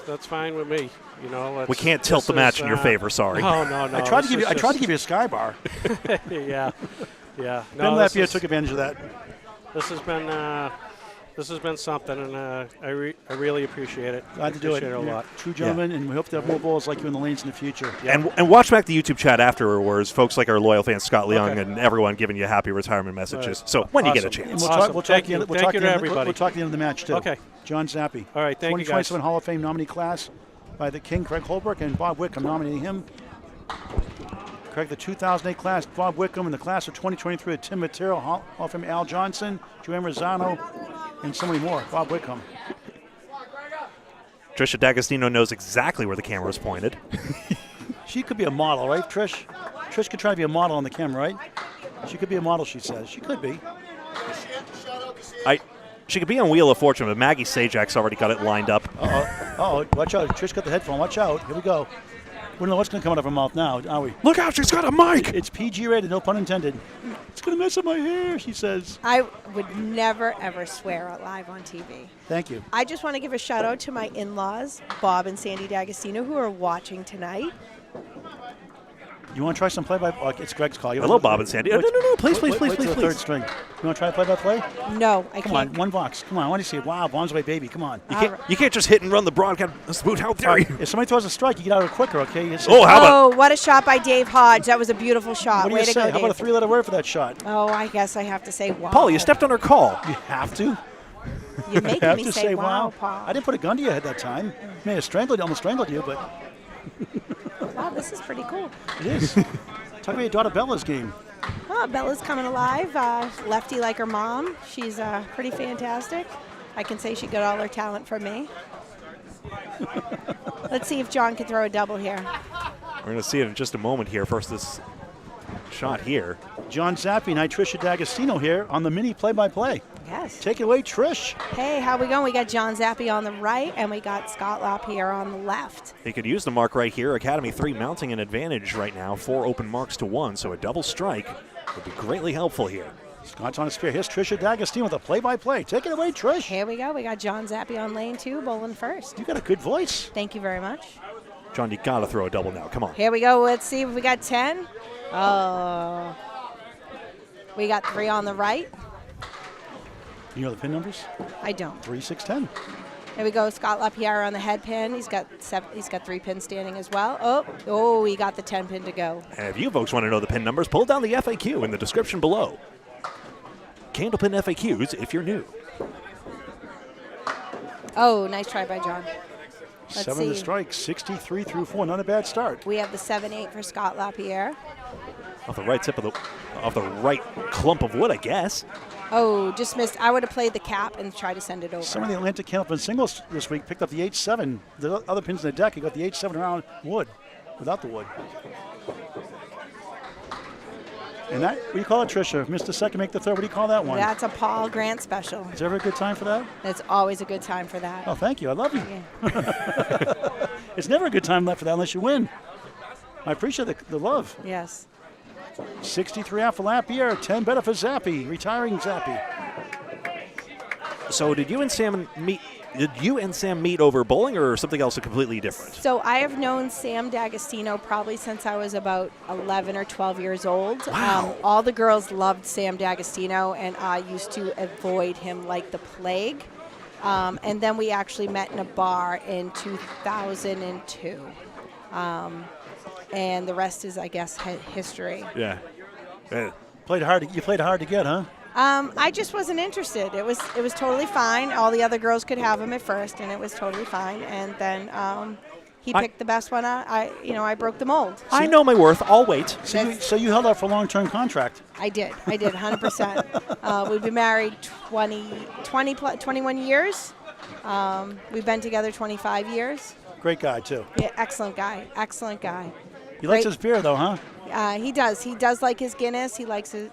that's fine with me. You know, We can't tilt the match in your favor, sorry. No. I tried to give you a sky bar. Yeah. Ben No, Lapierre took advantage of that. This has been something, and I really appreciate it. Glad to do it. Appreciate a You're lot. True gentlemen, and we hope to have more bowls like you in the lanes in the future. And watch back the YouTube chat afterwards. Folks like our loyal fan Scott Leung Okay. and everyone giving you happy returement messages. So when you get a Awesome. chance. And we'll Awesome. talk Thank at you. the end. Thank you to everybody. We'll talk at the end of the match too. Okay. John Zappi. All right, thank you, guys. 2027 Hall of Fame nominee class by the King, Craig Holbrook, and Bob Wickham nominating him. Craig, the 2008 class, Bob Wickham, and the class of 2023, Tim Matero, Hall of Fame, Al Johnson, Joanne Rosano, and so many more. Bob Wickham. Trisha Dagostino knows exactly where the camera is pointed. She could be a model, right, Trish? Trish could try to be a model on the camera, right? She could be a model, she says. She could be. She could be on Wheel of Fortune, but Maggie Sajak's already got it lined up. Uh-oh, watch out. Trish got the headphone. Watch out. Here we go. We don't know what's going to come out of her mouth now, are we? Look out, she's got a mic! It's PG rated, no pun intended. It's going to mess up my hair, she says. I would never, ever swear live on TV. Thank you. I just want to give a shout out to my in-laws, Bob and Sandy Dagostino, who are watching tonight. You want to try some play-by-play? Oh, it's Greg's call. Hello, Bob and Sandy. No, please. Wait till the third string. You want to try play-by-play? No, I Come on, can't. one box. Come on, I want to see it. Wow, Bonds away, baby. Come on. You can't just hit and run the broadcast boot. How dare you? If somebody throws a strike, you get out of it quicker, okay? How How about? Oh, what a shot by Dave Hodge. That was a beautiful shot. what do Way you to say? go, How about a Dave. three-letter word for that shot? Oh, I guess I have to say wow. Paul, you stepped on her call. You have to? You're making have me to say wow, Paul. I didn't put a gun to your head that time. May have almost strangled you, but Wow, this is pretty cool. it is. Talk about your daughter Bella's game. Oh, Bella's coming alive. Lefty like her mom. She's pretty fantastic. I can say she got all her talent from me. Let's see if John can throw a double here. We're going to see it in just a moment here. First, this shot here. John Zappi and I, Trisha D'Agostino here on the mini play-by-play. Yes. Take it away, Trish. Hey, how we going? We got John Zappi on the right, and we got Scott Lapierre on the left. He could use the mark right here. Academy 3 mounting an advantage right now. 4 open marks to 1, so a double strike would be greatly helpful here. Scott's on his spear. Here's Trisha D'Agostino with a play-by-play. Take it away, Trish. Here we go. We got John Zappi on lane 2, bowling first. You got a good voice. Thank you very much. John, you got to throw a double now. Come on. Here we go. Let's see if we got 10. Oh. We got 3 on the right. You know the pin numbers? I don't. 3, 6, 10. Here we go. Scott Lapierre on the head pin. He's got 3 pins standing as well. Oh, he got the 10 pin to go. And if you folks want to know the pin numbers, pull down the FAQ in the description below. Candlepin FAQs if you're new. Oh, nice try by John. Let's 7 to see. strike, 63 through 4. Not a bad start. We have the 7-8 for Scott Lapierre. Off the right tip of off the right clump of wood, I guess. Oh, just missed. I would have played the cap and tried to send it over. Some of the Atlantic Candlepin singles this week picked up the 8-7. The other pins in the deck, he got the 8-7 around wood, without the wood. And that, what do you call it, Trisha? Missed the second, make the third. What do you call that one? That's a Paul Grant special. Is there ever a good time for that? It's always a good time for that. Oh, thank you. I love you. Yeah. It's never a good time left for that unless you win. I appreciate the love. Yes. 63 out for Lapierre, 10 better for Zappi, retiring Zappi. So did you and Sam meet did you and Sam meet over bowling or something else completely different? So I have known Sam Dagostino probably since I was about 11 or 12 years old. Wow. All the girls loved Sam Dagostino, and I used to avoid him like the plague. And then we actually met in a bar in 2002. And the rest is, I guess, history. Yeah. You played hard to get, huh? I just wasn't interested. It was totally fine. All the other girls could have him at first, and it was totally fine. And then he picked the best one. I broke the mold. I know my worth. I'll wait. So you held out for a long-term contract. I did, 100%. We've been married 21 years. We've been together 25 years. Great guy, too. Yeah, excellent guy. He likes his beer, though, huh? He does. He does like his Guinness. He likes his,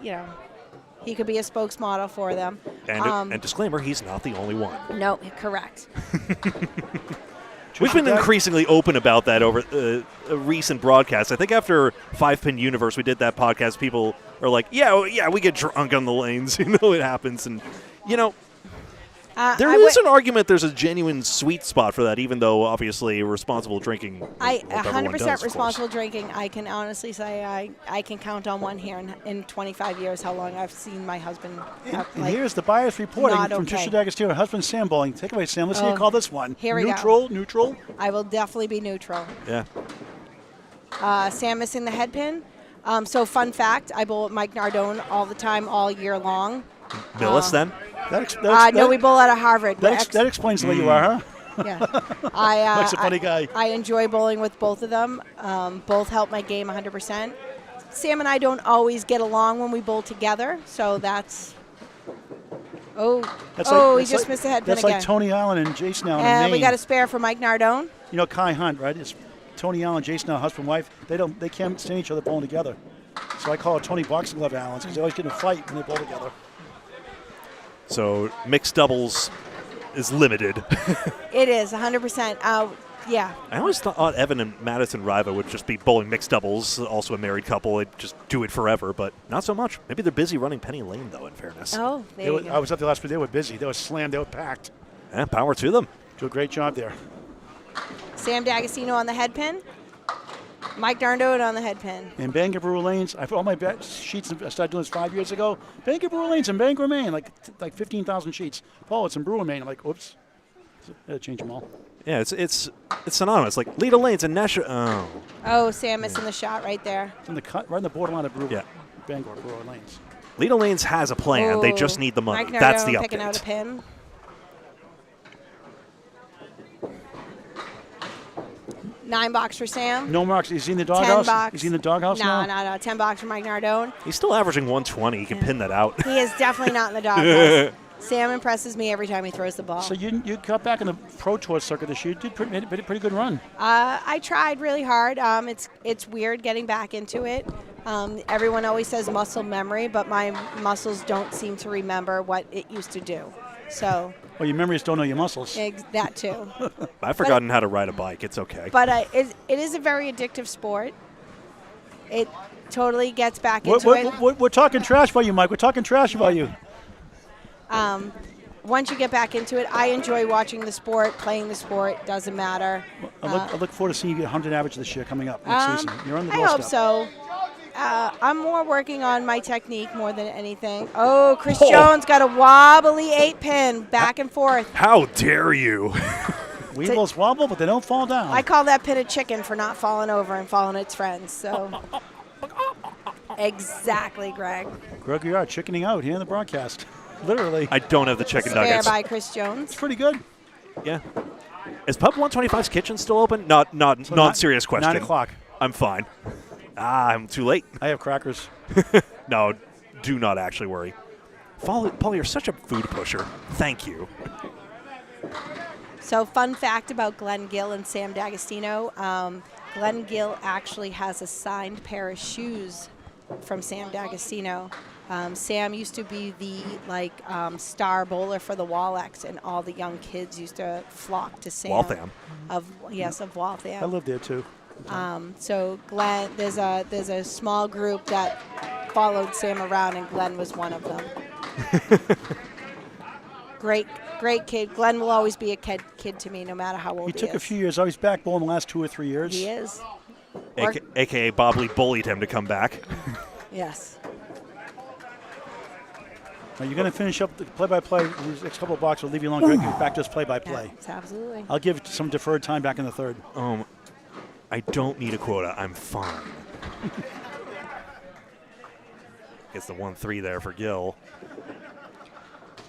he could be a spokesmodel for them. And disclaimer, he's not the only one. No, correct. We've been increasingly open about that over a recent broadcast. I think after 5-Pin Universe, we did that podcast. People are like, yeah, we get drunk on the lanes. It happens. And, there is an argument there's a genuine sweet spot for that, even though, obviously, responsible drinking. 100% responsible drinking. I can honestly say I can count on one hand in 25 years how long I've seen my husband. Here's the bias reporting from okay. Trisha D'Agostino, her husband Sam Bowling. Take it away, Sam. Let's see you call this one. Here we go. go. Neutral? I will definitely be neutral. Yeah. Sam missing the head pin. So fun fact, I bowl at Mike Nardone all the time, all year long. Millis, then? No, we bowl out of Harvard. That explains the way you are, huh? Yeah. Mike's a funny guy. I enjoy bowling with both of them. Both help my game 100%. Sam and I don't always get along when we bowl together, so that's... he just missed the head pin again. That's like Tony Allen and Jason Allen in Maine. And we got a spare for Mike Nardone. Kai Hunt, right? It's Tony Allen, Jason Allen, husband, wife. They can't stand each other bowling together. So I call it Tony Boxing Glove Allens because they always get in a fight when they bowl together. So mixed doubles is limited. It is 100%. Yeah. I always thought Evan and Madison Riva would just be bowling mixed doubles, also a married couple. They'd just do it forever, but not so much. Maybe they're busy running Penny Lane, though, in fairness. Oh, there you go. I was up there last week. They were busy. They were slammed. They were packed. Yeah, power to them. Do a great job there. Sam Dagostino on the head pin. Mike Nardone on the head pin. In Bangor Brewer Lanes, I put all my sheets. I started doing this 5 years ago. Bangor Brewer Lanes in Bangor, Maine, like 15,000 sheets. Paul, it's in Brewer, Maine. I'm like, oops. I had to change them all. Yeah, it's synonymous. Like Lita Lanes and Nash. Oh, Sam missing the shot right there. It's in the cut, right in the borderline of Brewer. Yeah. Bangor Brewer Lanes. Lita Lanes has a plan. They just need the money. Mike Nardone That's the picking out a update. pin. $9 for Sam. No marks. Is he in the doghouse? $10. Is he in the doghouse now? No. $10 for Mike Nardone. He's still averaging 120. He can pin that out. He is definitely not in the doghouse. Sam impresses me every time he throws the ball. So you got back in the Pro Tour circuit this year. You made a pretty good run. I tried really hard. It's weird getting back into it. Everyone always says muscle memory, but my muscles don't seem to remember what it used to do. So. Well, your memories don't know your muscles. That too. I've forgotten how to ride a bike. It's okay. But it is a very addictive sport. It totally gets back into it. We're talking trash about you, Mike. We're talking trash about you. Once you get back into it, I enjoy watching the sport, playing the sport. Doesn't matter. I look forward to seeing you get 100 average this year coming up next season. You're on the I doorstep. hope so. I'm more working on my technique more than anything. Oh, Chris Jones got a wobbly 8-pin back and forth. How dare you? Weebles wobble, but they don't fall down. I call that pin a chicken for not falling over and following its friends. So exactly, Greg. Greg, you are chickening out here in the broadcast. Literally. I don't have the chicken nuggets. Spare by Chris Jones. It's pretty good. Yeah. Is Pub 125's kitchen still open? Non-serious question. 9 o'clock. I'm fine. I'm too late. I have crackers. No, do not actually worry. Paul, you're such a food pusher. Thank you. So fun fact about Glen Gill and Sam Dagostino. Glen Gill actually has a signed pair of shoes from Sam Dagostino. Sam used to be the star bowler for the Wall-X, and all the young kids used to flock to Sam. Waltham. Of Waltham. I lived there too. So Glen, there's a small group that followed Sam around, and Glen was one of them. Great kid. Glen will always be a kid to me, no matter how old He he took is. a few years. He's back bowling the last 2 or 3 years. He is. AKA Bob Lee bullied him to come back. Yes. Now you're going to finish up the play-by-play. These next couple of blocks will leave you alone. Greg, back to this play-by-play. Yes, absolutely. I'll give some deferred time back in the third. I don't need a quota. I'm fine. Gets the 1-3 there for Gill.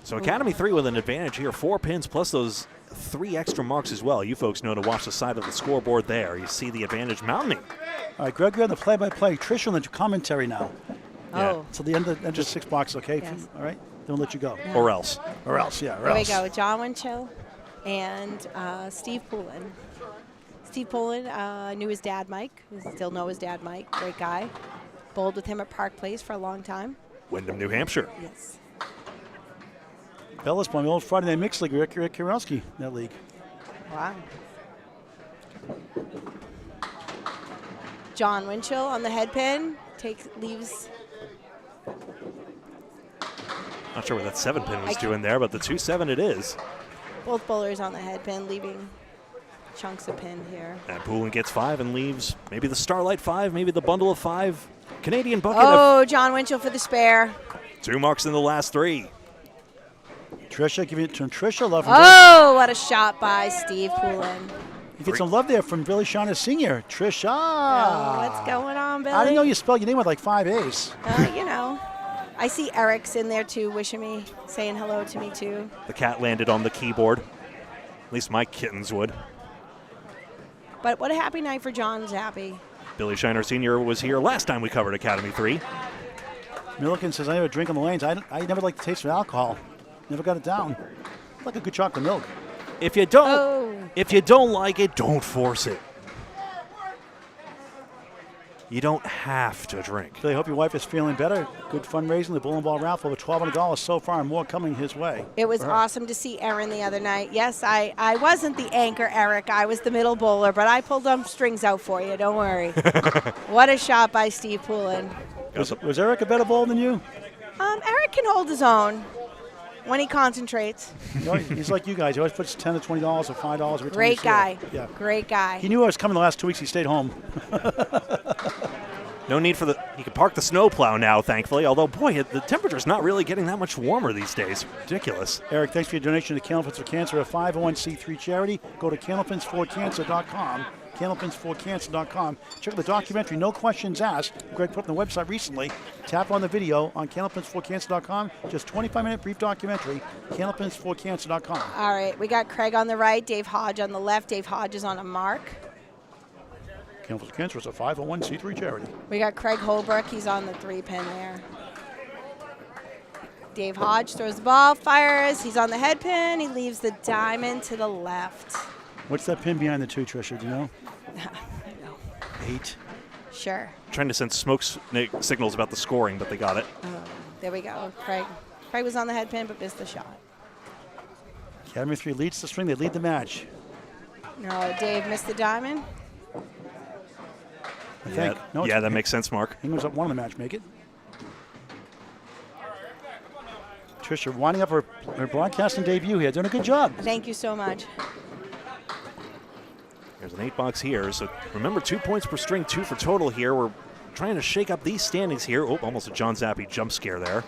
So Academy 3 with an advantage here. 4 pins plus those 3 extra marks as well. You folks know to watch the side of the scoreboard there. You see the advantage mounting. All right, Greg, you're on the play-by-play. Trish on the commentary now. Yeah. Oh. So the end of the 6 blocks, okay? Yes. All right? Then we'll let you go. Or else. Or else, yeah. Or There we else. go. John Winchell and Steve Poulin. Steve Poulin knew his dad, Mike. Still know his dad, Mike. Great guy. Bowled with him at Park Place for a long time. Wyndham, New Hampshire. Yes. Bella's playing the old Friday Night Mixed League. Rick Kurowski in that league. Wow. John Winchell on the head pin. Leaves. Not sure what that 7 pin was doing there, but the 2-7 it is. Both bowlers on the head pin, leaving chunks of pin here. And Poulin gets 5 and leaves maybe the Starlight 5, maybe the bundle of 5. Canadian bucket Oh, John Winchell for the spare. of 2 marks in the last 3. Trisha, give it to Trisha. Love. Oh, what a shot by Steve Poulin. You get some love there from Billy Shauna Sr. Trisha. Oh, what's going on, Billy? I didn't know you spelled your name with like 5 A's. You know. I see Eric's in there too, wishing me, saying hello to me too. The cat landed on the keyboard. At least my kittens would. But what a happy night for John Zappi. Billy Shiner Sr. was here last time we covered Academy 3. Milliken says, I never drink on the lanes. I never like the taste of alcohol. Never got it down. Like a good chocolate milk. If you don't like it, don't force it. You don't have to drink. Billy, hope your wife is feeling better. Good fundraising. The Bowling Ball raffle over $1,200 so far, and more coming his way. It was awesome to see Erin the other night. Yes, I wasn't the anchor, Eric. I was the middle bowler, but I pulled them strings out for you. Don't worry. What a shot by Steve Poulin. Was Eric a better bowler than you? Eric can hold his own when he concentrates. He's like you guys. He always puts $10 to $20 or $5 every time. Great guy. Yeah. Great guy. He knew I was coming the last 2 weeks. He stayed home. No need for he can park the snowplow now, thankfully. Although, boy, the temperature's not really getting that much warmer these days. Ridiculous. Eric, thanks for your donation to Candlepins for Cancer, a 501c3 charity. Go to candlepinsforcancer.com. Candlepins4cancer.com. Check out the documentary, No Questions Asked. Greg put on the website recently. Tap on the video on candlepins4cancer.com. Just 25-minute brief documentary, candlepins4cancer.com. All right, we got Craig on the right, Dave Hodge on the left. Dave Hodge is on a mark. Candlepins for Cancer is a 501c3 charity. We got Craig Holbrook. He's on the 3-pin there. Dave Hodge throws the ball, fires. He's on the head pin. He leaves the diamond to the left. What's that pin behind the 2, Trisha? Do you know? No. 8. Sure. Trying to send smoke signals about the scoring, but they got it. There we go. Craig was on the head pin but missed the shot. Academy 3 leads the string. They lead the match. No, Dave missed the diamond. I think. No, Yeah, that makes sense, Mark. Hingham's up 1 in the match. Make it. Trisha winding up her broadcasting debut here. Doing a good job. Thank you so much. There's an 8-box here. So remember, 2 points per string, 2 for total here. We're trying to shake up these standings here. Oh, almost a John Zappi jump scare there.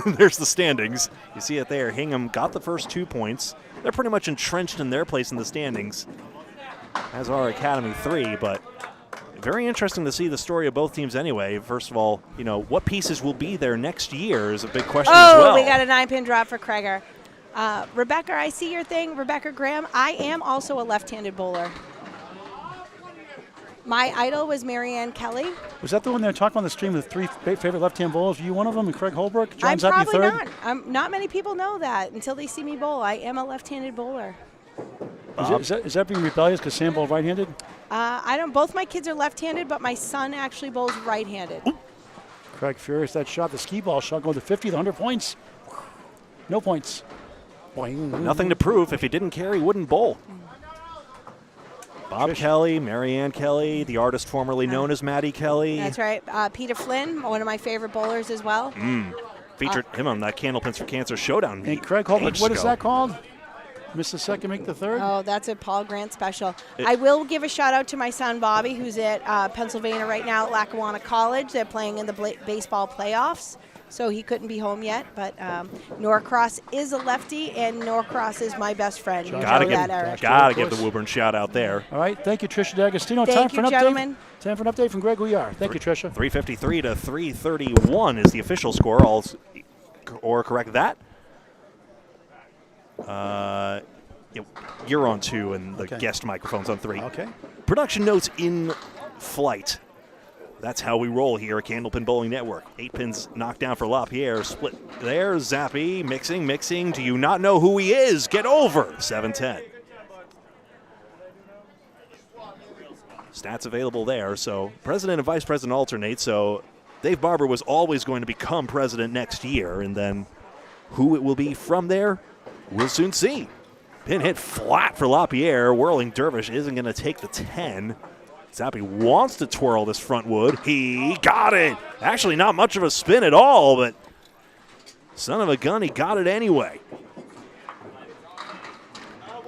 There's the standings. You see it there. Hingham got the first 2 points. They're pretty much entrenched in their place in the standings, as are Academy 3, but very interesting to see the story of both teams anyway. First of all, you know, what pieces will be there next year is a big question as well. Oh, we got a 9-pin drop for Kreger. Rebecca, I see your thing. Rebecca Graham, I am also a left-handed bowler. My idol was Marianne Kelly. Was that the one they were talking on the stream with 3 favorite left-hand bowlers? Were you one of them? And Craig Holbrook? John I'm Zappi probably third? not. Not many people know that until they see me bowl. I am a left-handed bowler. Is that being rebellious because Sam bowled right-handed? I don't. Both my kids are left-handed, but my son actually bowls right-handed. Craig furious that shot. The skee ball shot going to 50, the 100 points. No points. Boing. Nothing to prove. If he didn't care, he wouldn't bowl. Bob Kelly, Marianne Kelly, the artist formerly known as Maddie Kelly. That's right. Peter Flynn, one of my favorite bowlers as well. Featured him on that Candlepins for Cancer showdown. And Craig Holbrook, ages what is ago. that called? Miss the second, make the third? Oh, that's a Paul Grant special. I will give a shout out to my son Bobby, who's at Pennsylvania right now at Lackawanna College. They're playing in the baseball playoffs, so he couldn't be home yet. But Norcross is a lefty, and Norcross is my best friend. You Gotta know give, that, Eric. gotta give the Woburn shout out there. All right, thank you, Tricia D'Agostino. Thank Time for you, an gentlemen. update. Time for an update from Greg Gouillart. Thank you, Tricia. 353 to 331 is the official score. Or correct that. You're on 2 and the guest microphone's on 3. Okay. Production notes in flight. That's how we roll here at Candlepin Bowling Network. 8 pins knocked down for Lapierre. Split there. Zappi mixing. Do you not know who he is? Get over. 7-10. Stats available there. So president and vice president alternate. So Dave Barber was always going to become president next year. And then who it will be from there, we'll soon see. Pin hit flat for Lapierre. Whirling Dervish isn't going to take the 10. Zappi wants to twirl this front wood. He got it. Actually, not much of a spin at all, but son of a gun, he got it anyway.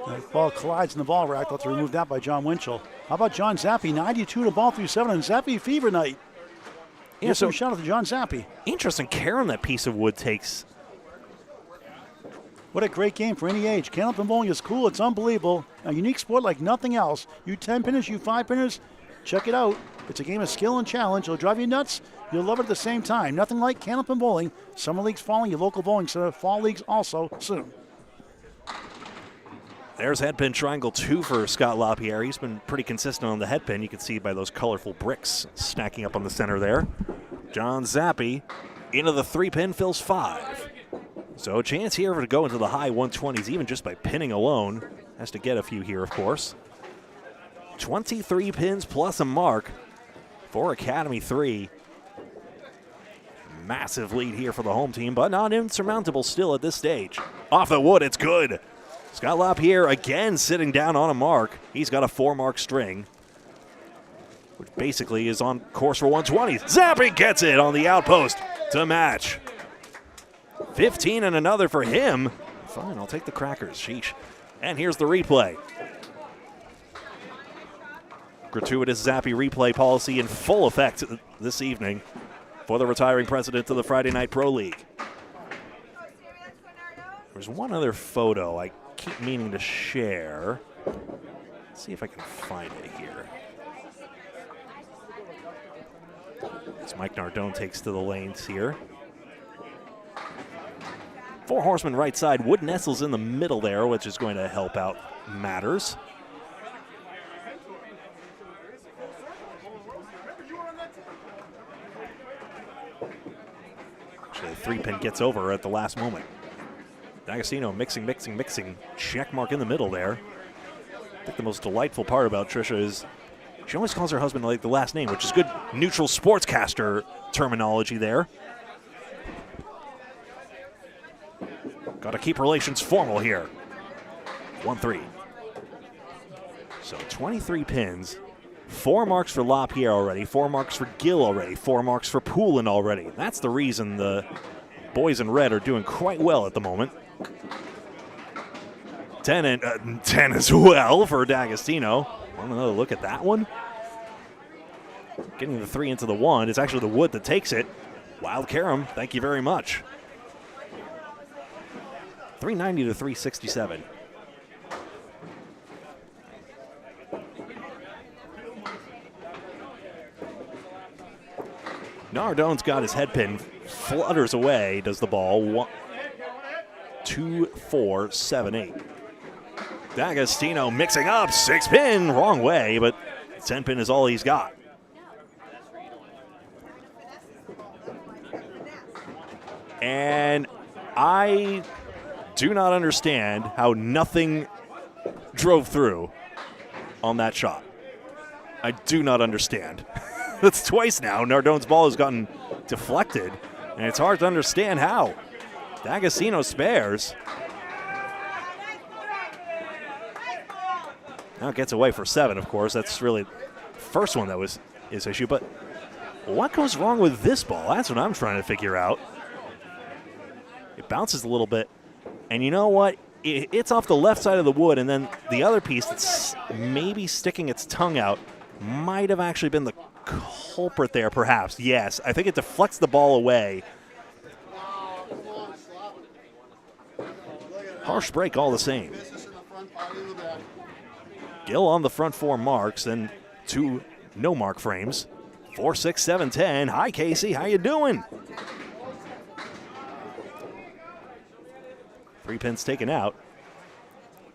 The ball collides in the ball rack. Let's remove that by John Winchell. How about John Zappi? 92 to ball through 7 on Zappi Fever Night. Yeah, so shout out to John Zappi. Interesting care on that piece of wood takes. What a great game for any age. Candlepin bowling is cool. It's unbelievable. A unique sport like nothing else. You 10-pinners, you 5-pinners, check it out. It's a game of skill and challenge. It'll drive you nuts. You'll love it at the same time. Nothing like Candlepin bowling. Summer leagues following your local bowling center. Fall leagues also soon. There's headpin triangle 2 for Scott Lapierre. He's been pretty consistent on the headpin. You can see by those colorful bricks stacking up on the center there. John Zappi into the 3-pin, fills 5. So a chance here to go into the high 120s, even just by pinning alone. Has to get a few here, of course. 23 pins plus a mark for Academy 3. Massive lead here for the home team, but not insurmountable still at this stage. Off the wood, it's good. Scott Lapierre again sitting down on a mark. He's got a 4-mark string, which basically is on course for 120s. Zappi gets it on the outpost to match. 15 and another for him. Fine, I'll take the crackers. Sheesh. And here's the replay. Gratuitous Zappi replay policy in full effect this evening for the retiring president of the Friday Night Pro League. There's one other photo I keep meaning to share. Let's see if I can find it here. As Mike Nardone takes to the lanes here. 4 horsemen right side. Wood nestles in the middle there, which is going to help out matters. Actually, the 3-pin gets over at the last moment. Dagostino mixing. Check mark in the middle there. I think the most delightful part about Tricia is she always calls her husband like the last name, which is good neutral sportscaster terminology there. Got to keep relations formal here. 1-3. So 23 pins. 4 marks for Lapierre already. 4 marks for Gill already. 4 marks for Poulin already. That's the reason the boys in red are doing quite well at the moment. 10 as well for Dagostino. Want another look at that one? Getting the 3 into the 1. It's actually the wood that takes it. Wild Carom, thank you very much. 390 to 367. Nardone's got his head pin, flutters away, does the ball. 1, 2, 4, 7, 8. Dagostino mixing up, 6-pin, wrong way, but 10-pin is all he's got. And I do not understand how nothing drove through on that shot. I do not understand. That's twice now. Nardone's ball has gotten deflected, and it's hard to understand how. Dagostino spares. Now it gets away for 7, of course. That's really the first one that was his issue. But what goes wrong with this ball? That's what I'm trying to figure out. It bounces a little bit. And you know what? It's off the left side of the wood, and then the other piece that's maybe sticking its tongue out might have actually been the culprit there, perhaps. Yes, I think it deflects the ball away. Harsh break all the same. Gill on the front 4 marks and 2 no-mark frames. 4, 6, 7, 10. Hi, Casey. How you doing? 3 pins taken out.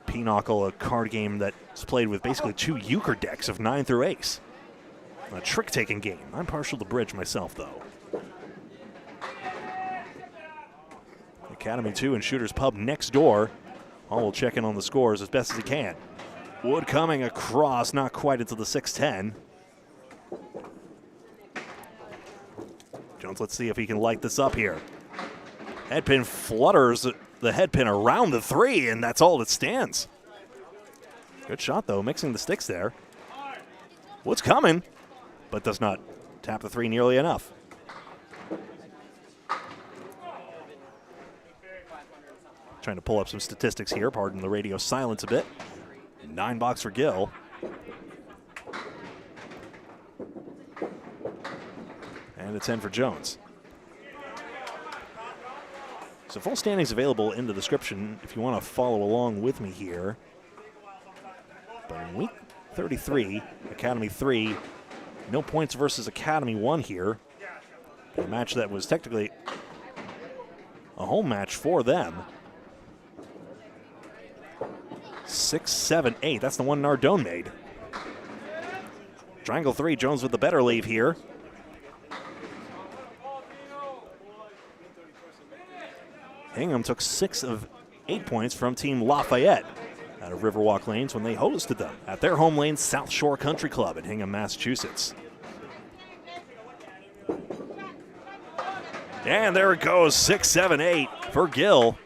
Pinochle, a card game that's played with basically 2 euchre decks of 9 through ace. A trick-taking game. I'm partial to bridge myself, though. Academy 2 and Shooter's Pub next door. All will check in on the scores as best as he can. Wood coming across, not quite into the 6-10. Jones, let's see if he can light this up here. Headpin flutters the headpin around the 3, and that's all that stands. Good shot, though, mixing the sticks there. Wood's coming, but does not tap the 3 nearly enough. Trying to pull up some statistics here. Pardon the radio silence a bit. 9 box for Gill. And a 10 for Jones. So full standings available in the description if you want to follow along with me here. But in week 33, Academy 3, no points versus Academy 1 here. A match that was technically a home match for them. 6, 7, 8. That's the one Nardone made. Triangle 3, Jones with the better leave here. Hingham took 6 of 8 points from Team Lafayette out of Riverwalk Lanes when they hosted them at their home lane, South Shore Country Club in Hingham, Massachusetts. And there it goes, 6, 7, 8 for Gill.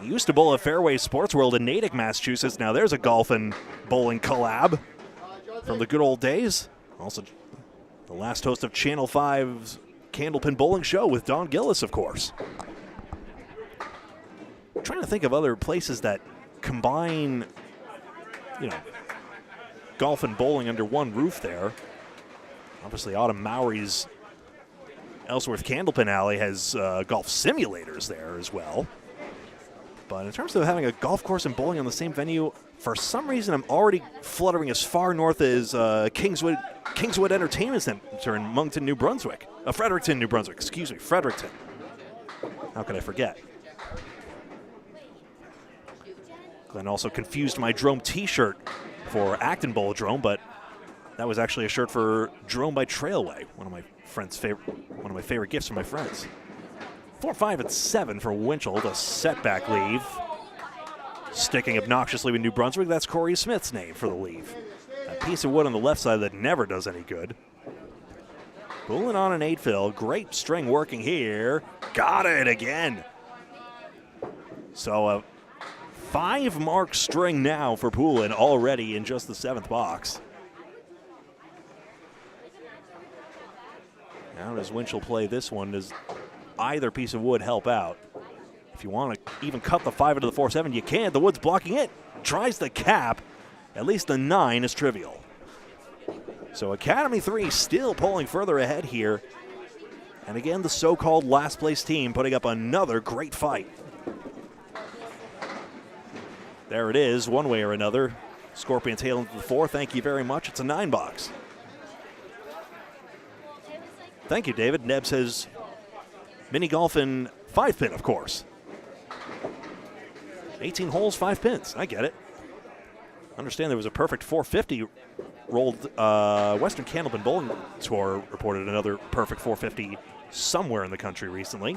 He used to bowl at Fairway Sports World in Natick, Massachusetts. Now there's a golf and bowling collab from the good old days. Also, the last host of Channel 5's Candlepin Bowling Show with Don Gillis, of course. I'm trying to think of other places that combine, golf and bowling under one roof there. Obviously, Autumn Mowry's Ellsworth Candlepin Alley has golf simulators there as well. But in terms of having a golf course and bowling on the same venue, for some reason I'm already fluttering as far north as Kingswood Entertainment Center in Moncton, New Brunswick. Fredericton, New Brunswick. Excuse me, Fredericton. How could I forget? Glen also confused my Drome T-shirt for Acton Bowl Drome, but that was actually a shirt for Drome by Trailway, one of my favorite gifts from my friends. 4, 5, and 7 for Winchell, the setback leave. Sticking obnoxiously with New Brunswick, that's Corey Smith's name for the leave. A piece of wood on the left side that never does any good. Poulin on an 8-fill, great string working here. Got it again. So a 5-mark string now for Poulin already in just the 7th box. Now does Winchell play this one? Does either piece of wood help out? If you want to even cut the 5 into the 4-7, you can. The wood's blocking it. Tries the cap. At least the 9 is trivial. So Academy 3 still pulling further ahead here. And again, the so-called last place team putting up another great fight. There it is, one way or another. Scorpion tail into the 4. Thank you very much. It's a 9 box. Thank you, David. Neb says mini golf and 5-pin, of course. 18 holes, 5 pins. I get it. Understand there was a perfect 450 rolled. Western Candlepin Bowling Tour reported another perfect 450 somewhere in the country recently.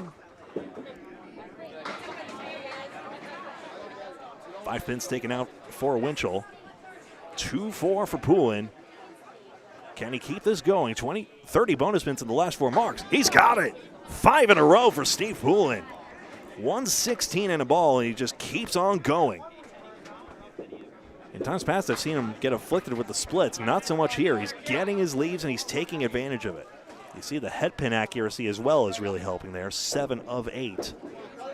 5 pins taken out for Winchell. 2-4 for Poulin. Can he keep this going? 30 bonus pins in the last 4 marks. He's got it. 5 in a row for Steve Poulin. 116 in a ball, and he just keeps on going. In times past, I've seen him get afflicted with the splits. Not so much here. He's getting his leaves, and he's taking advantage of it. You see the head pin accuracy as well is really helping there. 7 of 8.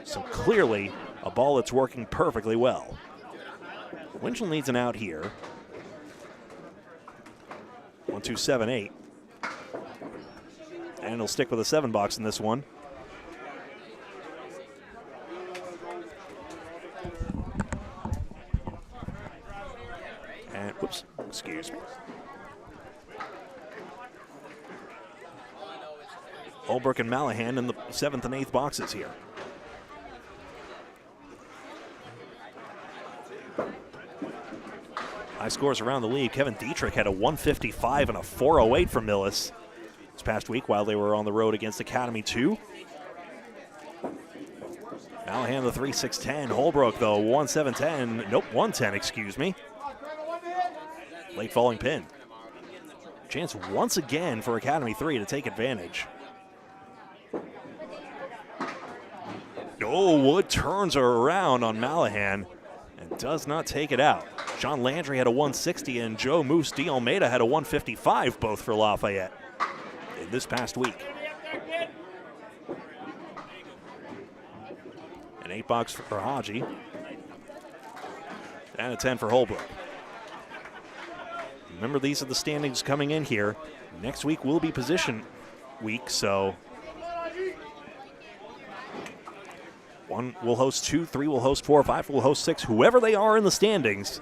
So clearly a ball that's working perfectly well. Winchell needs an out here. 1, 2, 7, 8. And he'll stick with a 7 box in this one. And, whoops, excuse me. Holbrook and Mallahan in the 7th and 8th boxes here. High scores around the league. Kevin Dietrich had a 155 and a 408 for Millis this past week while they were on the road against Academy 2. Mallahan the 3-6-10. Holbrook though 1-7-10. Nope, 1-10, excuse me. Late falling pin. Chance once again for Academy 3 to take advantage. Oh, Wood turns around on Mallahan and does not take it out. John Landry had a 160 and Joe Moose D. Almeida had a 155, both for Lafayette in this past week. An 8 box for Haji and a 10 for Holbrook. Remember, these are the standings coming in here. Next week will be position week, so 1 will host 2, 3 will host 4, 5 will host 6. Whoever they are in the standings,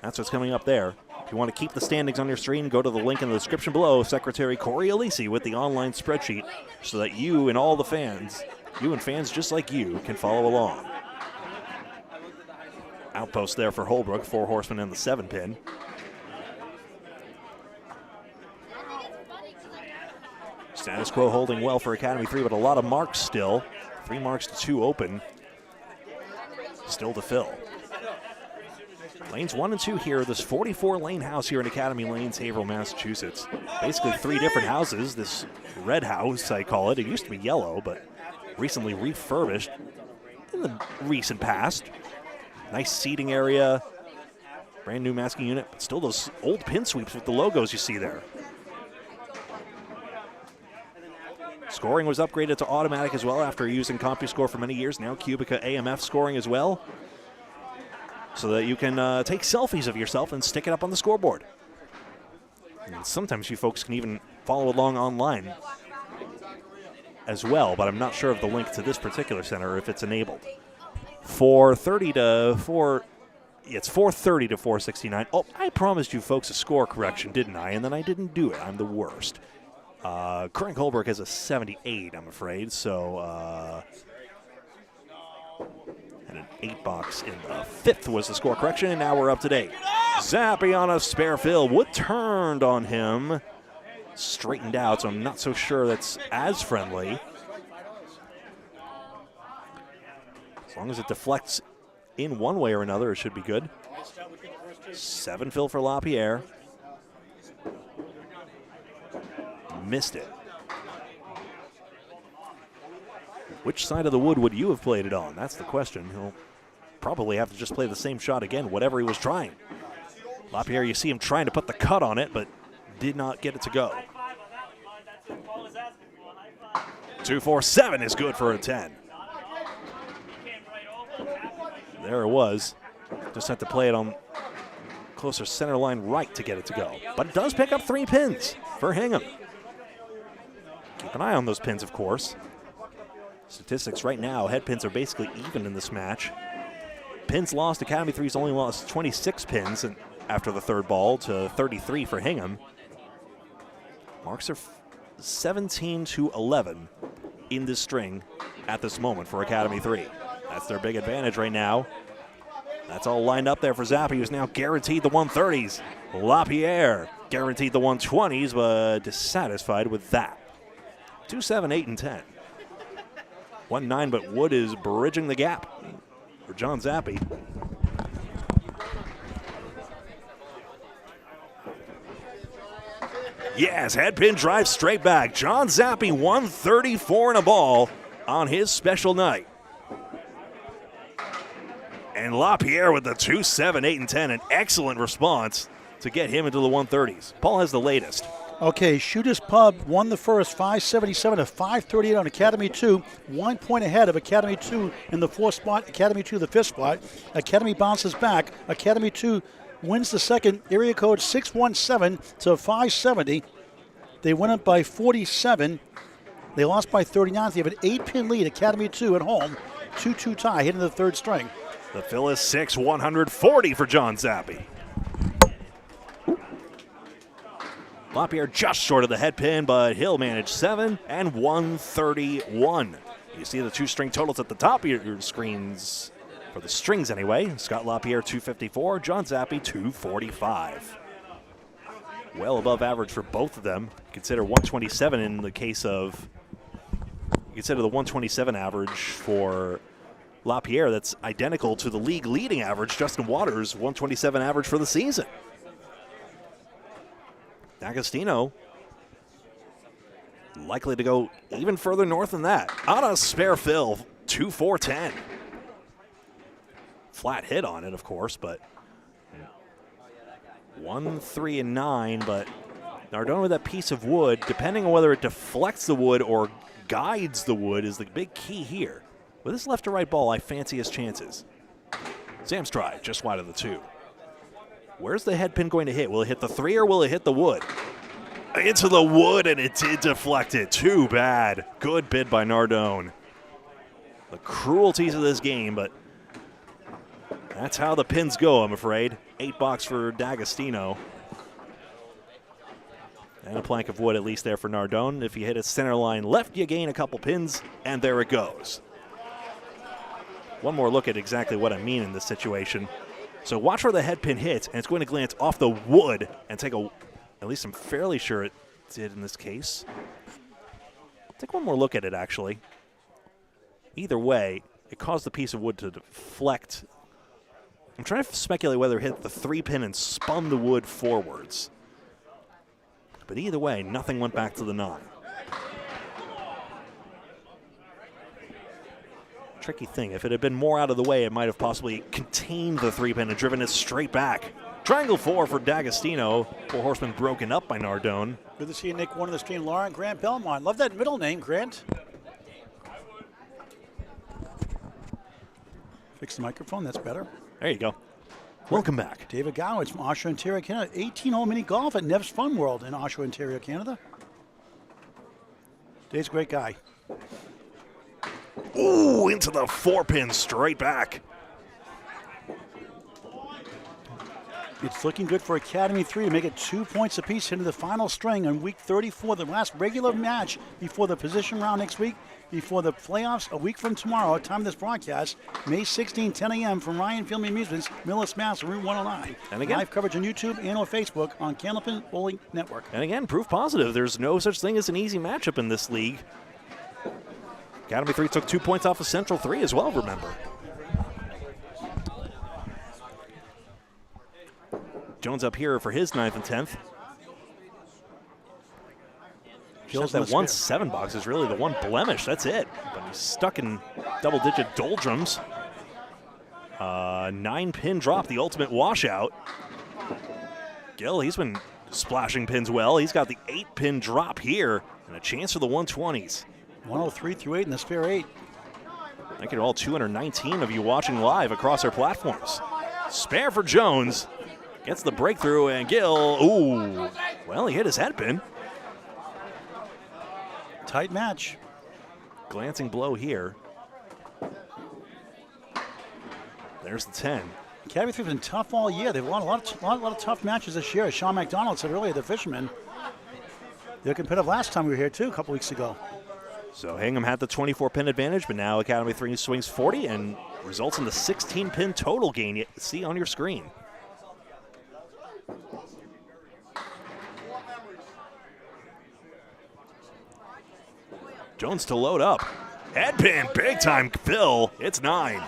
that's what's coming up there. If you want to keep the standings on your screen, go to the link in the description below. Secretary Corey Alisi with the online spreadsheet so that you and all the fans, you and fans just like you, can follow along. Outpost there for Holbrook, 4 horsemen in the 7 pin. Status quo holding well for Academy 3, but a lot of marks still. 3 marks to 2 open. Still to fill. Lanes 1 and 2 here. This 44-lane house here in Academy Lanes, Haverhill, Massachusetts. Basically 3 different houses. This red house, I call it. It used to be yellow, but recently refurbished in the recent past. Nice seating area. Brand new masking unit, but still those old pin sweeps with the logos you see there. Scoring was upgraded to automatic as well after using CompuScore for many years. Now Cubica AMF scoring as well, so that you can take selfies of yourself and stick it up on the scoreboard. And sometimes you folks can even follow along online as well, but I'm not sure of the link to this particular center if it's enabled. 430 to 4. It's 430 to 469. Oh, I promised you folks a score correction, didn't I? And then I didn't do it. I'm the worst. Current Holbrook has a 78, I'm afraid, so and an 8 box in the 5th was the score correction, and now we're up to date. Zappi on a spare fill. Wood turned on him. Straightened out, so I'm not so sure that's as friendly. As long as it deflects in one way or another, it should be good. 7 fill for Lapierre. Missed it. Which side of the wood would you have played it on? That's the question. He'll probably have to just play the same shot again, whatever he was trying. Lapierre, you see him trying to put the cut on it, but did not get it to go. 2-4-7 is good for a 10. There it was. Just had to play it on closer center line right to get it to go. But it does pick up 3 pins for Hingham. Keep an eye on those pins, of course. Statistics right now, head pins are basically even in this match. Pins lost, Academy 3's only lost 26 pins after the 3rd ball to 33 for Hingham. Marks are 17 to 11 in this string at this moment for Academy 3. That's their big advantage right now. That's all lined up there for Zappi, who's now guaranteed the 130s. Lapierre guaranteed the 120s, but dissatisfied with that. 2, 7, 8, and 10. 1-9, but Wood is bridging the gap for John Zappi. Yes, head pin drive straight back. John Zappi, 134 and a ball on his special night. And Lapierre with the 2, 7, 8, and 10. An excellent response to get him into the 130s. Paul has the latest. Okay, Shooters Pub won the first 577 to 538 on Academy 2. 1 point ahead of Academy 2 in the 4th spot, Academy 2 the 5th spot. Academy bounces back. Academy 2 wins the second, area code 617 to 570. They win it by 47. They lost by 39. They have an 8-pin lead. Academy 2 at home. 2-2 tie, hitting the 3rd string. The fill is 6, 140 for John Zappi. Lapierre just short of the head pin, but Hill managed 7 and 131. You see the 2-string totals at the top of your screens, for the strings anyway. Scott Lapierre 254, John Zappi 245. Well above average for both of them. Consider 127 in the case of, consider the 127 average for Lapierre. That's identical to the league leading average, Justin Waters' 127 average for the season. Dagostino likely to go even further north than that. On a spare fill, 2-4-10. Flat hit on it, of course, but 1-3-9. But Nardone with that piece of wood, depending on whether it deflects the wood or guides the wood, is the big key here. With this left to right ball, I fancy his chances. Sam's try, just wide of the 2. Where's the head pin going to hit? Will it hit the 3 or will it hit the wood? Into the wood, and it did deflect it. Too bad. Good bid by Nardone. The cruelties of this game, but that's how the pins go, I'm afraid. 8 box for Dagostino. And a plank of wood at least there for Nardone. If you hit a center line left, you gain a couple pins, and there it goes. One more look at exactly what I mean in this situation. So watch where the head pin hits, and it's going to glance off the wood and take a, at least I'm fairly sure it did in this case. Take one more look at it, actually. Either way, it caused the piece of wood to deflect. I'm trying to speculate whether it hit the 3 pin and spun the wood forwards. But either way, nothing went back to the 9. Tricky thing. If it had been more out of the way, it might have possibly contained the 3 pin and driven it straight back. Triangle 4 for Dagostino. 4 horsemen broken up by Nardone. Good to see you, Nick. One of the stream, Lauren Grant Belmont. Love that middle name, Grant. Fix the microphone. That's better. There you go. Welcome back. David Gowitz from Oshawa, Ontario, Canada. 18-hole mini golf at Nev's Fun World in Oshawa, Ontario, Canada. Dave's a great guy. Ooh, into the 4 pin straight back. It's looking good for Academy 3 to make it 2 points apiece into the final string on week 34, the last regular match before the position round next week, before the playoffs a week from tomorrow, at time of this broadcast, May 16, 10 a.m. from Ryan Film Amusements, Millis, Mass, Route 109. And again, live coverage on YouTube and on Facebook on Candlepin Bowling Network. And again, proof positive. There's no such thing as an easy matchup in this league. Academy 3 took 2 points off of Central 3 as well, remember. Jones up here for his 9th and 10th. Gill's that 1-7 box is really the one blemish. That's it. But he's stuck in double-digit doldrums. 9-pin drop, the ultimate washout. Gill, he's been splashing pins well. He's got the 8-pin drop here and a chance for the 120s. 103 through 8 in the spare 8. Thank you to all 219 of you watching live across our platforms. Spare for Jones. Gets the breakthrough, and Gill, ooh. Well, he hit his head pin. Tight match. Glancing blow here. There's the 10. Academy 3 has been tough all year. They've won a lot of tough matches this year. As Sean McDonald said earlier, the Fishermen. They were competitive last time we were here, too, a couple weeks ago. So Hingham had the 24-pin advantage, but now Academy 3 swings 40 and results in the 16-pin total gain you see on your screen. Jones to load up. Head pin, big time fill. It's 9.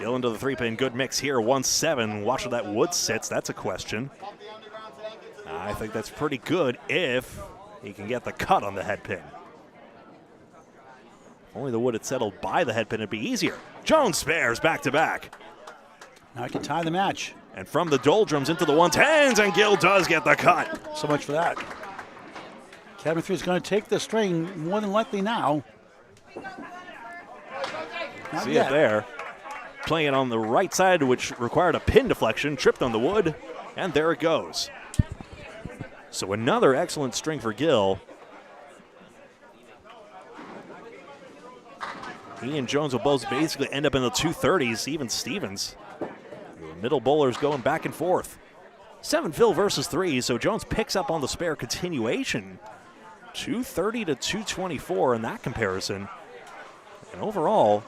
Gill into the 3-pin, good mix here, 1-7. Watch where that wood sits, that's a question. I think that's pretty good if he can get the cut on the head pin. If only the wood had settled by the head pin, it'd be easier. Jones spares back to back. Now he can tie the match. And from the doldrums into the 110s, and Gill does get the cut. So much for that. Academy 3 is going to take the string more than likely now. Not See yet. it there. Playing it on the right side, which required a pin deflection, tripped on the wood, and there it goes. So another excellent string for Gill. He and Jones will both basically end up in the 230s, even Stevens. The middle bowlers going back and forth. 7 fill versus 3, so Jones picks up on the spare continuation. 230 to 224 in that comparison. And overall,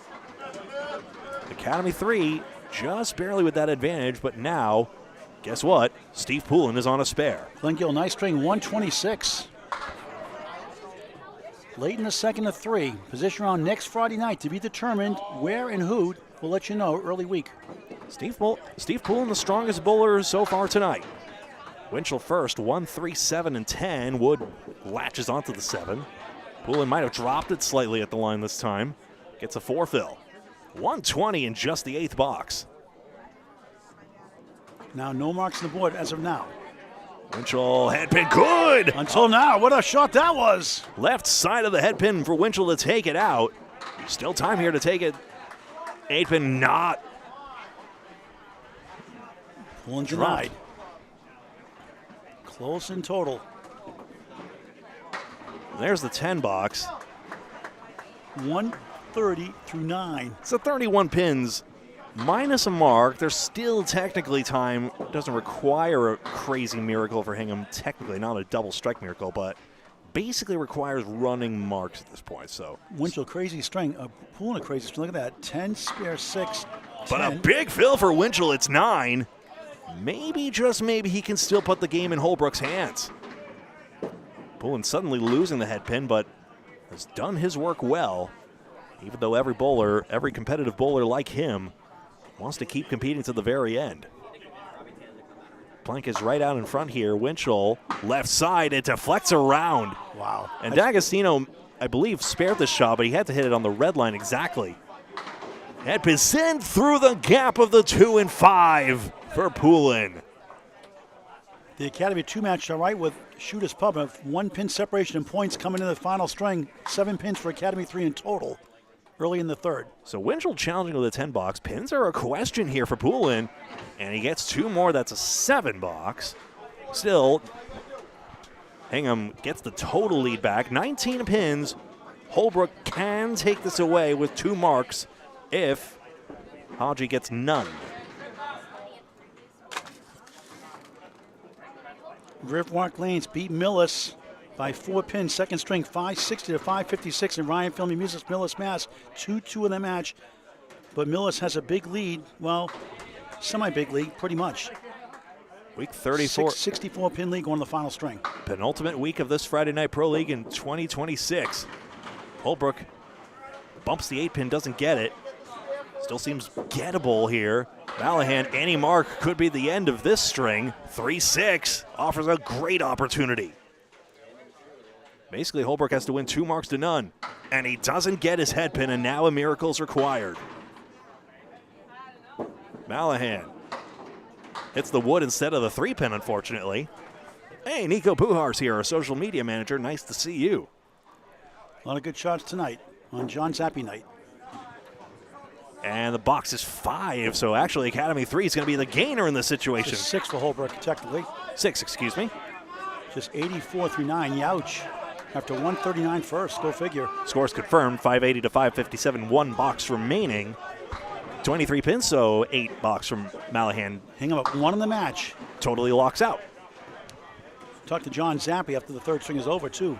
Academy 3 just barely with that advantage, but now, guess what? Steve Poulin is on a spare. Glen Gill, nice string, 126. Late in the second of 3. Position round next Friday night to be determined where and who. We'll let you know early week. Steve Poulin, the strongest bowler so far tonight. Winchell first, 1, 3, 7, and 10. Wood latches onto the 7. Poulin might have dropped it slightly at the line this time. Gets a 4 fill. 120 in just the 8th box. Now no marks on the board as of now. Winchell headpin good. Until now, what a shot that was. Left side of the headpin for Winchell to take it out. Still time here to take it. 8-pin not. Poulin denied. Close in total. There's the 10 box. 130 through 9. So 31 pins minus a mark. There's still technically time. Doesn't require a crazy miracle for Hingham. Technically not a double strike miracle, but basically requires running marks at this point. So Winchell, crazy string. Poulin, a crazy string. Look at that. 10, spare 6, 10. But a big fill for Winchell. It's 9. Maybe, just maybe, he can still put the game in Holbrook's hands. Poulin suddenly losing the headpin, but has done his work well. Even though every competitive bowler like him wants to keep competing to the very end. Plank is right out in front here. Winchell, left side, it deflects around. Wow. And Dagostino, I believe, spared the shot, but he had to hit it on the red line exactly. Headpin sent through the gap of the 2 and 5 for Poulin. The Academy 2 match, all right, with Shooters Pub of 1 pin separation and points coming into the final string. 7 pins for Academy 3 in total early in the 3rd. So Winchell challenging with a 10 box. Pins are a question here for Poulin, and he gets 2 more. That's a 7 box. Still, Hingham gets the total lead back. 19 pins. Holbrook can take this away with 2 marks if Hodge gets none. Riverwalk Lanes beat Millis by 4 pins, second string, 560 to 556 in Ryan Filmy Music's Millis Mass. 2-2 in the match, but Millis has a big lead. Well, semi-big lead, pretty much. Week 34. 64 pin lead going to the final string. Penultimate week of this Friday Night Pro League in 2026. Holbrook bumps the 8-pin, doesn't get it. Still seems gettable here. Mallahan, any mark could be the end of this string. 3-6 offers a great opportunity. Basically, Holbrook has to win 2 marks to none. And he doesn't get his headpin, and now a miracle is required. Mallahan hits the wood instead of the 3-pin, unfortunately. Hey, Nico Pujar's here, our social media manager. Nice to see you. A lot of good shots tonight on John Zappi night. And the box is 5, so actually Academy 3 is going to be the gainer in this situation. Just 6 for Holbrook, technically. 6, excuse me. Just 84 through 9, youch. After 139 first, go figure. Scores confirmed, 580 to 557, 1 box remaining. 23 pins, so 8 box from Mallahan. Hingham up 1 in the match. Totally locks out. Talk to John Zappi after the 3rd string is over, too.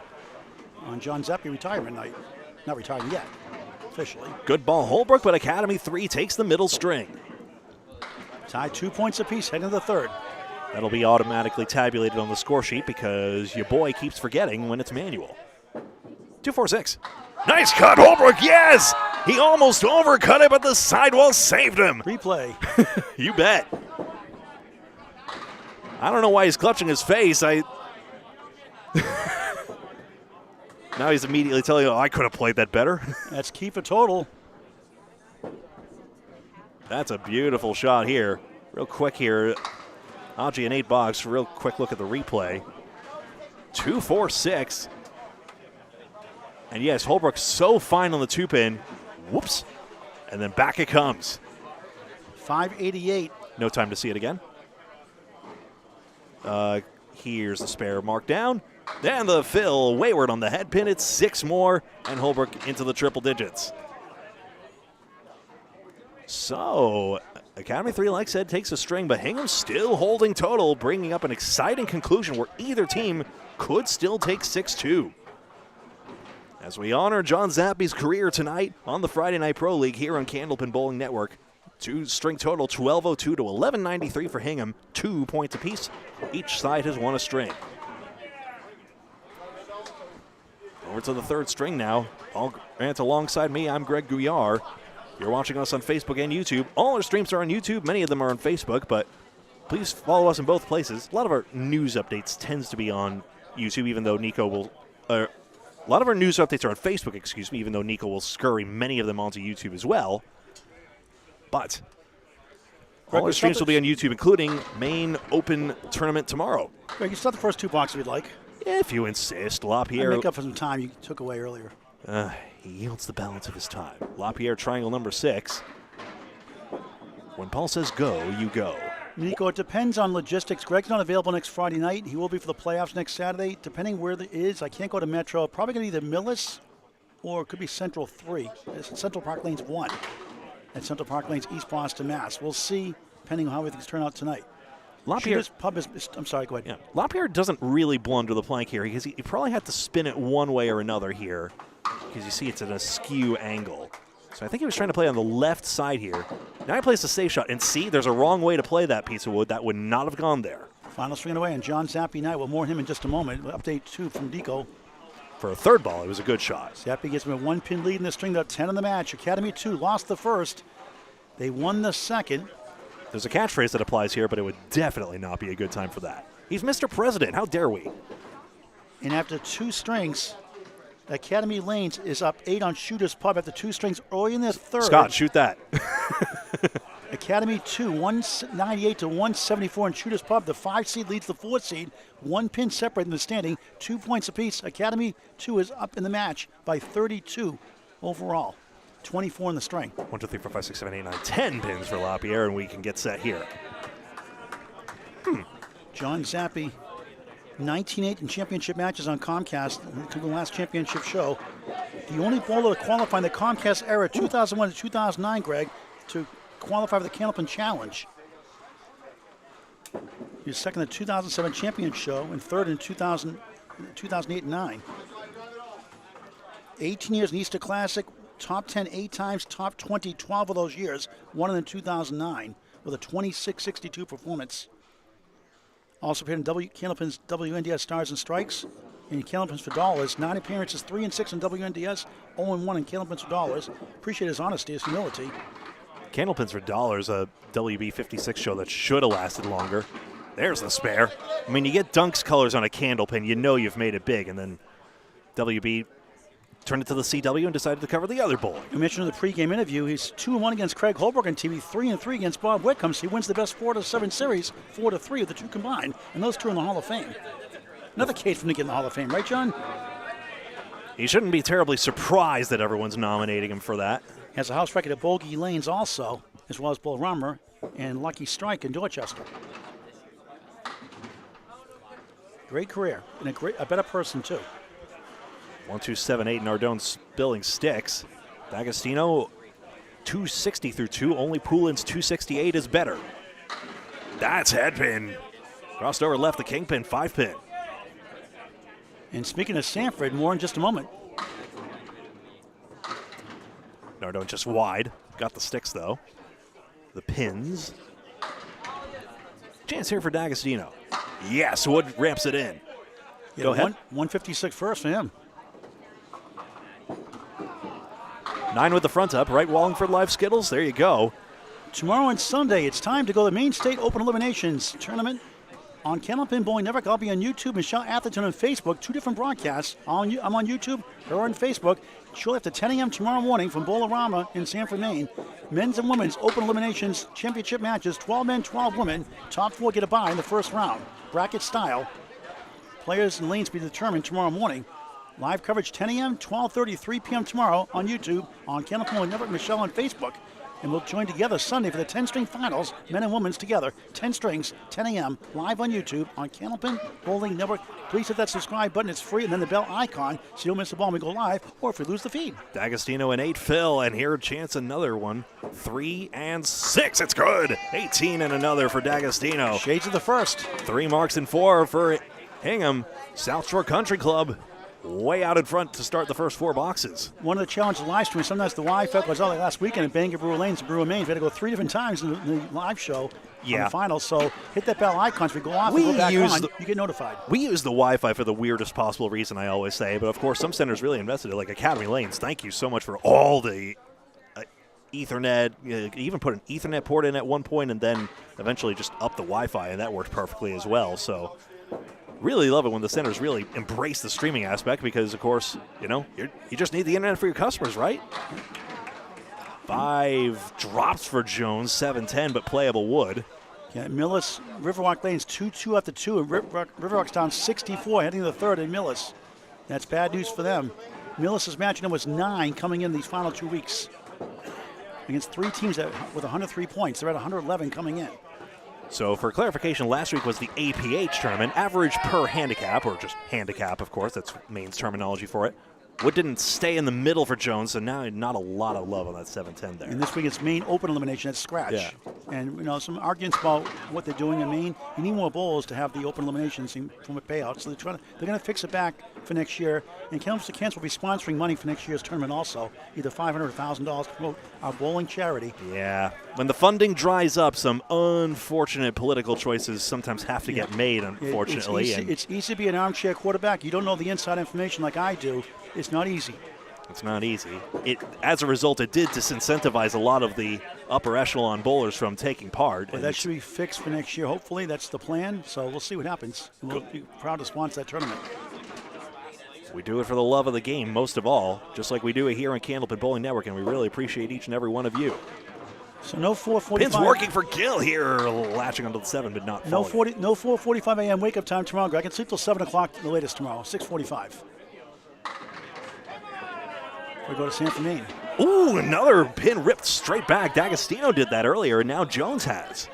On John Zappi retirement night. Not retired yet, officially. Good ball, Holbrook, but Academy 3 takes the middle string. Tied 2 points apiece, heading to the 3rd. That'll be automatically tabulated on the score sheet because your boy keeps forgetting when it's manual. 2-4-6. Nice cut, Holbrook, yes! He almost overcut it, but the sidewall saved him. Replay. You bet. I don't know why he's clutching his face. Now he's immediately telling you, oh, I could have played that better. That's key for total. That's a beautiful shot here. Real quick here, Aji and 8 box. Real quick look at the replay. 2-4-6. And yes, Holbrook so fine on the 2-pin. Whoops. And then back it comes. 588. No time to see it again. Here's the spare mark down. Then the fill wayward on the head pin. It's 6 more, and Holbrook into the triple digits. So, Academy 3, like I said, takes a string, but Hingham still holding total, bringing up an exciting conclusion where either team could still take 6-2. As we honor John Zappi's career tonight on the Friday Night Pro League here on Candlepin Bowling Network. 2-string total, 12:02 to 11:93 for Hingham, 2 points apiece. Each side has won a string. Over to the 3rd string now. Paul Grant alongside me, I'm Greg Gouillart. You're watching us on Facebook and YouTube. All our streams are on YouTube. Many of them are on Facebook, but please follow us in both places. A lot of our news updates tends to be on YouTube, even though Nico will... a lot of our news updates are on Facebook, excuse me, even though Nico will scurry many of them onto YouTube as well. But all our streams will be on YouTube, including main open tournament tomorrow. Greg, you start the first 2 boxes if you'd like. If you insist. I Lapierre. make up for some time you took away earlier. He yields the balance of his time. Lapierre triangle number 6. When Paul says go, you go. Nico, it depends on logistics. Greg's not available next Friday night. He will be for the playoffs next Saturday. Depending where it is, I can't go to Metro. Probably going to be either Millis or it could be Central 3. It's Central Park Lanes 1 at Central Park Lanes, East Boston, Mass. We'll see, depending on how everything's turned out tonight. Lapierre's pub is, I'm sorry, go ahead. Yeah. Lapierre doesn't really blunder the plank here because he probably had to spin it one way or another here because you see it's at a skew angle. So I think he was trying to play on the left side here. Now he plays the safe shot. And see, there's a wrong way to play that piece of wood. That would not have gone there. Final string away, and John Zappi Knight. We'll more him in just a moment. Update 2 from Nico. For a 3rd ball, it was a good shot. Zappi gets him a 1-pin lead in the string, got 10 in the match. Academy 2 lost the first. They won the second. There's a catchphrase that applies here, but it would definitely not be a good time for that. He's Mr. President. How dare we? And after 2 strings, Academy Lanes is up 8 on Shooter's Pub after 2 strings early in the 3rd. Scott, shoot that. Academy 2, 198 to 174 in Shooter's Pub. The 5 seed leads the 4 seed. 1 pin separating the standing. 2 points apiece. Academy 2 is up in the match by 32 overall. 24 in the string. 1, 2, 3, 4, 5, 6, 7, 8, 9, 10 pins for Lapierre, and we can get set here. John Zappi, 19-8 in championship matches on Comcast to the last championship show. The only bowler to qualify in the Comcast era, 2001 to 2009, Greg, to qualify for the Candlepin Challenge. He was second in the 2007 champion show and 3rd in 2008 and 9. 18 years in Easter Classic, top 10 8 times, top 20 12 of those years, won in 2009 with a 26.62 performance. Also appeared in Candlepin's WNDS Stars and Strikes and Candlepins for Dollars. 9 appearances, 3-6 in WNDS, 0-1 in Candlepins for Dollars. Appreciate his honesty, his humility. Candlepins for Dollars, a WB 56 show that should have lasted longer. There's the spare. I mean, you get Dunk's colors on a candlepin, you know you've made it big, and then WB turned it to the CW and decided to cover the other bowling. You mentioned in the pregame interview, he's 2-1 against Craig Holbrook on TV, 3-3 against Bob Whitcombs. He wins the best 4-7 series, 4-3 of the 2 combined, and those 2 are in the Hall of Fame. Another case for him to get in the Hall of Fame, right, John? He shouldn't be terribly surprised that everyone's nominating him for that. He has a house record at Bogey Lanes also, as well as Bull Rummer and Lucky Strike in Dorchester. Great career, and a better person, too. 1, 2, 7, 8. Nardone spilling sticks. Dagostino 260 through 2. Only Poulin's 268 is better. That's headpin. Crossed over left the kingpin, 5-pin. And speaking of Sanford, more in just a moment. Nardone just wide. Got the sticks though. The pins. Chance here for Dagostino. Yes, Wood ramps it in. Yeah, Go ahead. 156 first for him. 9 with the front up, right? Wallingford Live Skittles. There you go. Tomorrow and Sunday, it's time to go to the Main State Open Eliminations Tournament. on Candlepin Bowling Network. I'll be on YouTube. Michelle Atherton on Facebook. 2 different broadcasts. I'm on YouTube. Her on Facebook. Shortly after 10 a.m. tomorrow morning from Bowlerama in Sanford, Maine. Men's and women's open eliminations championship matches. 12 men, 12 women. Top 4 get a bye in the first round. Bracket style. Players and lanes be determined tomorrow morning. Live coverage 10 a.m., 12:30, 3 p.m. tomorrow on YouTube, on Candlepin Bowling Network, Michelle on Facebook. And we'll join together Sunday for the 10-string finals, men and women's together. 10 strings, 10 a.m., live on YouTube, on Candlepin Bowling Network. Please hit that subscribe button. It's free, and then the bell icon so you don't miss the ball when we go live or if we lose the feed. D'Agostino and 8 Phil, and here chance another one. 3 and 6, it's good. 18 and another for D'Agostino. Shades of the first. 3 marks and 4 for Hingham. South Shore Country Club way out in front to start the first 4 boxes. One of the challenges live streaming, sometimes the Wi-Fi was out like last weekend in Bangor Brewer Lanes and Brewer Maine. We had to go 3 different times in the live show on the finals. So hit that bell icon so we go off and go back on. You get notified. We use the Wi-Fi for the weirdest possible reason, I always say. But, of course, some centers really invested in it, like Academy Lanes. Thank you so much for all the Ethernet. You even put an Ethernet port in at one point and then eventually just up the Wi-Fi, and that worked perfectly as well. So really love it when the centers really embrace the streaming aspect because, of course, you just need the internet for your customers, right? 5 drops for Jones, 7-10, but playable wood. Yeah, Millis, Riverwalk Lanes 2-2 after 2, and Riverwalk's down 64, heading to the third in Millis. That's bad news for them. Millis' match number was 9 coming in these final 2 weeks against 3 teams with 103 points. They're at 111 coming in. So for clarification, last week was the APH tournament, average per handicap, or just handicap, of course. That's Maine's terminology for it. Wood didn't stay in the middle for Jones, so now not a lot of love on that 7-10 there. And this week it's Maine open elimination. That's scratch. Yeah. And, some arguments about what they're doing in Maine. You need more bowls to have the open eliminations from a payout. So they're going to fix it back for next year. And Candlepins For Cancer will be sponsoring money for next year's tournament also, either $500 or $1,000 to promote our bowling charity. Yeah. When the funding dries up, some unfortunate political choices sometimes have to get made, unfortunately. It's easy to be an armchair quarterback. You don't know the inside information like I do. It's not easy. It's not easy. As a result, it did disincentivize a lot of the upper echelon bowlers from taking part. But that should be fixed for next year. Hopefully, that's the plan. So we'll see what happens. And we'll be proud to sponsor that tournament. We do it for the love of the game, most of all, just like we do it here on Candlepin Bowling Network, and we really appreciate each and every one of you. So no 4:45. Pin's working for Gill here, latching onto the 7, but not falling. No 4:45 a.m. wake-up time tomorrow. I can sleep till 7 o'clock the latest tomorrow, 6:45. We go to Sanford, Maine. Ooh, another pin ripped straight back. D'Agostino did that earlier, and now Jones has.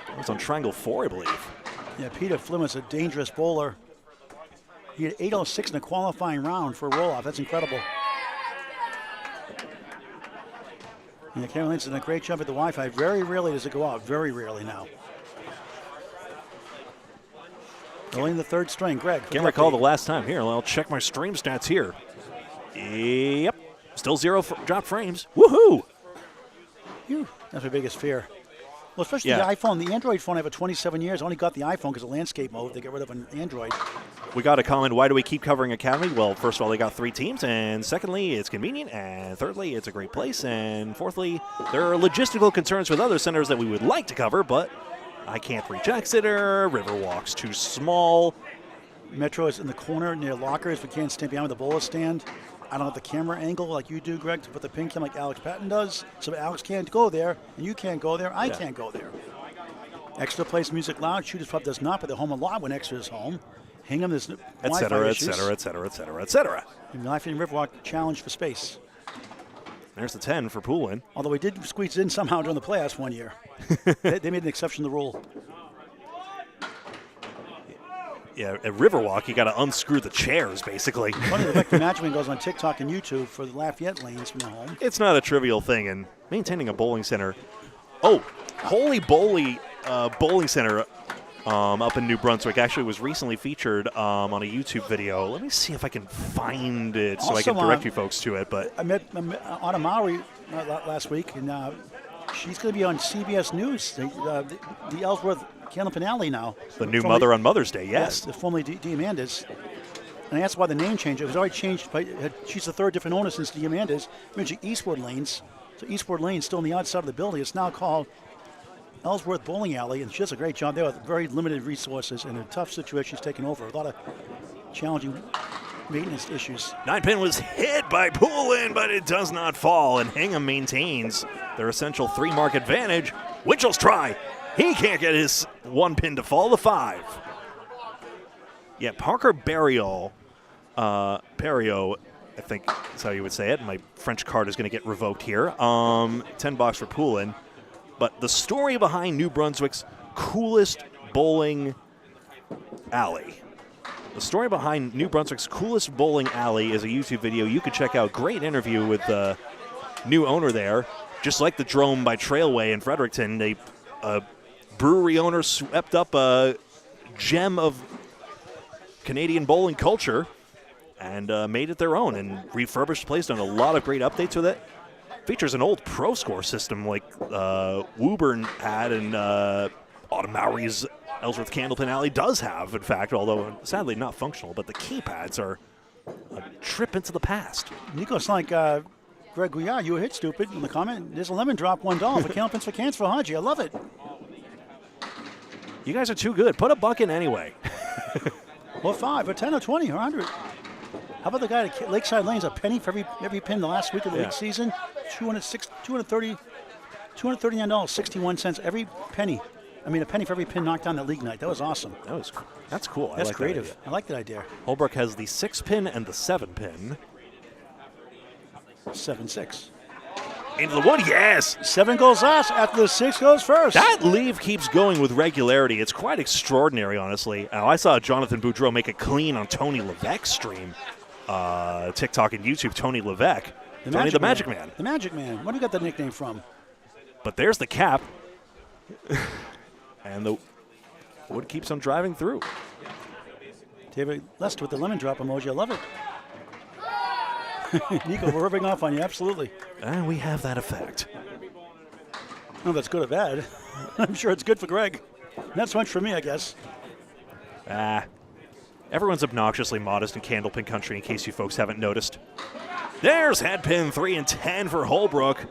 It was on triangle 4, I believe. Yeah, Peter Flynn is a dangerous bowler. He had 806 in the qualifying round for a roll-off. That's incredible. Yeah, Caroline's done a great job at the Wi-Fi. Very rarely does it go out. Very rarely now. Going in the third string. Greg. Can't recall the last time. Here, I'll check my stream stats here. Yep. Still 0 drop frames. Woohoo! That's my biggest fear. Well, especially the iPhone. The Android phone, I have a 27 years. I only got the iPhone because of landscape mode. They get rid of an Android. We got a comment, why do we keep covering Academy? Well, first of all, they got 3 teams, and secondly, it's convenient, and thirdly, it's a great place, and fourthly, there are logistical concerns with other centers that we would like to cover, but I can't reach Exeter, Riverwalk's too small. Metro is in the corner near lockers. We can't stand behind the bowler stand. I don't have the camera angle like you do, Greg, to put the pin cam like Alex Patton does. So Alex can't go there, and you can't go there. I can't go there. Exeter plays music loud. Shooters Pub does not, but they're home a lot when Exeter is home. Hingham, there's etc., etc., etc., etc., etc. And Lapierre and Riverwalk challenge for space. There's the 10 for Poulin. Although we did squeeze it in somehow during the playoffs one year. they made an exception to the rule. Yeah, at Riverwalk, you got to unscrew the chairs, basically. Funny, the Vector Matchwing goes on TikTok and YouTube for the Lafayette lanes from the home. It's not a trivial thing, and maintaining a bowling center. Oh, Holy Bowling Center up in New Brunswick actually was recently featured on a YouTube video. Let me see if I can find it so I can direct you folks to it. But I met Anna Maury last week, and she's going to be on CBS News, the Ellsworth Candlepin Alley now. The new mother on Mother's Day, yes. The formerly Diamanda's. And that's why the name changed. It was already changed. She's the third different owner since Diamanda's. Mentioned Eastward Lanes. So Eastward Lanes still on the outside of the building. It's now called Ellsworth Bowling Alley, and she does a great job there with very limited resources and a tough situation she's taken over. A lot of challenging maintenance issues. 9-pin was hit by Poulin, but it does not fall, and Hingham maintains their essential 3-mark advantage. Winchell's try. He can't get his 1 pin to fall to 5. Yeah, Parker Barrio, I think that's how you would say it. My French card is going to get revoked here. $10 for Poulin. But the story behind New Brunswick's coolest bowling alley. The story behind New Brunswick's coolest bowling alley is a YouTube video you could check out. Great interview with the new owner there. Just like the Drome by Trailway in Fredericton, a brewery owner swept up a gem of Canadian bowling culture and made it their own and refurbished the place, done a lot of great updates with it. Features an old Pro Score system like Woburn had and Autumn Mowry's Ellsworth Candlepin Alley does have, in fact, although sadly not functional, but the keypads are a trip into the past. Nico's like Greg Gouillart, you were hit stupid in the comment. There's a lemon drop, $1 for Candlepins for Cancer for Hodge. I love it. You guys are too good. Put a buck in anyway. Or 5, or 10, or 20, or 100. How about the guy at Lakeside Lanes, a penny for every pin the last week of the league season? $239.61 every penny. I mean, a penny for every pin knocked down that league night. That was awesome. That's cool. That's creative. I like that idea. Holbrook has the 6-pin and the 7-pin. 7-6. Into the wood, yes! 7 goes last after the 6 goes first. That leave keeps going with regularity. It's quite extraordinary, honestly. I saw Jonathan Boudreau make a clean on Tony Levesque's stream. TikTok and YouTube, Tony Levesque. Tony the Magic Man. The Magic Man. Where do you got that nickname from? But there's the cap. And the wood keeps on driving through. David Lester with the lemon drop emoji. I love it. Nico, we're rubbing off on you, absolutely. And we have that effect. No, that's good or bad. I'm sure it's good for Greg. Not so much for me, I guess. Everyone's obnoxiously modest in Candlepin country, in case you folks haven't noticed. There's head pin 3 and 10 for Holbrook,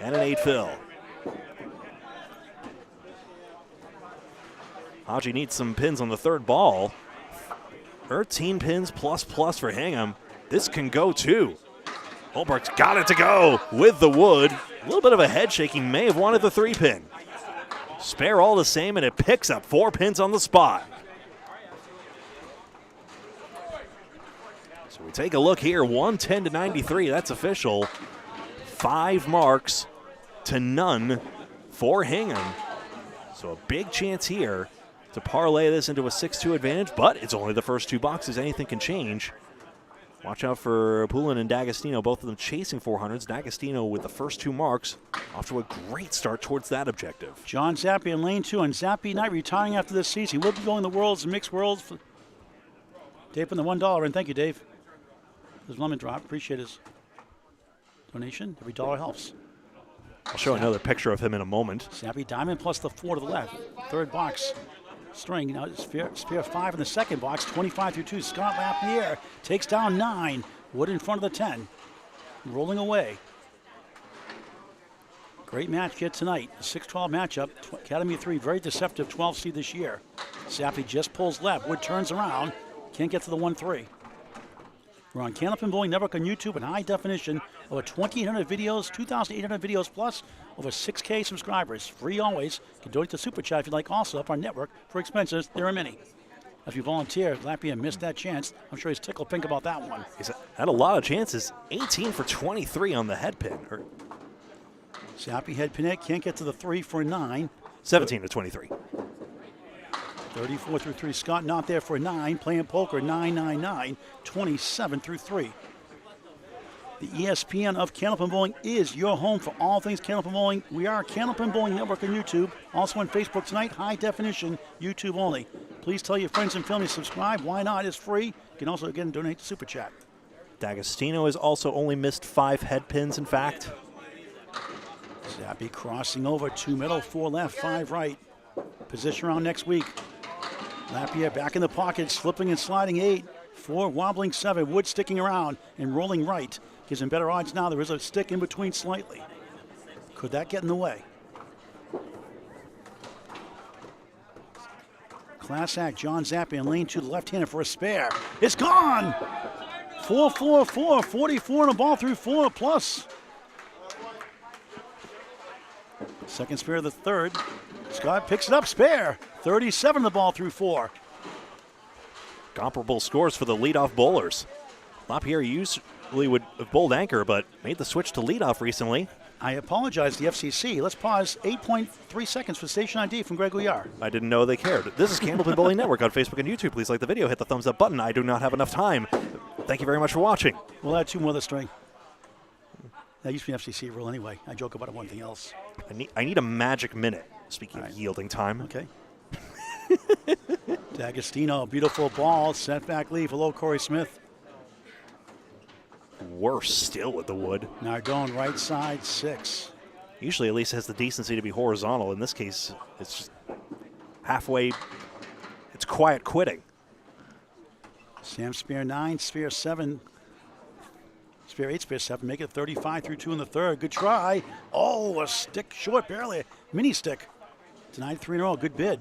and an 8 fill. Haji needs some pins on the 3rd ball. 13 pins plus for Hingham. This can go too. Holbrook's got it to go with the wood. A little bit of a head shaking. May have wanted the 3-pin. Spare all the same, and it picks up 4 pins on the spot. So we take a look here. 110 to 93. That's official. 5 marks to none for Hingham. So a big chance here to parlay this into a 6-2 advantage, but it's only the first 2 boxes. Anything can change. Watch out for Poulin and Dagostino, both of them chasing 400s. Dagostino with the first 2 marks, off to a great start towards that objective. John Zappi in lane 2, and Zappi Nite retiring after this season. He will be going the Worlds and Mixed Worlds. Dave put the $1 in. Thank you, Dave. His lemon drop. Appreciate his donation. Every dollar helps. I'll show another picture of him in a moment. Zappi diamond plus the 4 to the left. 3rd box. String, now spare 5 in the 2nd box, 25 through 2. Scott Lapierre takes down 9. Wood in front of the 10. Rolling away. Great match here tonight. A 6-12 matchup. Academy of 3, very deceptive 12 seed this year. Zappi just pulls left. Wood turns around. Can't get to the 1-3. We're on Candlepin Bowling Network on YouTube in high definition. Over 2,800 videos, 2,800 videos plus, over 6K subscribers. Free always. You can donate to Super Chat if you like. Also up our network for expenses. There are many. As we volunteer, Lapierre missed that chance. I'm sure he's tickled pink about that one. He's had a lot of chances. 18 for 23 on the head pin. Zappi head pin it. Can't get to the 3 for 9. 17 to 23. 34 through 3. Scott not there for 9. Playing poker, 9-9-9. 27 through 3. The ESPN of Candlepin Bowling is your home for all things Candlepin Bowling. We are Candlepin Bowling Network on YouTube. Also on Facebook tonight, high definition, YouTube only. Please tell your friends and family to subscribe. Why not? It's free. You can also, again, donate to Super Chat. Dagostino has also only missed 5 head pins, in fact. Zappi crossing over. 2 middle, 4 left, 5 right. Position round next week. Lapierre back in the pocket, slipping and sliding 8. 4 wobbling 7. Wood sticking around and rolling right. Gives him better odds now. There is a stick in between slightly. Could that get in the way? Class act, John Zappi in lane 2, left-handed for a spare. It's gone! 4-4-4, 44 and a ball through 4 plus. Second spare of the third. Scott picks it up, spare. 37 the ball through 4. Comparable scores for the leadoff bowlers. Lapierre usually would have bowled anchor, but made the switch to leadoff recently. I apologize to the FCC. Let's pause 8.3 seconds for station ID from Greg Gouillart. I didn't know they cared. This is Candlepin Bowling Network on Facebook and YouTube. Please like the video, hit the thumbs up button. I do not have enough time. Thank you very much for watching. We'll add 2 more to the string. That used to be an FCC rule anyway. I joke about it, one thing else. I need a magic minute, speaking of yielding time. Okay. Dagostino, beautiful ball, setback lead for low Corey Smith. Worse still with the wood. Nardone, right side, 6. Usually at least has the decency to be horizontal. In this case, it's just halfway. It's quiet quitting. Sam spare 9, spare 7. Spare 8, spare 7. Make it 35 through 2 in the third. Good try. Oh, a stick short, barely. Mini stick. Denied 3 in a row. Good bid.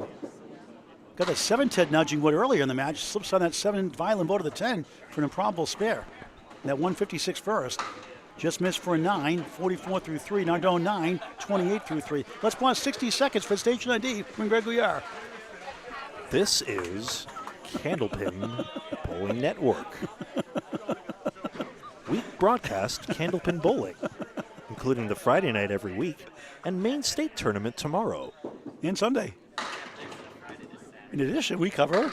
Got the 7 Ted nudging wood earlier in the match. Slips on that 7 violent bow to the 10 for an improbable spare. That 156 first. Just missed for a 9. 44 through 3. Nardone 9. 28 through 3. Let's pause 60 seconds for station ID from Greg Gouillart. This is Candlepin Bowling Network. We broadcast Candlepin Bowling, including the Friday night every week and Maine State Tournament tomorrow. And Sunday. In addition, we cover...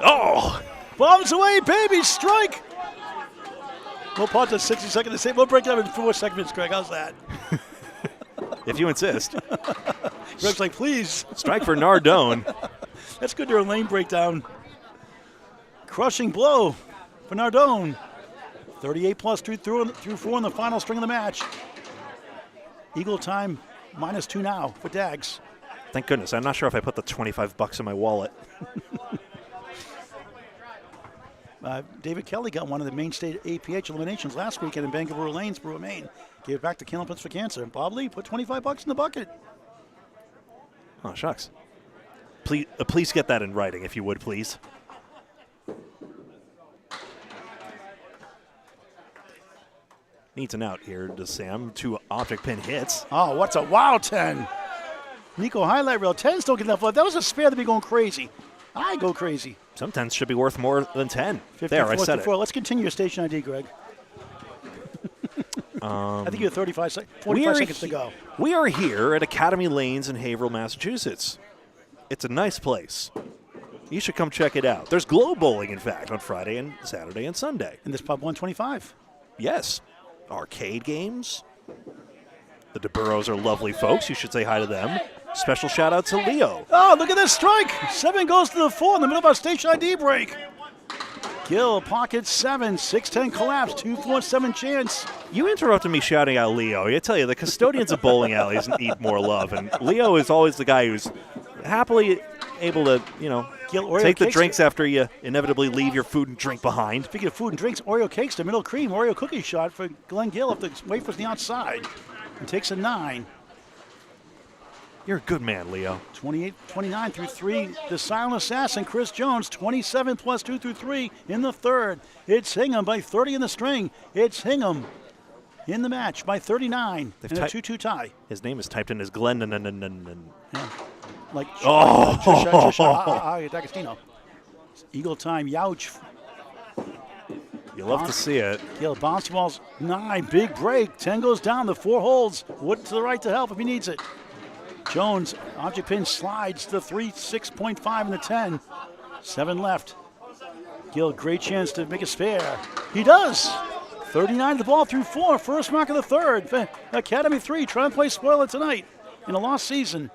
Oh! Bombs away, baby! Strike! We'll pause to 60 seconds to say we'll break down in 4 segments, Greg. How's that? If you insist. Greg's like, please. Strike for Nardone. That's good during lane breakdown. Crushing blow for Nardone. 38 plus through 4 in the final string of the match. Eagle time -2 now for Dags. Thank goodness. I'm not sure if I put the $25 in my wallet. David Kelly got one of the Maine State APH eliminations last weekend in Vancouver Lanes, Brewer, Maine. Gave it back to Candlepins for Cancer. Bob Lee put $25 in the bucket. Oh, shucks. Please get that in writing, if you would, please. Needs an out here to Sam. 2 object pin hits. Oh, what's a wow 10. Nico highlight reel. 10s don't get enough love. That was a spare to be going crazy. I go crazy. Some 10s should be worth more than 10. There, I said it. Let's continue your station ID, Greg. I think you have 45 seconds to go. We are here at Academy Lanes in Haverhill, Massachusetts. It's a nice place. You should come check it out. There's glow bowling, in fact, on Friday and Saturday and Sunday. And this pub 125. Yes. Arcade games. The DeBurrows are lovely folks. You should say hi to them. Special shout out to Leo. Oh, look at this strike. 7 goes to the 4 in the middle of our station ID break. Gill, pocket 7, 6-10 collapse, 2-4-7 chance. You interrupted me shouting out Leo. I tell you, the custodians of bowling alleys need more love, and Leo is always the guy who's happily able to, Gill, take the drinks after you inevitably leave your food and drink behind. Speaking of food and drinks, Oreo cakes to middle cream, Oreo cookie shot for Glen Gill if the wafer's on the outside. And takes a 9. You're a good man, Leo. 28-29 through 3. The silent assassin, Chris Jones, 27 plus 2 through 3 in the third. It's Hingham by 30 in the string. It's Hingham in the match by 39 in a 2-2 tie. His name is typed in as Glen. Yeah. Like Oh! Dagostino. Eagle time, Youch. You love to see it. Gill, bounce balls, 9, big break. 10 goes down, the 4 holds. Wood to the right to help if he needs it. Jones, object pin slides to 3, 6.5 in the 10. 7 left. Gill, great chance to make a spare. He does. 39 the ball through 4. First mark of the third. Academy 3 trying to play spoiler tonight in a lost season.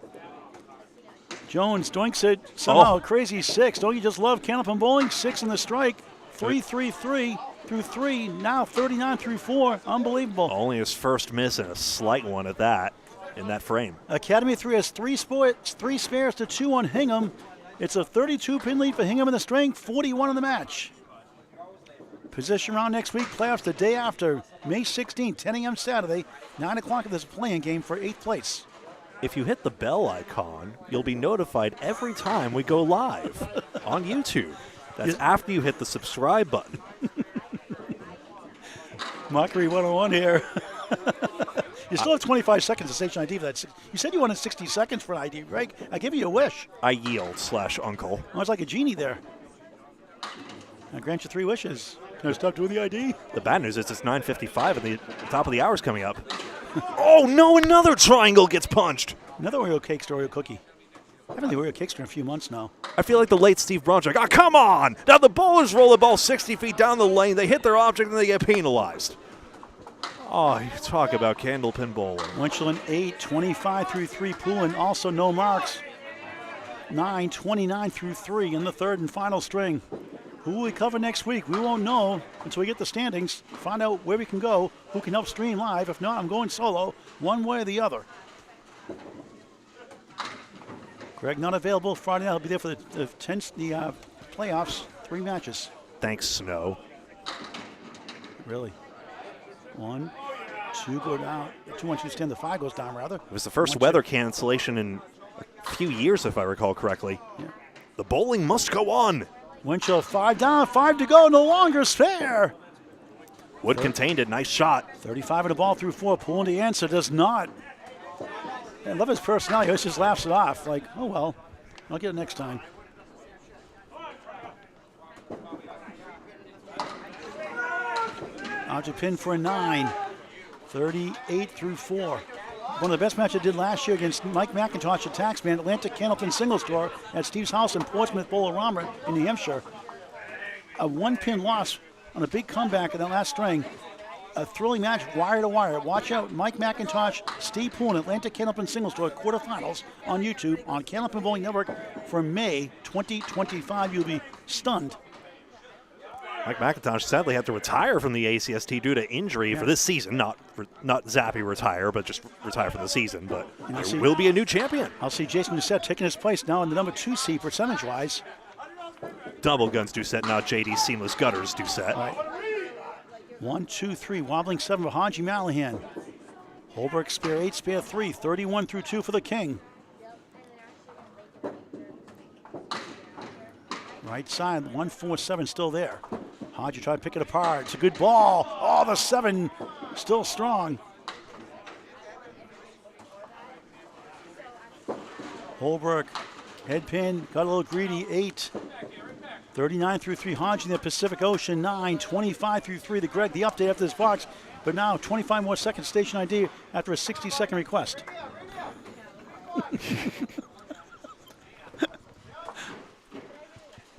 Jones doinks it somehow. Crazy 6. Don't you just love Candlepin bowling? 6 in the strike. 3-3-3 through 3. Now 39 through 4. Unbelievable. Only his first miss and a slight one at that. In that frame. Academy 3 has 3 spares to 2 on Hingham. It's a 32-pin lead for Hingham in the string, 41 in the match. Position round next week, playoffs the day after, May 16th, 10 a.m. Saturday, 9 o'clock. There's a playing game for 8th place. If you hit the bell icon, you'll be notified every time we go live on YouTube. That's after you hit the subscribe button. Mockery 101 here. You still have 25 seconds to station ID for that. You said you wanted 60 seconds for an ID, Greg. I give you a wish. I yield /uncle. I was like a genie there. I grant you 3 wishes. Can I stop doing the ID? The bad news is it's 9:55 and the top of the hour's coming up. Oh no, another triangle gets punched. Another Oreo cake store, Oreo cookie. I haven't had the Oreo cake store in a few months now. I feel like the late Steve Bronchick. Oh, come on! Now the bowlers roll the ball 60 feet down the lane. They hit their object and they get penalized. Oh, you talk about candlepin bowling. Winchell in 8, 25 through 3. Poulin also no marks. 9, 29 through 3 in the third and final string. Who will we cover next week? We won't know until we get the standings. Find out where we can go, who can help stream live. If not, I'm going solo, one way or the other. Greg not available Friday night. I'll be there for the playoffs. 3 matches. Thanks, Snow. Really? 1, 2 go down. 2, 1, 2 stand. The 5 goes down, rather. It was the first 1, weather 2. cancellation in a few years, if I recall correctly. Yeah. The bowling must go on. Winchell 5 down, 5 to go. No longer spare. Wood contained it. Nice shot. 35 of the ball through 4. Poulin to answer. Does not. I love his personality. He always just laughs it off. Like, oh, well, I'll get it next time. Hodge-Mallahan for a 9. 38 through 4. One of the best matches I did last year against Mike McIntosh at Taxman, Atlantic Candlepin Single Store at Steve's house in Portsmouth, Bowler in New Hampshire. A 1-pin loss on a big comeback in that last string. A thrilling match, wire to wire. Watch out, Mike McIntosh, Steve Poulin, Atlantic Candlepin Single Store quarterfinals on YouTube on Candlepin Bowling Network for May 2025. You'll be stunned. Mike McIntosh sadly had to retire from the ACST due to injury for this season. Not Zappi retire, but just retire for the season. But there will be a new champion. I'll see Jason Doucette taking his place now in the number 2 seed percentage-wise. Double guns Doucette, now JD Seamless Gutters Doucette. Right. 1, 2, 3, wobbling 7 for Hodge-Mallahan. Holbrook spare 8, spare 3, 31 through 2 for the King. Right side, 1, 4, 7 still there. Hodge try to pick it apart. It's a good ball. Oh, the 7 still strong. Holbrook, head pin, got a little greedy, 8. 39 through 3, Hodge in the Pacific Ocean, 9. 25 through 3, the Greg, the update after this box. But now 25 more seconds station ID after a 60-second request.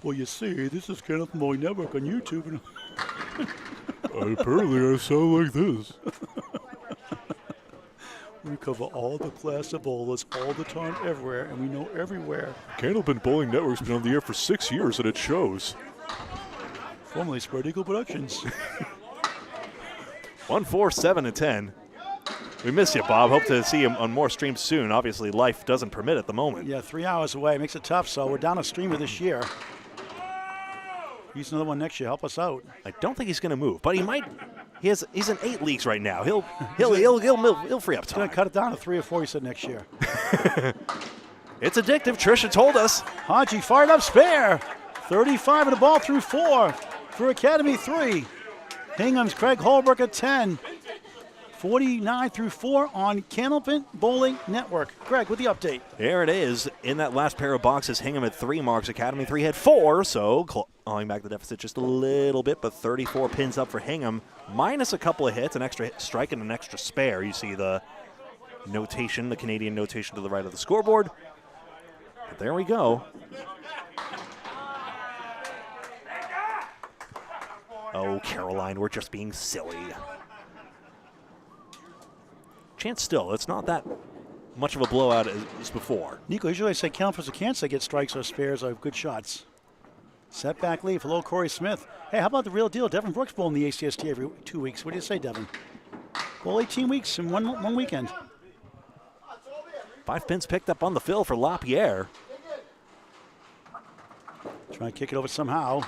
Well, you see, this is Candlepin Bowling Network on YouTube. And apparently I sound like this. We cover all the class of bowlers all the time, everywhere, and we know everywhere. Candlepin Bowling Network's been on the air for 6 years, and it shows. Formerly Spread Eagle Productions. 1, 4, 7, and 10. We miss you, Bob. Hope to see you on more streams soon. Obviously, life doesn't permit at the moment. Yeah, 3 hours away. Makes it tough, so we're down a streamer this year. Use another one next year. Help us out. I don't think he's going to move, but he might. He's in 8 leagues right now. He'll free up He's going time. to cut it down to 3 or 4, he said, next year. It's addictive. Trisha told us. Hodgie fired up spare. 35 of the ball through 4 for Academy 3. Hingham's Craig Holbrook at 10. 49 through 4 on Candlepin Bowling Network. Greg, with the update. There it is. In that last pair of boxes, Hingham had 3 marks. Academy 3 had 4, so clawing back the deficit just a little bit, but 34 pins up for Hingham, minus a couple of hits, an extra hit strike, and an extra spare. You see the notation, the Canadian notation to the right of the scoreboard. But there we go. Oh, Caroline, we're just being silly. Chance still, it's not that much of a blowout as before. Nico, usually I say Candlepin For Cancer get strikes or spares or good shots. Setback lead for little Corey Smith. Hey, how about the real deal? Devin Brooks bowling the ACST every 2 weeks. What do you say, Devin? Bowl 18 weeks in one weekend. 5 pins picked up on the fill for Lapierre. Trying to kick it over somehow.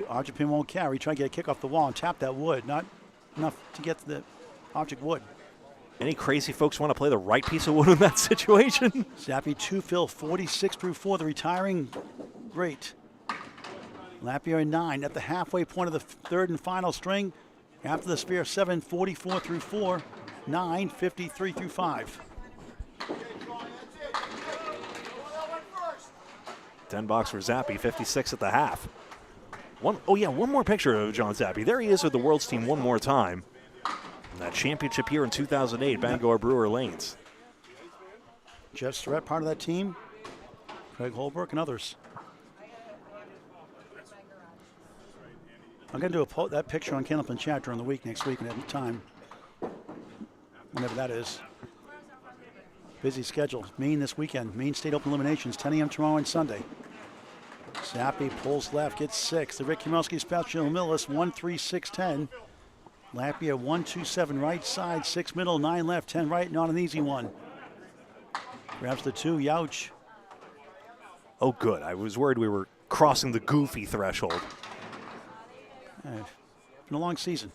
Hodge-Mallahan won't carry. Trying to get a kick off the wall and tap that wood. Not enough to get to the object wood. Any crazy folks want to play the right piece of wood in that situation? Zappi 2 fill 46 through 4, the retiring great. Lapierre 9 at the halfway point of the third and final string. After the spear 7, 44 through 4, 9, 53 through 5. 10 box for Zappi, 56 at the half. One more picture of John Zappi. There he is with the World's team one more time. That championship here in 2008, Bangor Brewer Lanes. Jeff Surratt, part of that team. Craig Holbrook and others. I'm going to do that picture on Candlepin Chat during the week next week and have time. Whenever that is. Busy schedule. Maine this weekend. Maine State Open Eliminations, 10 a.m. tomorrow and Sunday. Zappi pulls left, gets 6. The Rick Kiemelski Special Millis, 1-3-6-10. Lapierre 1-2-7 right side, 6 middle, 9 left, 10 right, not an easy one. Grabs the 2, Youch. Oh, good. I was worried we were crossing the goofy threshold. Been a long season.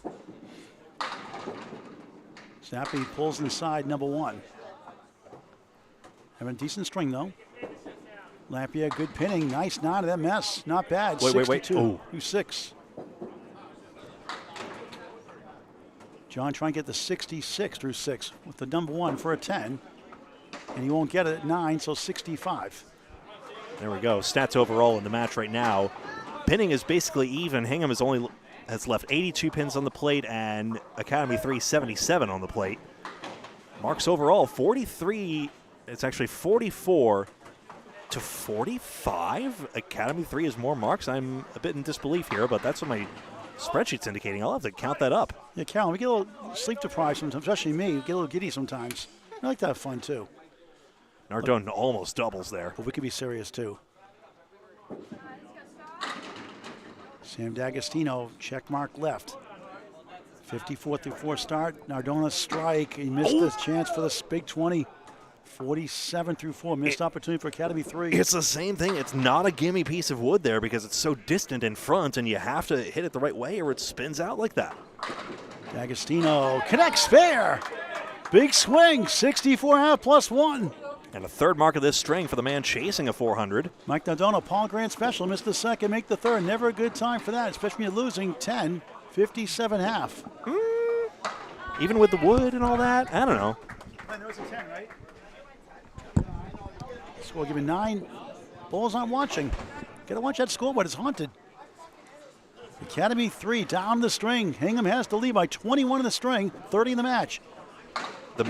Zappi pulls inside number 1. Having a decent string though. Lapierre, good pinning, nice knot of that mess, not bad. Wait. Oh. 2-6. John trying to get the 66 through 6 with the number 1 for a 10. And he won't get it at 9, so 65. There we go. Stats overall in the match right now. Pinning is basically even. Hingham has left 82 pins on the plate and Academy 3 77 on the plate. Marks overall 43. It's actually 44 to 45. Academy 3 is more marks. I'm a bit in disbelief here, but that's what my spreadsheet's indicating. I'll have to count that up. Yeah, Carol, we get a little sleep deprived sometimes, especially me. We get a little giddy sometimes. I like to have fun too. Nardone almost doubles there. But we could be serious too. Sam Dagostino, check mark left. 54 through 4 start. Nardone strike. He missed the chance for the big 20. 47 through 4, missed opportunity for Academy 3. It's the same thing. It's not a gimme piece of wood there because it's so distant in front and you have to hit it the right way or it spins out like that. Dagostino connects fair. Big swing, 64 half plus 1. And a third mark of this string for the man chasing a 400. Mike Nardone, Paul Grant special, missed the second, make the third. Never a good time for that, especially when you're losing 10, 57 half. Even with the wood and all that, I don't know. There was a 10, right? Score given 9. Bulls aren't watching. Got to watch that scoreboard. It's haunted. Academy 3 down the string. Hingham has to lead by 21 in the string, 30 in the match. The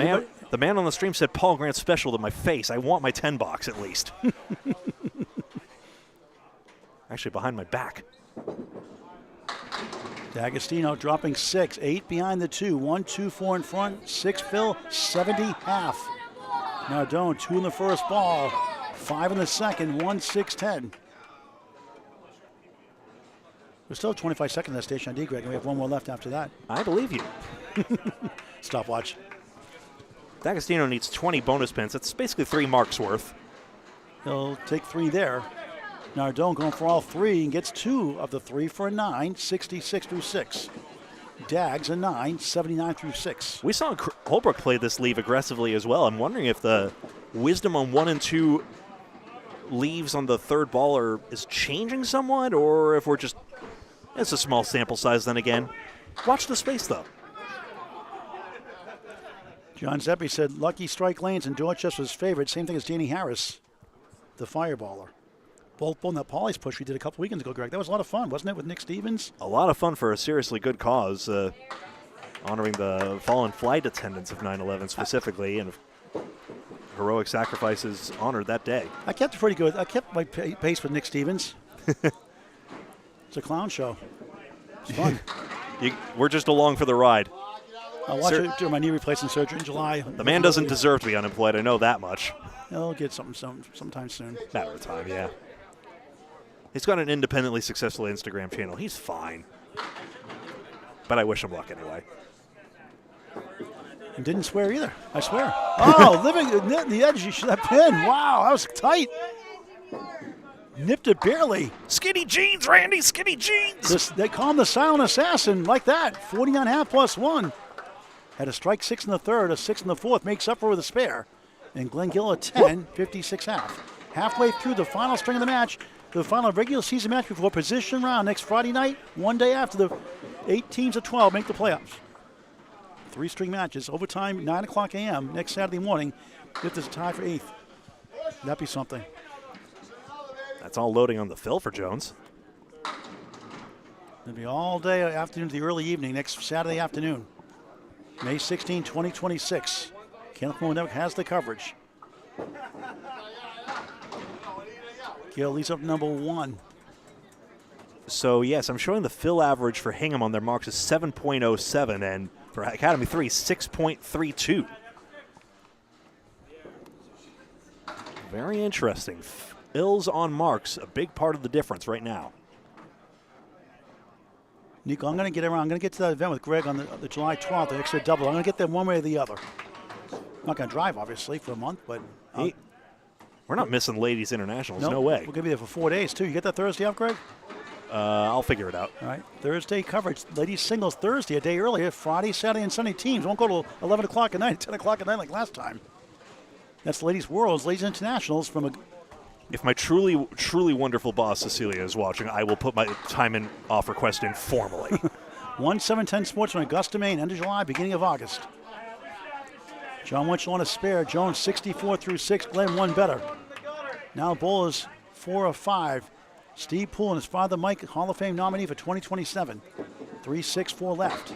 man on the stream said Paul Grant special to my face. I want my 10 box at least. Actually, behind my back. Dagostino dropping 6, 8 behind the 2, 1, 2, 4 in front, 6 fill, 70 half. Nardone 2 in the first ball, 5 in the second, 1, 6, 10. We're still 25 seconds in that station ID, Greg, and we have one more left after that. I believe you. Stopwatch. Dagostino needs 20 bonus pins. That's basically 3 marks worth. He'll take 3 there. Nardone going for all 3 and gets 2 of the 3 for a 9, 66 through 6. Dags a 9, 79 through 6. We saw Holbrook play this leave aggressively as well. I'm wondering if the wisdom on 1 and 2 leaves on the third ball is changing somewhat, or if we're just, it's a small sample size then again. Watch the space though. John Zappi said lucky strike lanes and Dorchester's favorite. Same thing as Danny Harris, the fireballer. Both on that Polly's push we did a couple weekends ago, Greg. That was a lot of fun, wasn't it, with Nick Stevens? A lot of fun for a seriously good cause, honoring the fallen flight attendants of 9/11 specifically, and heroic sacrifices honored that day. I kept it pretty good. I kept my pace with Nick Stevens. It's a clown show. It's fun. We're just along for the ride. I'll watch it during my knee replacement surgery in July. The man doesn't deserve to be unemployed. I know that much. He'll get something sometime soon. Matter of time, yeah. He's got an independently successful Instagram channel. He's fine. But I wish him luck anyway. And didn't swear either, I swear. Oh, living the edge of that pin. Wow, that was tight. Nipped it barely. Skinny jeans, Randy, skinny jeans. They call him the silent assassin, like that. 49 half plus 1. Had a strike 6 in the third, a 6 in the fourth, makes up for with a spare. And Glen Gill a 10, 56 half. Halfway through the final string of the match, the final regular season match before position round next Friday night, one day after the 8 teams of 12 make the playoffs. 3 string matches, overtime, 9 o'clock a.m. next Saturday morning, if there's a tie for 8th. That'd be something. That's all loading on the fill for Jones. It'll be all day afternoon to the early evening next Saturday afternoon. May 16, 2026. Candlepins Network has the coverage. Gill leads up number 1. So, yes, I'm showing the fill average for Hingham on their marks is 7.07, and for Academy 3, 6.32. Very interesting. Fills on marks, a big part of the difference right now. Nico, I'm going to get around. I'm going to get to that event with Greg on the July 12th, the extra double. I'm going to get there one way or the other. I'm not going to drive, obviously, for a month, but... We're not missing Ladies Internationals, nope, no way. We're going to be there for 4 days, too. You get that Thursday off, Greg? I'll figure it out. All right. Thursday coverage. Ladies singles Thursday, a day earlier. Friday, Saturday, and Sunday teams. Won't go till 11 o'clock at night, 10 o'clock at night like last time. That's Ladies Worlds, Ladies Internationals from a... If my truly, truly wonderful boss, Cecilia, is watching, I will put my time in off request in formally. 1-7-10 Sports from Augusta, Maine, end of July, beginning of August. John Winchell on a spare. Jones 64 through 6. Glen 1 better. Now bowlers 4 of 5. Steve Poulin, his father Mike, Hall of Fame nominee for 2027. 3-6-4 left.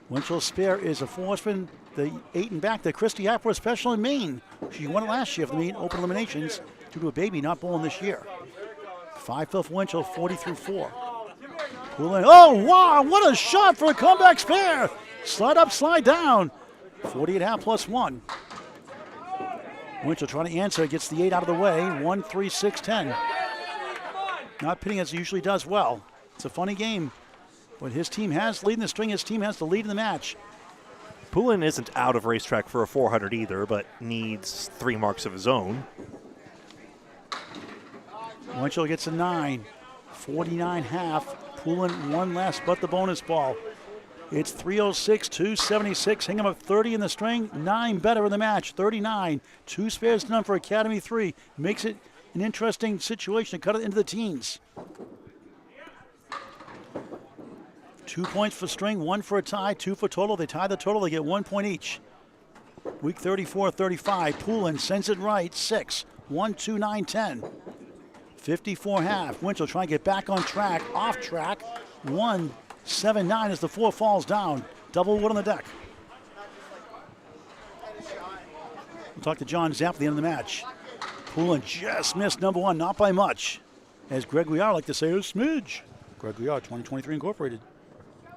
Winchell's spare is a 4-spin. The 8 and back, the Christy Appworth special in Maine. She won it last year for the Maine Open Eliminations due to a baby not bowling this year. 5 fill for Winchell, 40 through 4. Poulin, oh wow, what a shot for a comeback spare. Slide up, slide down. 48.5 plus 1. Winchell trying to answer, gets the 8 out of the way. 1-3-6-10. Not pitting as he usually does well. It's a funny game, but his team has leading the string. His team has the lead in the match. Poulin isn't out of racetrack for a 400 either, but needs 3 marks of his own. Winchell gets a 9. 49.5. Poulin 1 less, but the bonus ball. It's 306, 276. Hingham up 30 in the string, 9 better in the match, 39. 2 spares done for Academy 3. Makes it an interesting situation to cut it into the teens. 2 points for string, 1 for a tie, 2 for total. They tie the total, they get 1 point each. Week 34-35, Poulin sends it right, 6. 1-2-9-10. 54.5. Winchell trying to get back on track, off track. 1-7-9 as the 4 falls down. Double wood on the deck. We'll talk to John Zappi at the end of the match. Poulin just missed number 1, not by much. As Greg Gouillart like to say, a smidge. Greg Gouillart, 2023 Incorporated.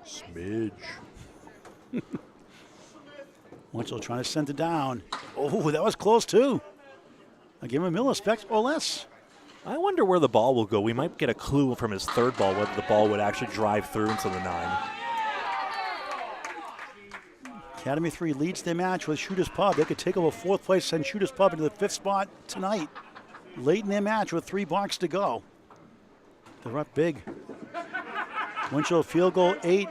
Smidge. Winchell trying to send it down. Oh, that was close too. I'll give him a millispecs or less. I wonder where the ball will go. We might get a clue from his third ball whether the ball would actually drive through into the 9. Academy 3 leads their match with Shooters Pub. They could take over 4th place, send Shooters Pub into the 5th spot tonight. Late in their match with 3 blocks to go. They're up big. Winchell field goal 8,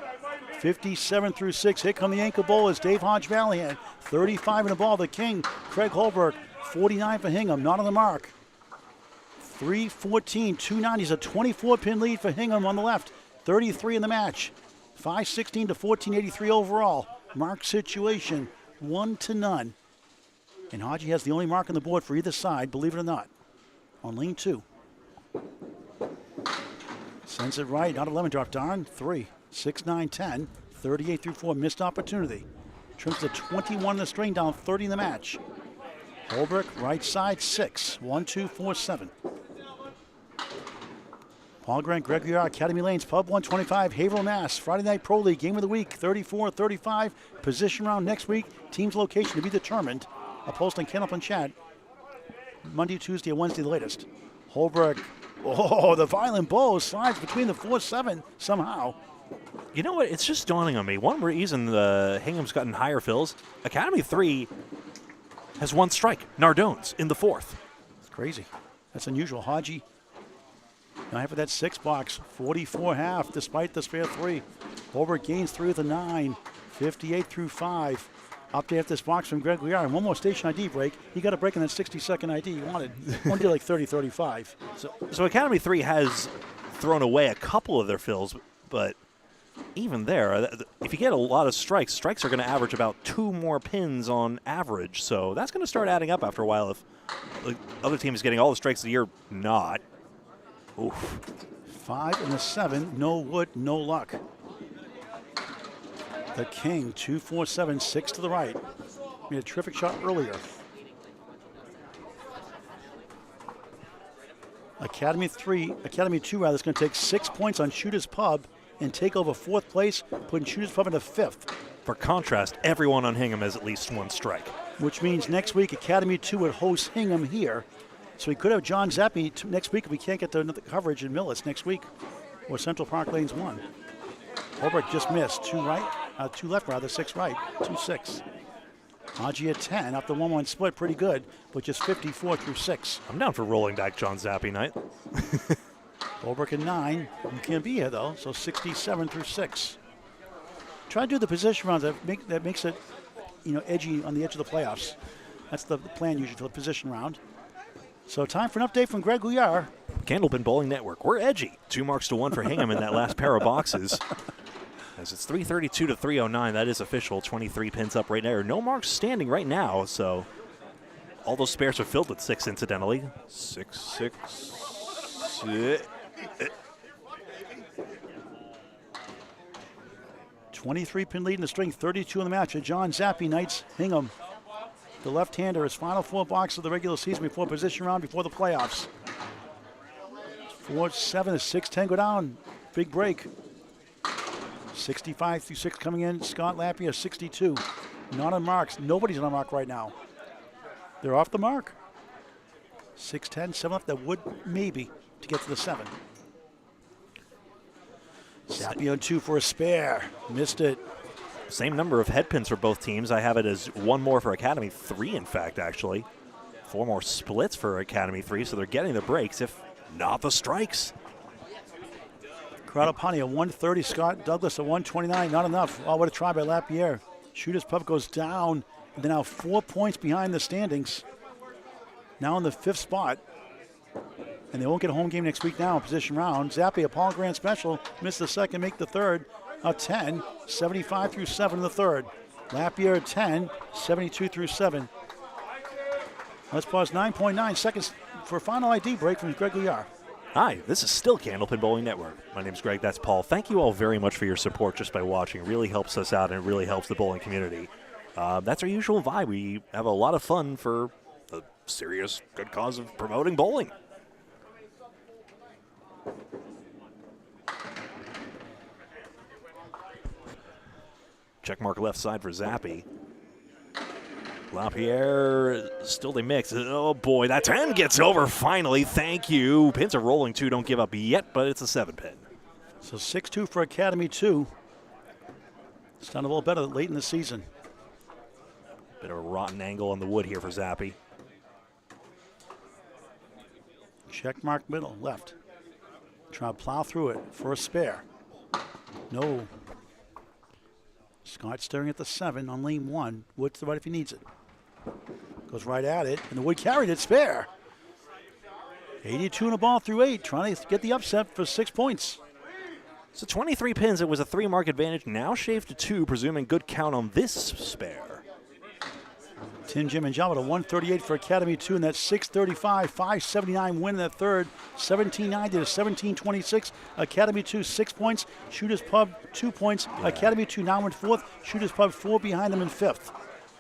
57 through 6. Here come the ankle bowlers. Dave Hodge-Mallahan, 35 in the ball. The king, Craig Holbrook, 49 for Hingham, not on the mark. 3-14, 290 is a 24-pin lead for Hingham on the left. 33 in the match. 5-16 to 14-83 overall. Mark situation, 1-0. And Hodgie has the only mark on the board for either side, believe it or not, on lane 2. Sends it right, not a lemon drop, darn. 3, 6, 9, 10, 38 through 4, missed opportunity. Trims to 21 in the string, down 30 in the match. Holbrook, right side, 6, 1-2-4-7. Paul Grant, Greg Gouillart, Academy Lanes, Pub 125, Haverhill, Mass. Friday Night Pro League, game of the week, 34-35. Position round next week. Team's location to be determined. A post on Candlepin Chat. Monday, Tuesday, and Wednesday the latest. Holbrook, oh, the violent bow slides between the 4-7 somehow. You know what? It's just dawning on me. One reason the Hingham's gotten higher fills, Academy 3 has 1 strike. Nardone's in the 4th. It's crazy. That's unusual. Hodgie, 9 for that 6 box, 44.5 despite the spare 3. Holbrook gains 3 with a 9, 58 through 5. Up to this box from Greg Gouillart. And one more station ID break. He got a break in that 60-second ID he wanted. Wanted to do like 30-35. So Academy 3 has thrown away a couple of their fills, but even there, if you get a lot of strikes are going to average about 2 more pins on average. So that's going to start adding up after a while if the other team is getting all the strikes that you're not. Oof. 5 and a 7. No wood, no luck. The king, 2, 4, 7, 6 to the right. Made a terrific shot earlier. Academy 2 rather is going to take 6 points on Shooters Pub and take over 4th place, putting Shooters Pub into 5th. For contrast, everyone on Hingham has at least 1 strike. Which means next week Academy 2 would host Hingham here. So we could have John Zappi next week if we can't get the coverage in Millis next week, or Central Park Lanes 1. Holbrook just missed. 2 left rather, 6 right, 2-6. Hodgie at 10, up the 1-1 split, pretty good, but just 54 through 6. I'm down for rolling back John Zappi night. Holbrook at 9, you can't be here though, so 67 through 6. Try to do the position rounds that makes it, edgy on the edge of the playoffs. That's the plan usually for the position round. So time for an update from Greg Gouillart. Candlepin Bowling Network. We're edgy. 2 marks to 1 for Hingham in that last pair of boxes. As it's 332 to 309, that is official. 23 pins up right there. No marks standing right now, so all those spares are filled with 6, incidentally. 6, 6, 6. 23 pin lead in the string, 32 in the match. John Zappi, Knights, Hingham. The left-hander, his final 4 boxes of the regular season before position round, before the playoffs. 4, 7, 6, 10 go down. Big break. 65 through 6 coming in. Scott Lapierre, 62. Not on marks. Nobody's on a mark right now. They're off the mark. 6, 10, 7 left. That would maybe to get to the 7. Zappi on 2 for a spare. Missed it. Same number of head pins for both teams. I have it as 1 more for Academy 3, in fact, actually. 4 more splits for Academy 3, so they're getting the breaks, if not the strikes. Cradapani at 130, Scott Douglas at 129, not enough. Oh, what a try by Lapierre. Shooters Pub goes down, and they're now 4 points behind the standings. Now in the 5th spot. And they won't get a home game next week now in position round. Zappi, a Paul Grand Special, missed the 2nd, make the 3rd. A 10, 75 through 7 in the 3rd. Lapierre at 10, 72 through 7. Let's pause 9.9 seconds for a final ID break from Greg Gouillart. Hi, this is still Candlepin Bowling Network. My name's Greg, that's Paul. Thank you all very much for your support just by watching. It really helps us out and it really helps the bowling community. That's our usual vibe. We have a lot of fun for the serious, good cause of promoting bowling. Check mark left side for Zappi. Lapierre, still they mix. Oh boy, that 10 gets over finally. Thank you. Pins are rolling too. Don't give up yet, but it's a 7 pin. So 6-2 for Academy 2. It's done a little better late in the season. Bit of a rotten angle on the wood here for Zappi. Check mark middle, left. Try to plow through it for a spare. No. Scott staring at the 7 on lane 1. Wood to the right if he needs it. Goes right at it, and the Wood carried it, spare. 82 in a ball through 8, trying to get the upset for 6 points. So 23 pins, it was a 3-mark advantage, now shaved to 2, presuming good count on this spare. Tin Jim and John with a 138 for Academy 2, and that 635, 579 win in that 3rd. 1790 to 1726. Academy 2, 6 points. Shooters Pub, 2 points. Yeah. Academy 2 now in 4th. Shooters Pub 4 behind them in 5th.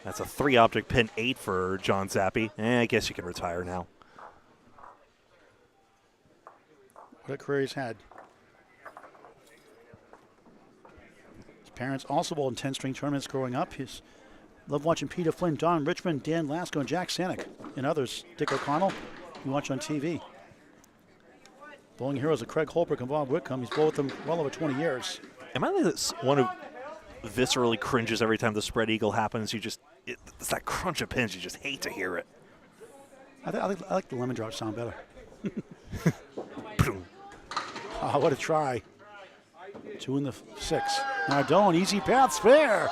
That's a 3-object pin, 8 for John Zappi. I guess you can retire now. What a career he's had. His parents also bowled in 10-string tournaments growing up. He's loved watching Peter Flynn, Don Richmond, Dan Lasko, and Jack Sanick, and others. Dick O'Connell, you watch on TV. Bowling heroes of Craig Holbrook and Bob Whitcomb. He's bowled with them well over 20 years. Am I like one who viscerally cringes every time the spread eagle happens? It's that crunch of pins. You just hate to hear it. I like the lemon drop sound better. Oh, what a try. 2 in the 6. Nardone, easy path, spare.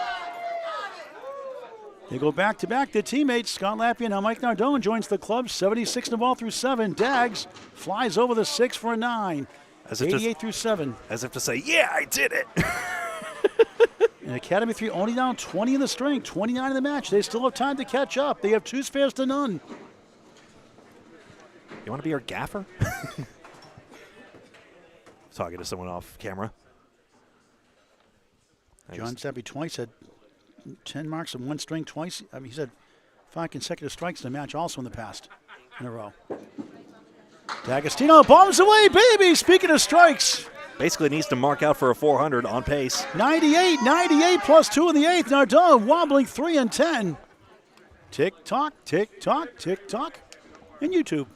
They go back-to-back. Their teammates, Scott Lapierre, now Mike Nardone joins the club. 76 in the ball through 7. Dags flies over the 6 for a 9. 88 through 7. As if to say, yeah, I did it. And Academy 3 only down 20 in the string, 29 in the match. They still have time to catch up. They have 2 spares to none. You want to be our gaffer? Talking to someone off camera. John Zappi twice had 10 marks in one string twice. I mean, he's had 5 consecutive strikes in the match also in the past in a row. Dagostino bombs away, baby! Speaking of strikes. Basically needs to mark out for a 400 on pace. 98 plus 2 in the 8th. Nardone wobbling 3 and 10. Tick-tock, tick-tock, tick-tock. And YouTube.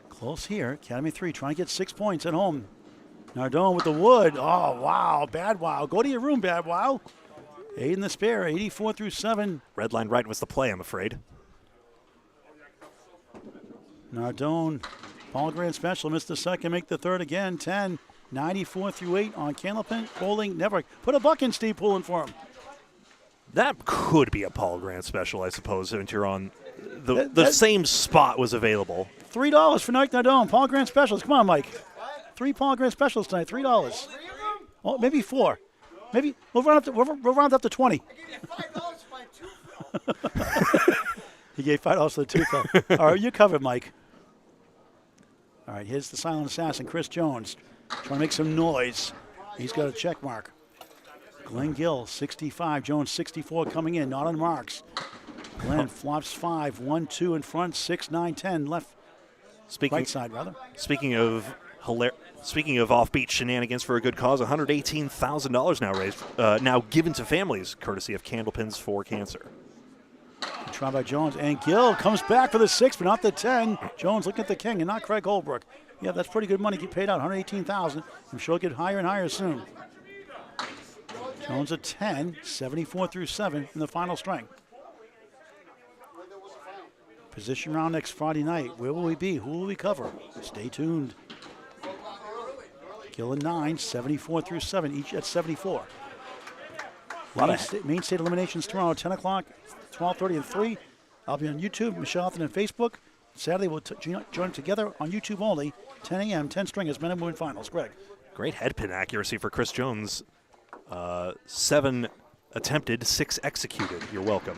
Close here. Academy 3 trying to get 6 points at home. Nardone with the wood. Oh, wow. Bad wow. Go to your room, bad wow. 8 in the spare. 84 through 7. Red line right was the play, I'm afraid. Nardone, Paul Grand Special, missed the second, make the third again. 10, 94 through 8 on Candlepin. Poulin never. Put a buck in, Steve Poulin for him. That could be a Paul Grant special, I suppose, since you're on the same spot was available. $3 for Mike Nardone. Paul Grant Specials. Come on, Mike. 3 Paul Grant Specials tonight. $3. Oh, maybe 4. Maybe we'll round up to 20. He gave $5 for the tooth, though. All right, you covered, Mike. All right, here's the silent assassin, Chris Jones, trying to make some noise. He's got a check mark. Glen Gill, 65. Jones, 64 coming in, not on marks. Glen flops 5, 1, 2 in front, 6, 9, 10 left. Right side, rather. Speaking of offbeat shenanigans for a good cause, $118,000 now raised, now given to families, courtesy of Candlepins For Cancer. Try by Jones, and Gill comes back for the 6, but not the 10. Jones looking at the king and not Craig Holbrook. Yeah, that's pretty good money. Get paid out, $118,000. I'm sure it'll get higher and higher soon. Jones at 10, 74 through 7 in the final string. Position round next Friday night. Where will we be? Who will we cover? Stay tuned. Gill at 9, 74 through 7, each at 74. Main state eliminations tomorrow at 10 o'clock, 12:30 and 3. I'll be on YouTube, Michelle and Facebook. Saturday we'll join together on YouTube only, 10 a.m., 10 stringers, men and women finals. Greg. Great head pin accuracy for Chris Jones. 7 attempted, 6 executed. You're welcome.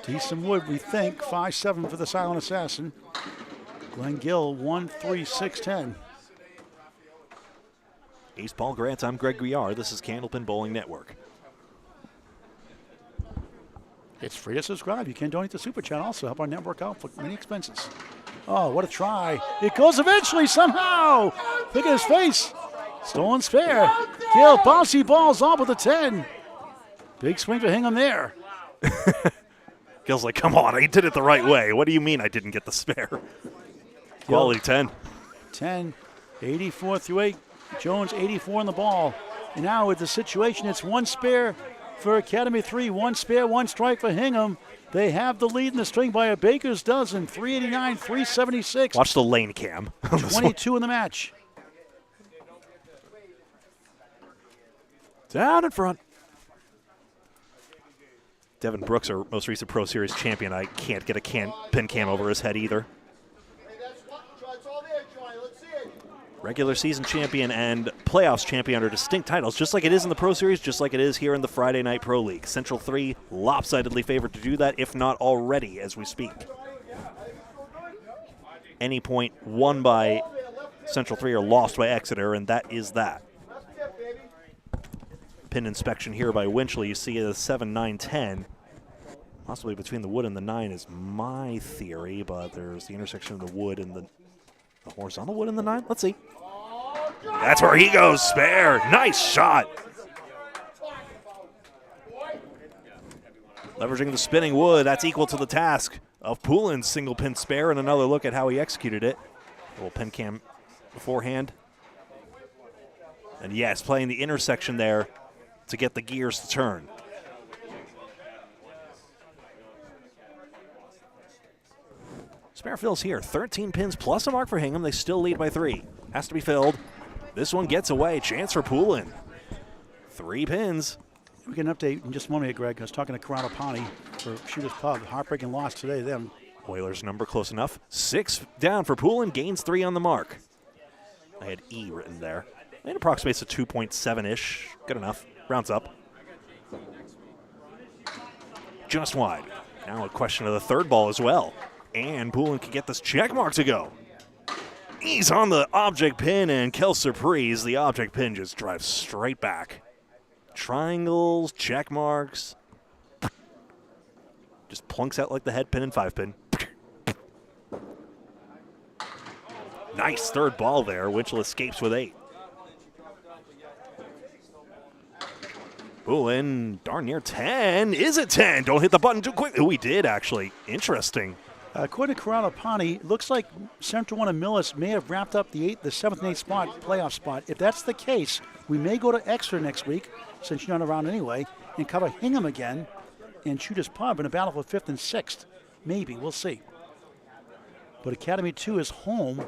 Decent wood, we think. 5-7 for the silent assassin. Glen Gill, 1, 3, 6, 10. Ace Paul Grant, I'm Greg Gouillart. This is Candlepin Bowling Network. It's free to subscribe. You can donate to Super Chat also. Help our network out for many expenses. Oh, what a try. It goes eventually somehow. Look at his face. Stolen spare. Gill, bouncy balls off with a 10. Big swing for Hingham there. Gill's like, come on, I did it the right way. What do you mean I didn't get the spare? Quality 10. 10, 84 through 8. Jones 84 on the ball. And now with the situation, it's 1 spare for Academy 3, 1 spare, 1 strike for Hingham. They have the lead in the string by a baker's dozen, 389, 376. Watch the lane cam. 22 in the match. Down in front. Devin Brooks, our most recent Pro Series champion. I can't get a pin cam over his head either. Regular season champion and playoffs champion are distinct titles, just like it is in the Pro Series, just like it is here in the Friday Night Pro League. Central 3 lopsidedly favored to do that, if not already as we speak. Any point won by Central 3 or lost by Exeter, and that is that. Pin inspection here by Winchell. You see a 7, 9, 10. Possibly between the wood and the 9 is my theory, but there's the intersection of the wood and the horizontal wood and the 9. Let's see. That's where he goes. Spare. Nice shot. Leveraging the spinning wood. That's equal to the task of Poulin's single pin spare, and another look at how he executed it. A little pin cam beforehand. And yes, playing the intersection there to get the gears to turn. Spare fills here. 13 pins plus a mark for Hingham. They still lead by 3. Has to be filled. This one gets away. Chance for Poulin. 3 pins. We get an update in just a moment, Greg. I was talking to Candlepins for Shooters Pub. Heartbreaking loss today, them. Oilers number close enough. 6 down for Poulin, gains 3 on the mark. I had E written there. It approximates a 2.7-ish. Good enough. Rounds up. Just wide. Now a question of the third ball as well. And Poulin can get this check mark to go. He's on the object pin, and quelle surprise, the object pin just drives straight back. Triangles, check marks. Just plunks out like the head pin and 5 pin. Nice third ball there. Winchell escapes with 8. Poulin, darn near 10. Is it 10? Don't hit the button too quick. Oh, he did, actually. Interesting. According to Candlepins, looks like Central 1 and Millis may have wrapped up the 7th and 8th spot, playoff spot. If that's the case, we may go to extra next week, since you're not around anyway, and cover Hingham again and Shooters Pub in a battle for 5th and 6th. Maybe. We'll see. But Academy 2 is home.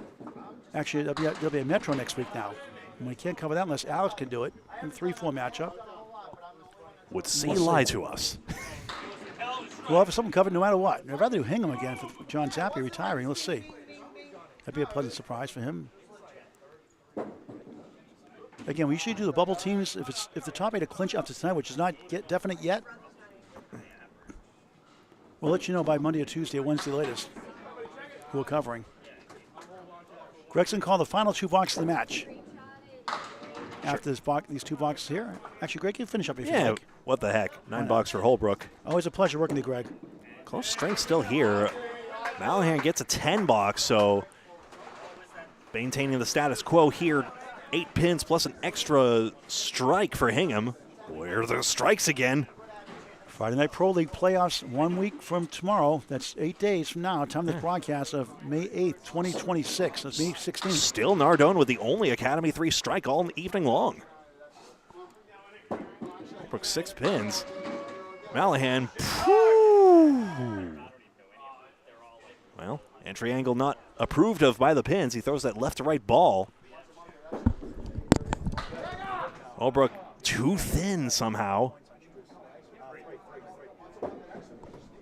Actually, there'll be a Metro next week now. And we can't cover that unless Alex can do it in 3-4 matchup. Would C lie to us? We'll have something covered no matter what. I'd rather do Hingham again for John Zappi retiring. Let's see. That'd be a pleasant surprise for him. Again, we usually do the bubble teams if the top 8 are clinch up to tonight, which is not definite yet. We'll let you know by Monday or Tuesday or Wednesday latest who we're covering. Gregson called the final 2 boxes of the match. After these 2 boxes here. Actually, Greg, you can finish up if you like. What the heck. 9 bucks for Holbrook. Always a pleasure working with you, Greg. Close strength still here. Mallahan gets a 10 box, so maintaining the status quo here. 8 pins plus an extra strike for Hingham. Where are the strikes again? Friday Night Pro League playoffs 1 week from tomorrow. That's 8 days from now. Time of the broadcast of May 8th, 2026. That's May 16th. Still Nardone with the only Academy 3 strike all evening long. Holbrook 6 pins. Mallahan. Well, entry angle not approved of by the pins. He throws that left to right ball. Holbrook too thin somehow.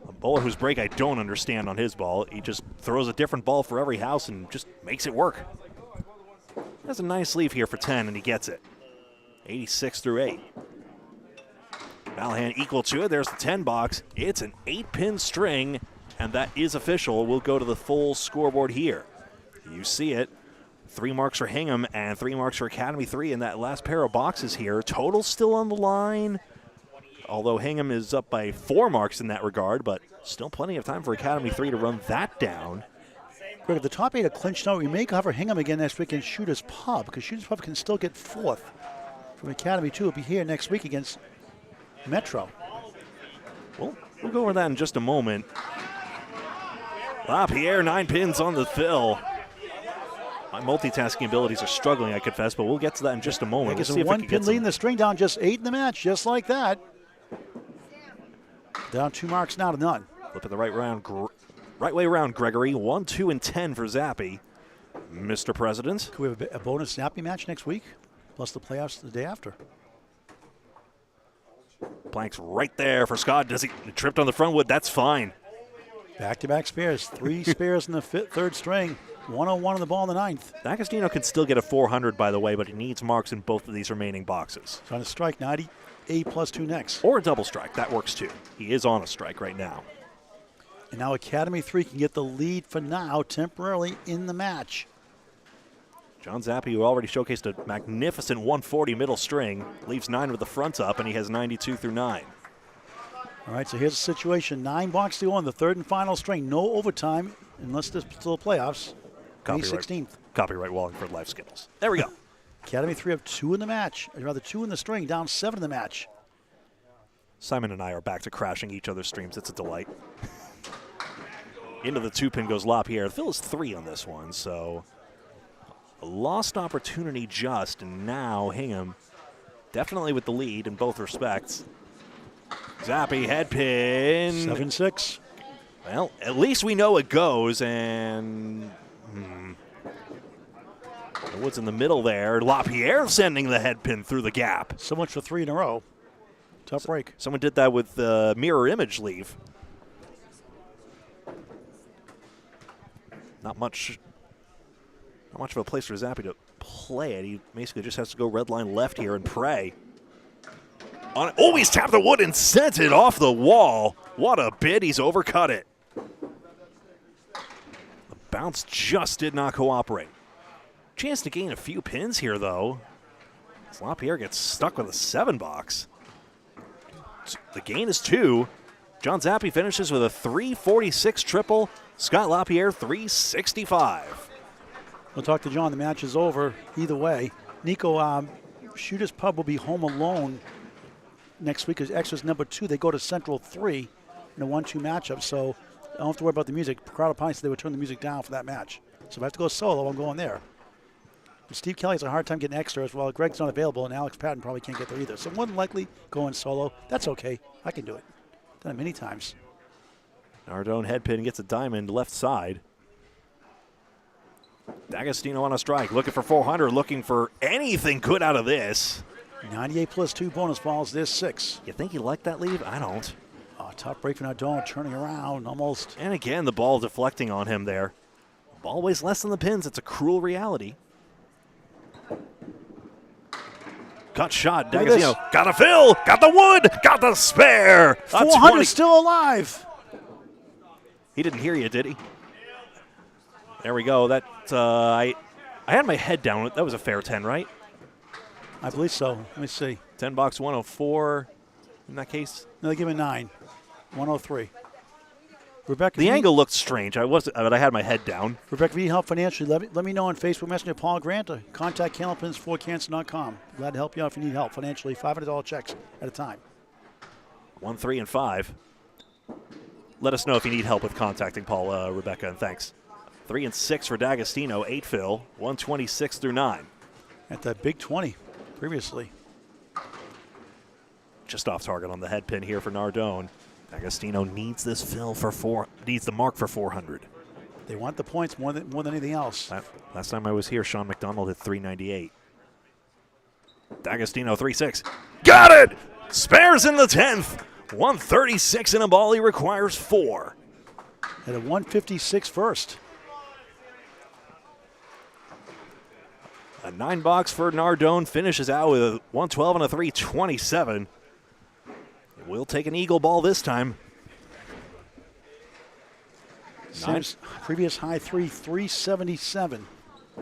A bowler whose break I don't understand on his ball. He just throws a different ball for every house and just makes it work. Has a nice leave here for 10, and he gets it. 86 through 8. Mallahan equal to it. There's the 10 box. It's an 8-pin string, and that is official. We'll go to the full scoreboard here. You see it. 3 marks for Hingham and 3 marks for Academy 3 in that last pair of boxes here. Total still on the line, although Hingham is up by 4 marks in that regard, but still plenty of time for Academy 3 to run that down. Greg, if the top 8 are clinched out, we may cover Hingham again next week in Shooters Pub, because Shooters Pub can still get 4th from Academy 2. Will be here next week against Metro. Well, we'll go over that in just a moment. Lapierre, 9 pins on the fill. My multitasking abilities are struggling, I confess, but we'll get to that in just a moment. It's a 1-pin lead in the string, down just 8 in the match, just like that. Down 2 marks now to none. Flipping the right way around, Gregory. 1, 2, and 10 for Zappi. Mr. President. Could we have a bonus Zappi match next week, plus the playoffs the day after? Blank's right there for Scott. Does he tripped on the front wood? That's fine. Back-to-back spares. 3 spares in the 3rd string. 101 on the ball in the 9th. Dagostino can still get a 400, by the way, but he needs marks in both of these remaining boxes. Trying to strike 90, A plus 2 next. Or a double strike. That works too. He is on a strike right now. And now Academy 3 can get the lead for now, temporarily in the match. John Zappi, who already showcased a magnificent 140 middle string, leaves 9 with the front up, and he has 92 through 9. All right, so here's the situation. 9 box to go on the 3rd and final string. No overtime unless there's still playoffs. May 16th. Copyright Wallingford Life Skittles. There we go. Academy 3 have 2 in the match. Or rather, 2 in the string, down 7 in the match. Simon and I are back to crashing each other's streams. It's a delight. Into the 2-pin goes Lapierre. Phil is 3 on this one, so a lost opportunity just, and now Hingham definitely with the lead in both respects. Zappi head pin. 7-6. Well, at least we know it goes, and The Woods in the middle there. Lapierre sending the head pin through the gap. So much for 3 in a row. Tough break. Someone did that with the mirror image leave. Not much of a place for Zappi to play it. He basically just has to go red line left here and pray. Oh, he's tapped the wood and sent it off the wall. What a bid. He's overcut it. The bounce just did not cooperate. Chance to gain a few pins here, though. Lapierre gets stuck with a 7 box. The gain is 2. John Zappi finishes with a 346 triple. Scott Lapierre 365. We'll talk to John. The match is over either way. Nico, Shooters Pub will be home alone next week as Extras number 2. They go to Central 3 in a 1-2 matchup, so I don't have to worry about the music. Crowd of Pints said they would turn the music down for that match. So if I have to go solo, I'm going there. But Steve Kelly has a hard time getting extra as well. Greg's not available, and Alex Patton probably can't get there either. So more than likely going solo. That's okay. I can do it. Done it many times. Nardone head pin gets a diamond left side. Dagostino on a strike, looking for 400, looking for anything good out of this. 98 plus 2 bonus balls. There's 6. You think he liked that lead? I don't. Oh, tough break for Nardone, turning around almost. And again, the ball deflecting on him there. Ball weighs less than the pins. It's a cruel reality. Cut shot. Dagostino got a fill, got the wood, got the spare. 400 still alive. He didn't hear you, did he? There we go. That I had my head down. That was a fair 10, right? I believe so. Let me see. 10 box 104 in that case. No, they give me 9. 103. Rebecca, the angle looked strange. But I had my head down. Rebecca, if you need help financially, let me know on Facebook Messenger Paul Grant or contact Candlepins4Cancer.com. Glad to help you out if you need help financially. $500 checks at a time. 1, 3, and 5. Let us know if you need help with contacting Paul, Rebecca, and thanks. 3 and 6 for Dagostino, 8 fill, 126 through 9. At that big 20 previously. Just off target on the head pin here for Nardone. Dagostino needs this fill for needs the mark for 400. They want the points more than anything else. Last time I was here, Sean McDonald hit 398. Dagostino 3-6. Got it! Spares in the 10th. 136 in a ball. He requires 4. At a 156 first. A 9 box for Nardone finishes out with a 112 and a 327. We'll take an eagle ball this time. Sam's previous high 377.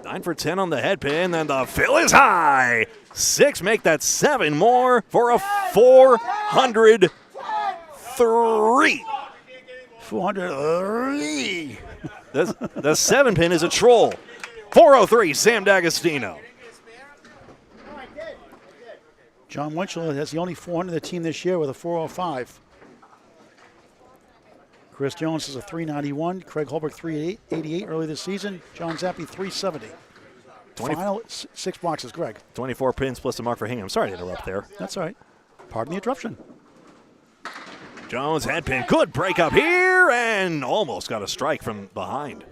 9 for 10 on the head pin, and the fill is high. 6 make that 7 more for a 403. 403. The 7 pin is a troll. 403, Sam Dagostino. John Winchell has the only 400 in the team this year with a 405. Chris Jones is a 391. Craig Holbrook 388 early this season. John Zappi 370. Final 6 boxes, Greg. 24 pins plus a mark for Hingham. Sorry to interrupt there. That's all right. Pardon the interruption. Jones head pin. Good break up here and almost got a strike from behind.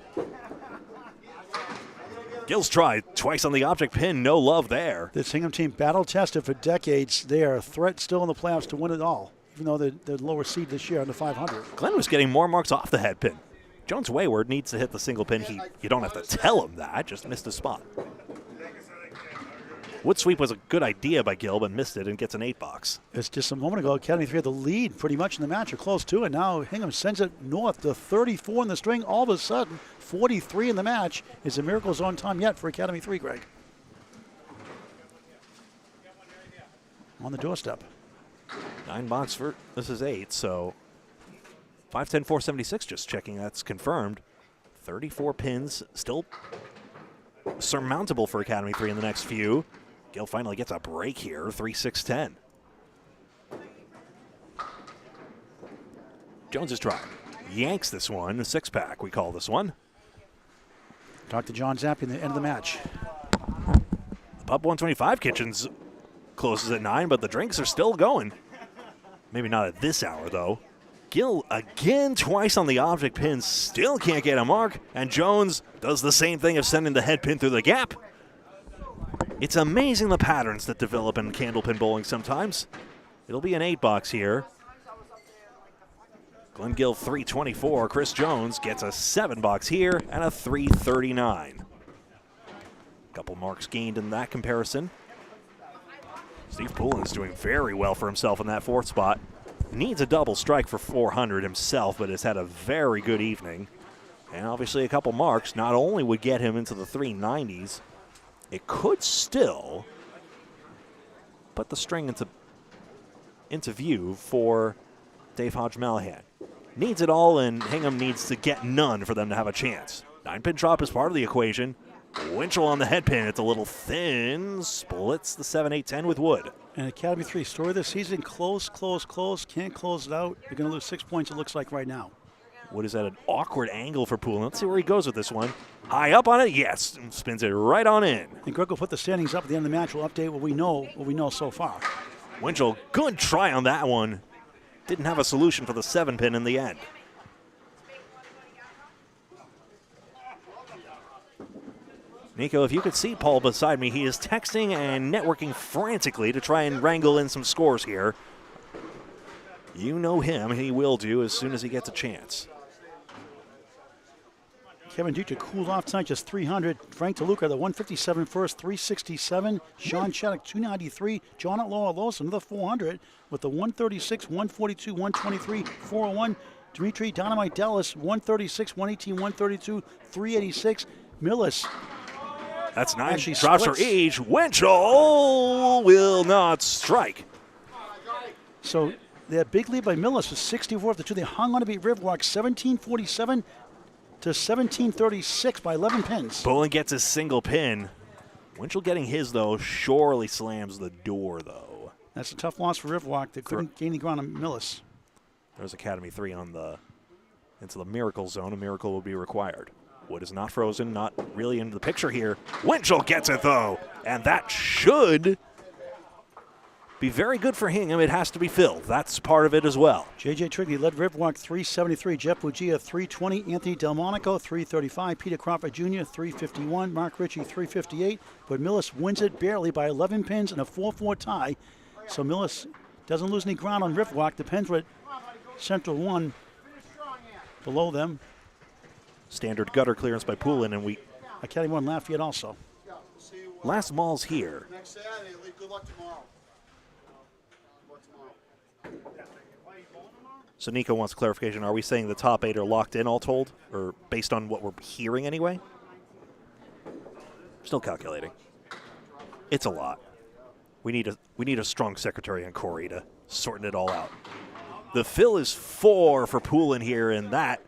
Gill's tried twice on the object pin. No love there. This Hingham team battle-tested for decades. They are a threat still in the playoffs to win it all, even though they're lower seed this year under 500. Glen was getting more marks off the head pin. Jones Wayward needs to hit the single pin. You don't have to tell him that. Just missed a spot. Wood sweep was a good idea by Gill, but missed it and gets an 8 box. It's just a moment ago, Academy 3 had the lead pretty much in the match, or close to it. Now Hingham sends it north to 34 in the string. All of a sudden, 43 in the match. Is a miracle zone time yet for Academy 3, Greg? On the doorstep. 9 box for, this is 8, so 510, 476, just checking that's confirmed. 34 pins, still surmountable for Academy 3 in the next few. Gill finally gets a break here, 3-6-10. Jones is trying. Yanks this one, a 6-pack we call this one. Talk to John Zappi at the end of the match. The Pub 125 Kitchens closes at 9, but the drinks are still going. Maybe not at this hour, though. Gill again twice on the object pin, still can't get a mark, and Jones does the same thing of sending the head pin through the gap. It's amazing the patterns that develop in candlepin bowling sometimes. It'll be an 8-box here. Glen Gill 324. Chris Jones gets a 7-box here and a 339. Couple marks gained in that comparison. Steve Poulin is doing very well for himself in that 4th spot. Needs a double strike for 400 himself, but has had a very good evening. And obviously a couple marks not only would get him into the 390s, it could still put the string into view for Dave Hodge-Mallahan. Needs it all, and Hingham needs to get none for them to have a chance. 9-pin drop is part of the equation. Winchell on the head pin. It's a little thin. Splits the 7-8-10 with Wood. And Academy 3 story this season, close, close, close. Can't close it out. You're going to lose 6 points, it looks like right now. Wood is at an awkward angle for Poulin. Let's see where he goes with this one. High up on it, yes. Spins it right on in. And Greg will put the standings up at the end of the match. We'll update what we know so far. Winchell, good try on that one. Didn't have a solution for the 7-pin in the end. Nico, if you could see Paul beside me, he is texting and networking frantically to try and wrangle in some scores here. You know him, he will do as soon as he gets a chance. Kevin Dietrich cooled off tonight, just 300. Frank DeLuca, the 157 first, 367. Sean Shattuck, 293. John at Lower Lowe's, another 400 with the 136, 142, 123, 401. Dimitri Dynamite Dallas, 136, 118, 132, 386. Millis. That's 9. She drops splits. her age. Winchell will not strike. So that big lead by Millis was 64 after 2. They hung on to beat Riverwalk 1747 to 1736 by 11 pins. Poulin gets his single pin. Winchell getting his, though, surely slams the door, though. That's a tough loss for Riverwalk. They couldn't gain the ground on Millis. There's Academy 3 into the miracle zone. A miracle will be required. Wood is not frozen, not really into the picture here. Winchell gets it, though, and that should be very good for Hingham. It has to be filled. That's part of it as well. J.J. Trigley led Riverwalk 373. Jeff Bugia 320. Anthony Delmonico 335. Peter Crawford Jr. 351. Mark Ritchie 358. But Millis wins it barely by 11 pins and a 4-4 tie. So Millis doesn't lose any ground on Riverwalk. Depends what Central won below them. Standard gutter clearance by Poulin, and we Academy 1 Lafayette also. last mall's here. Next Saturday, good luck tomorrow. So Nico wants clarification. Are we saying the top 8 are locked in all told, or based on what we're hearing anyway? Still calculating. It's a lot. We need a strong secretary on Corey to sorting it all out. The fill is 4 for Poulin here, and that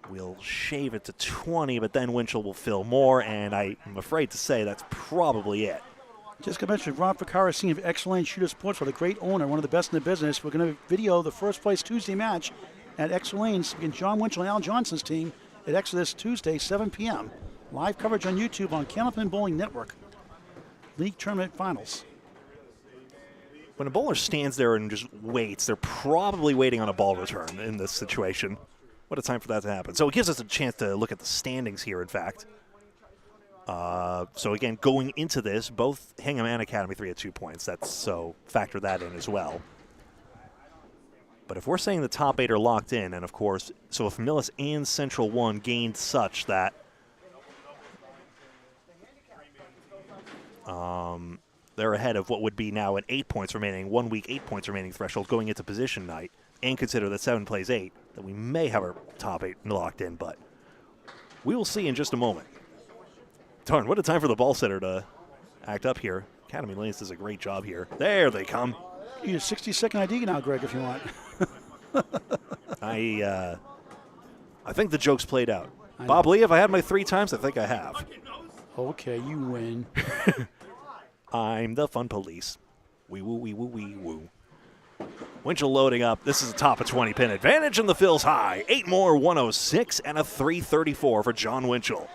will shave it to 20, but then Winchell will fill more, and I'm afraid to say that's probably it. Just to mention, Rob Ficara, senior of Excellent Shooter Sports, with a great owner, one of the best in the business. We're going to video the first place Tuesday match at Excellence against John Winchell and Al Johnson's team at Exodus Tuesday, 7 p.m. Live coverage on YouTube on Candlepin Bowling Network. League Tournament Finals. When a bowler stands there and just waits, they're probably waiting on a ball return in this situation. What a time for that to happen. So it gives us a chance to look at the standings here, in fact. So again, going into this, both Hingham and Academy 3 at 2 points. So factor that in as well. But if we're saying the top 8 are locked in, and of course, so if Millis and Central 1 gained such that they're ahead of what would be now an 8 points remaining, 1 week, 8 points remaining threshold going into position night, and consider that 7 plays 8, that we may have our top 8 locked in, but we will see in just a moment. Darn, what a time for the ball setter to act up here. Academy Lanes does a great job here. There they come. You need a 60-second ID now, Greg, if you want. I think the joke's played out. Bob Lee, have I had my 3 times? I think I have. Okay, you win. I'm the fun police. Wee woo, wee woo, wee woo. Winchell loading up. This is a top of 20 pin advantage, and the fill's high. 8 more, 106, and a 334 for John Winchell.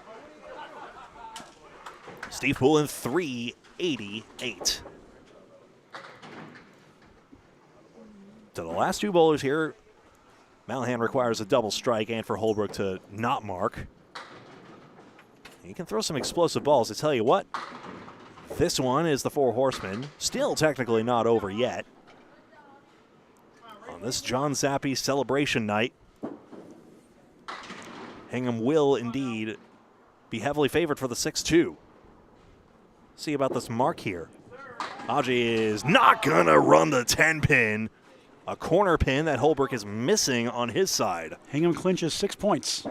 Steve Poulin, 388. To the last 2 bowlers here, Mallahan requires a double strike and for Holbrook to not mark. He can throw some explosive balls. I tell you what, this one is the Four Horsemen. Still technically not over yet. On this John Zappi celebration night, Hingham will indeed be heavily favored for the 6-2. See about this mark here. Hodge is not going to run the 10-pin. A corner pin that Holbrook is missing on his side. Hingham clinches 6 points.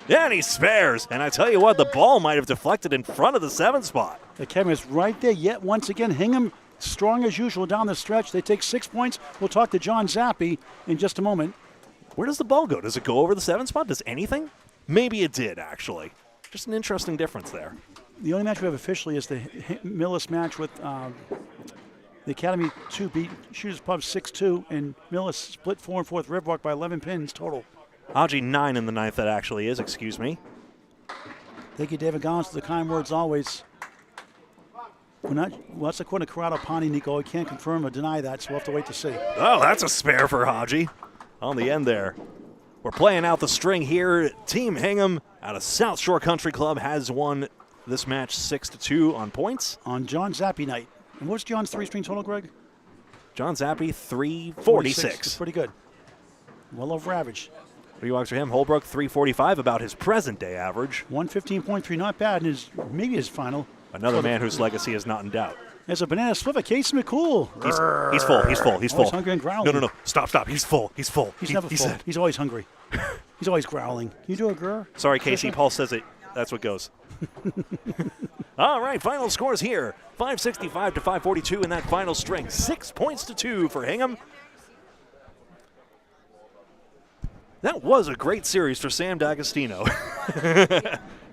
Yeah, and he spares. And I tell you what, the ball might have deflected in front of the 7 spot. The camera is right there yet once again. Hingham strong as usual down the stretch. They take 6 points. We'll talk to John Zappi in just a moment. Where does the ball go? Does it go over the 7 spot? Does anything? Maybe it did, actually. Just an interesting difference there. The only match we have officially is the Millis match with the Academy 2 beat Shooters Pub 6-2, and Millis split 4 and 4th Riverwalk by 11 pins total. Hodge 9 in the 9th, that actually is, excuse me. Thank you, David Gollins, for the kind words always. That's according to Corrado Pani, Nico. I can't confirm or deny that, so we'll have to wait to see. Oh, that's a spare for Hodge on the end there. We're playing out the string here. Team Hingham out of South Shore Country Club has won this match 6-2 on points. On John Zappi night. And what's John's 3-string total, Greg? John Zappi, 346. That's pretty good. Well over average. What do you watch for him? Holbrook, 345, about his present-day average. 115.3, not bad, and maybe his final. Another man whose legacy is not in doubt. There's a banana split by Casey McCool. He's full. He's full. He's full. Always hungry and growling. No. Stop. He's full. He's full. He's never full. Said. He's always hungry. He's always growling. Can you do a grr? Sorry, Casey. Paul says it. That's what goes. All right, final scores here. 565 to 542 in that final string. 6 points to 2 for Hingham. That was a great series for Sam Dagostino.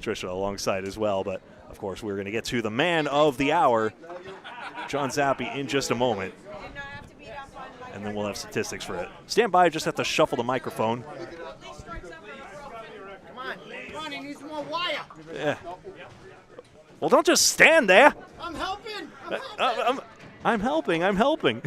Trisha alongside as well, but of course we're going to get to the man of the hour, John Zappi, in just a moment. And then we'll have statistics for it. Stand by, just have to shuffle the microphone. Come on, he needs more wire. Yeah. Well, don't just stand there. I'm helping. I'm helping.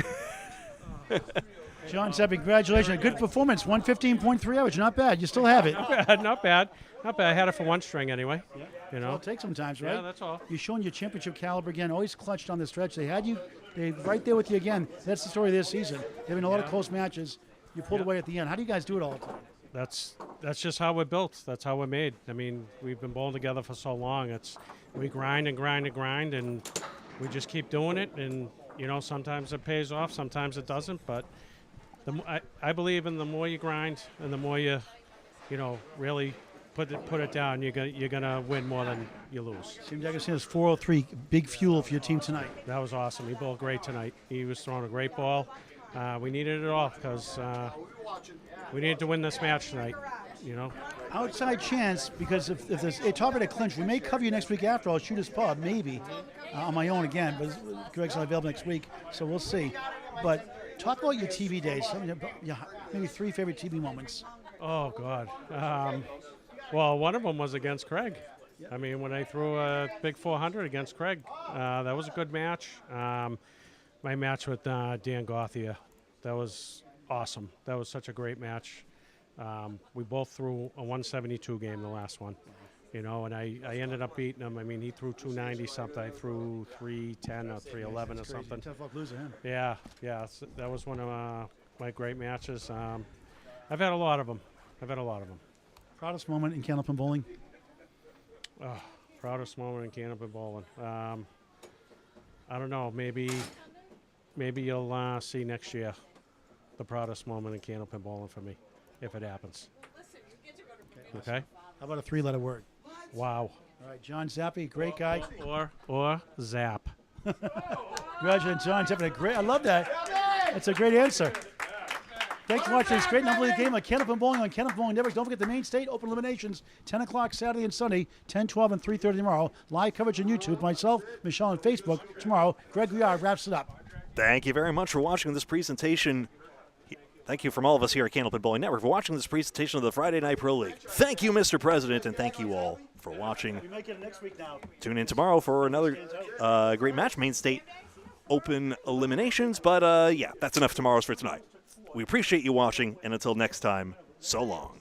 John Zappi, congratulations. A good performance. 115.3 average. Not bad. You still have it. Not bad. I had it for 1 string anyway. Yeah. You know. Well, it takes sometimes, right? Yeah, that's all. You're showing your championship caliber again. Always clutched on the stretch. They had you. They're right there with you again. That's the story of this season. They've been a lot of close matches. You pulled away at the end. How do you guys do it all the time? That's just how we're built. That's how we're made. I mean, we've been bowling together for so long. We grind and grind and grind, and we just keep doing it. And you know, sometimes it pays off, sometimes it doesn't. But I believe in the more you grind and the more you really put it down, you're gonna win more than you lose. Sam Dagostino's 403, big fuel for your team tonight. That was awesome. He bowled great tonight. He was throwing a great ball. We needed it all because we needed to win this match tonight. You know. Outside chance, because if there's a top of the clinch, we may cover you next week after all. Shooters Pub, maybe, on my own again, but Greg's not available next week, so we'll see. But talk about your TV days. Maybe 3 favorite TV moments. Oh, God. Well, one of them was against Craig. I mean, when I threw a big 400 against Craig, that was a good match. My match with Dan Gauthier, that was awesome. That was such a great match. We both threw a 172 game, the last one, and I ended up beating him. I mean, he threw 290 something. I threw 310 or 311 or something. Tough luck losing him. Yeah. So that was one of my great matches. I've had a lot of them. Proudest moment in Candlepin bowling? Proudest moment in Candlepin bowling. I don't know. Maybe you'll see next year the proudest moment in Candlepin bowling for me, if it happens. Okay. How about a 3-letter word? Wow. All right, John Zappi, great guy. Or Zap. Congratulations, John Zappi. I love that. That's a great answer. Thanks for watching this great and unbelievable game of Candlepin Bowling on Candlepin Bowling Network. Don't forget the main state open eliminations, 10 o'clock Saturday and Sunday, 10, 12, and 3:30 tomorrow. Live coverage on YouTube. Myself, Michelle on Facebook. Tomorrow, Greg Gouillart wraps it up. Thank you very much for watching this presentation. Thank you from all of us here at Candlepin Bowling Network for watching this presentation of the Friday Night Pro League. Thank you, Mr. President, and thank you all for watching. We might get it next week now. Tune in tomorrow for another great match, main state open eliminations. But, yeah, that's enough tomorrow's for tonight. We appreciate you watching, and until next time, so long.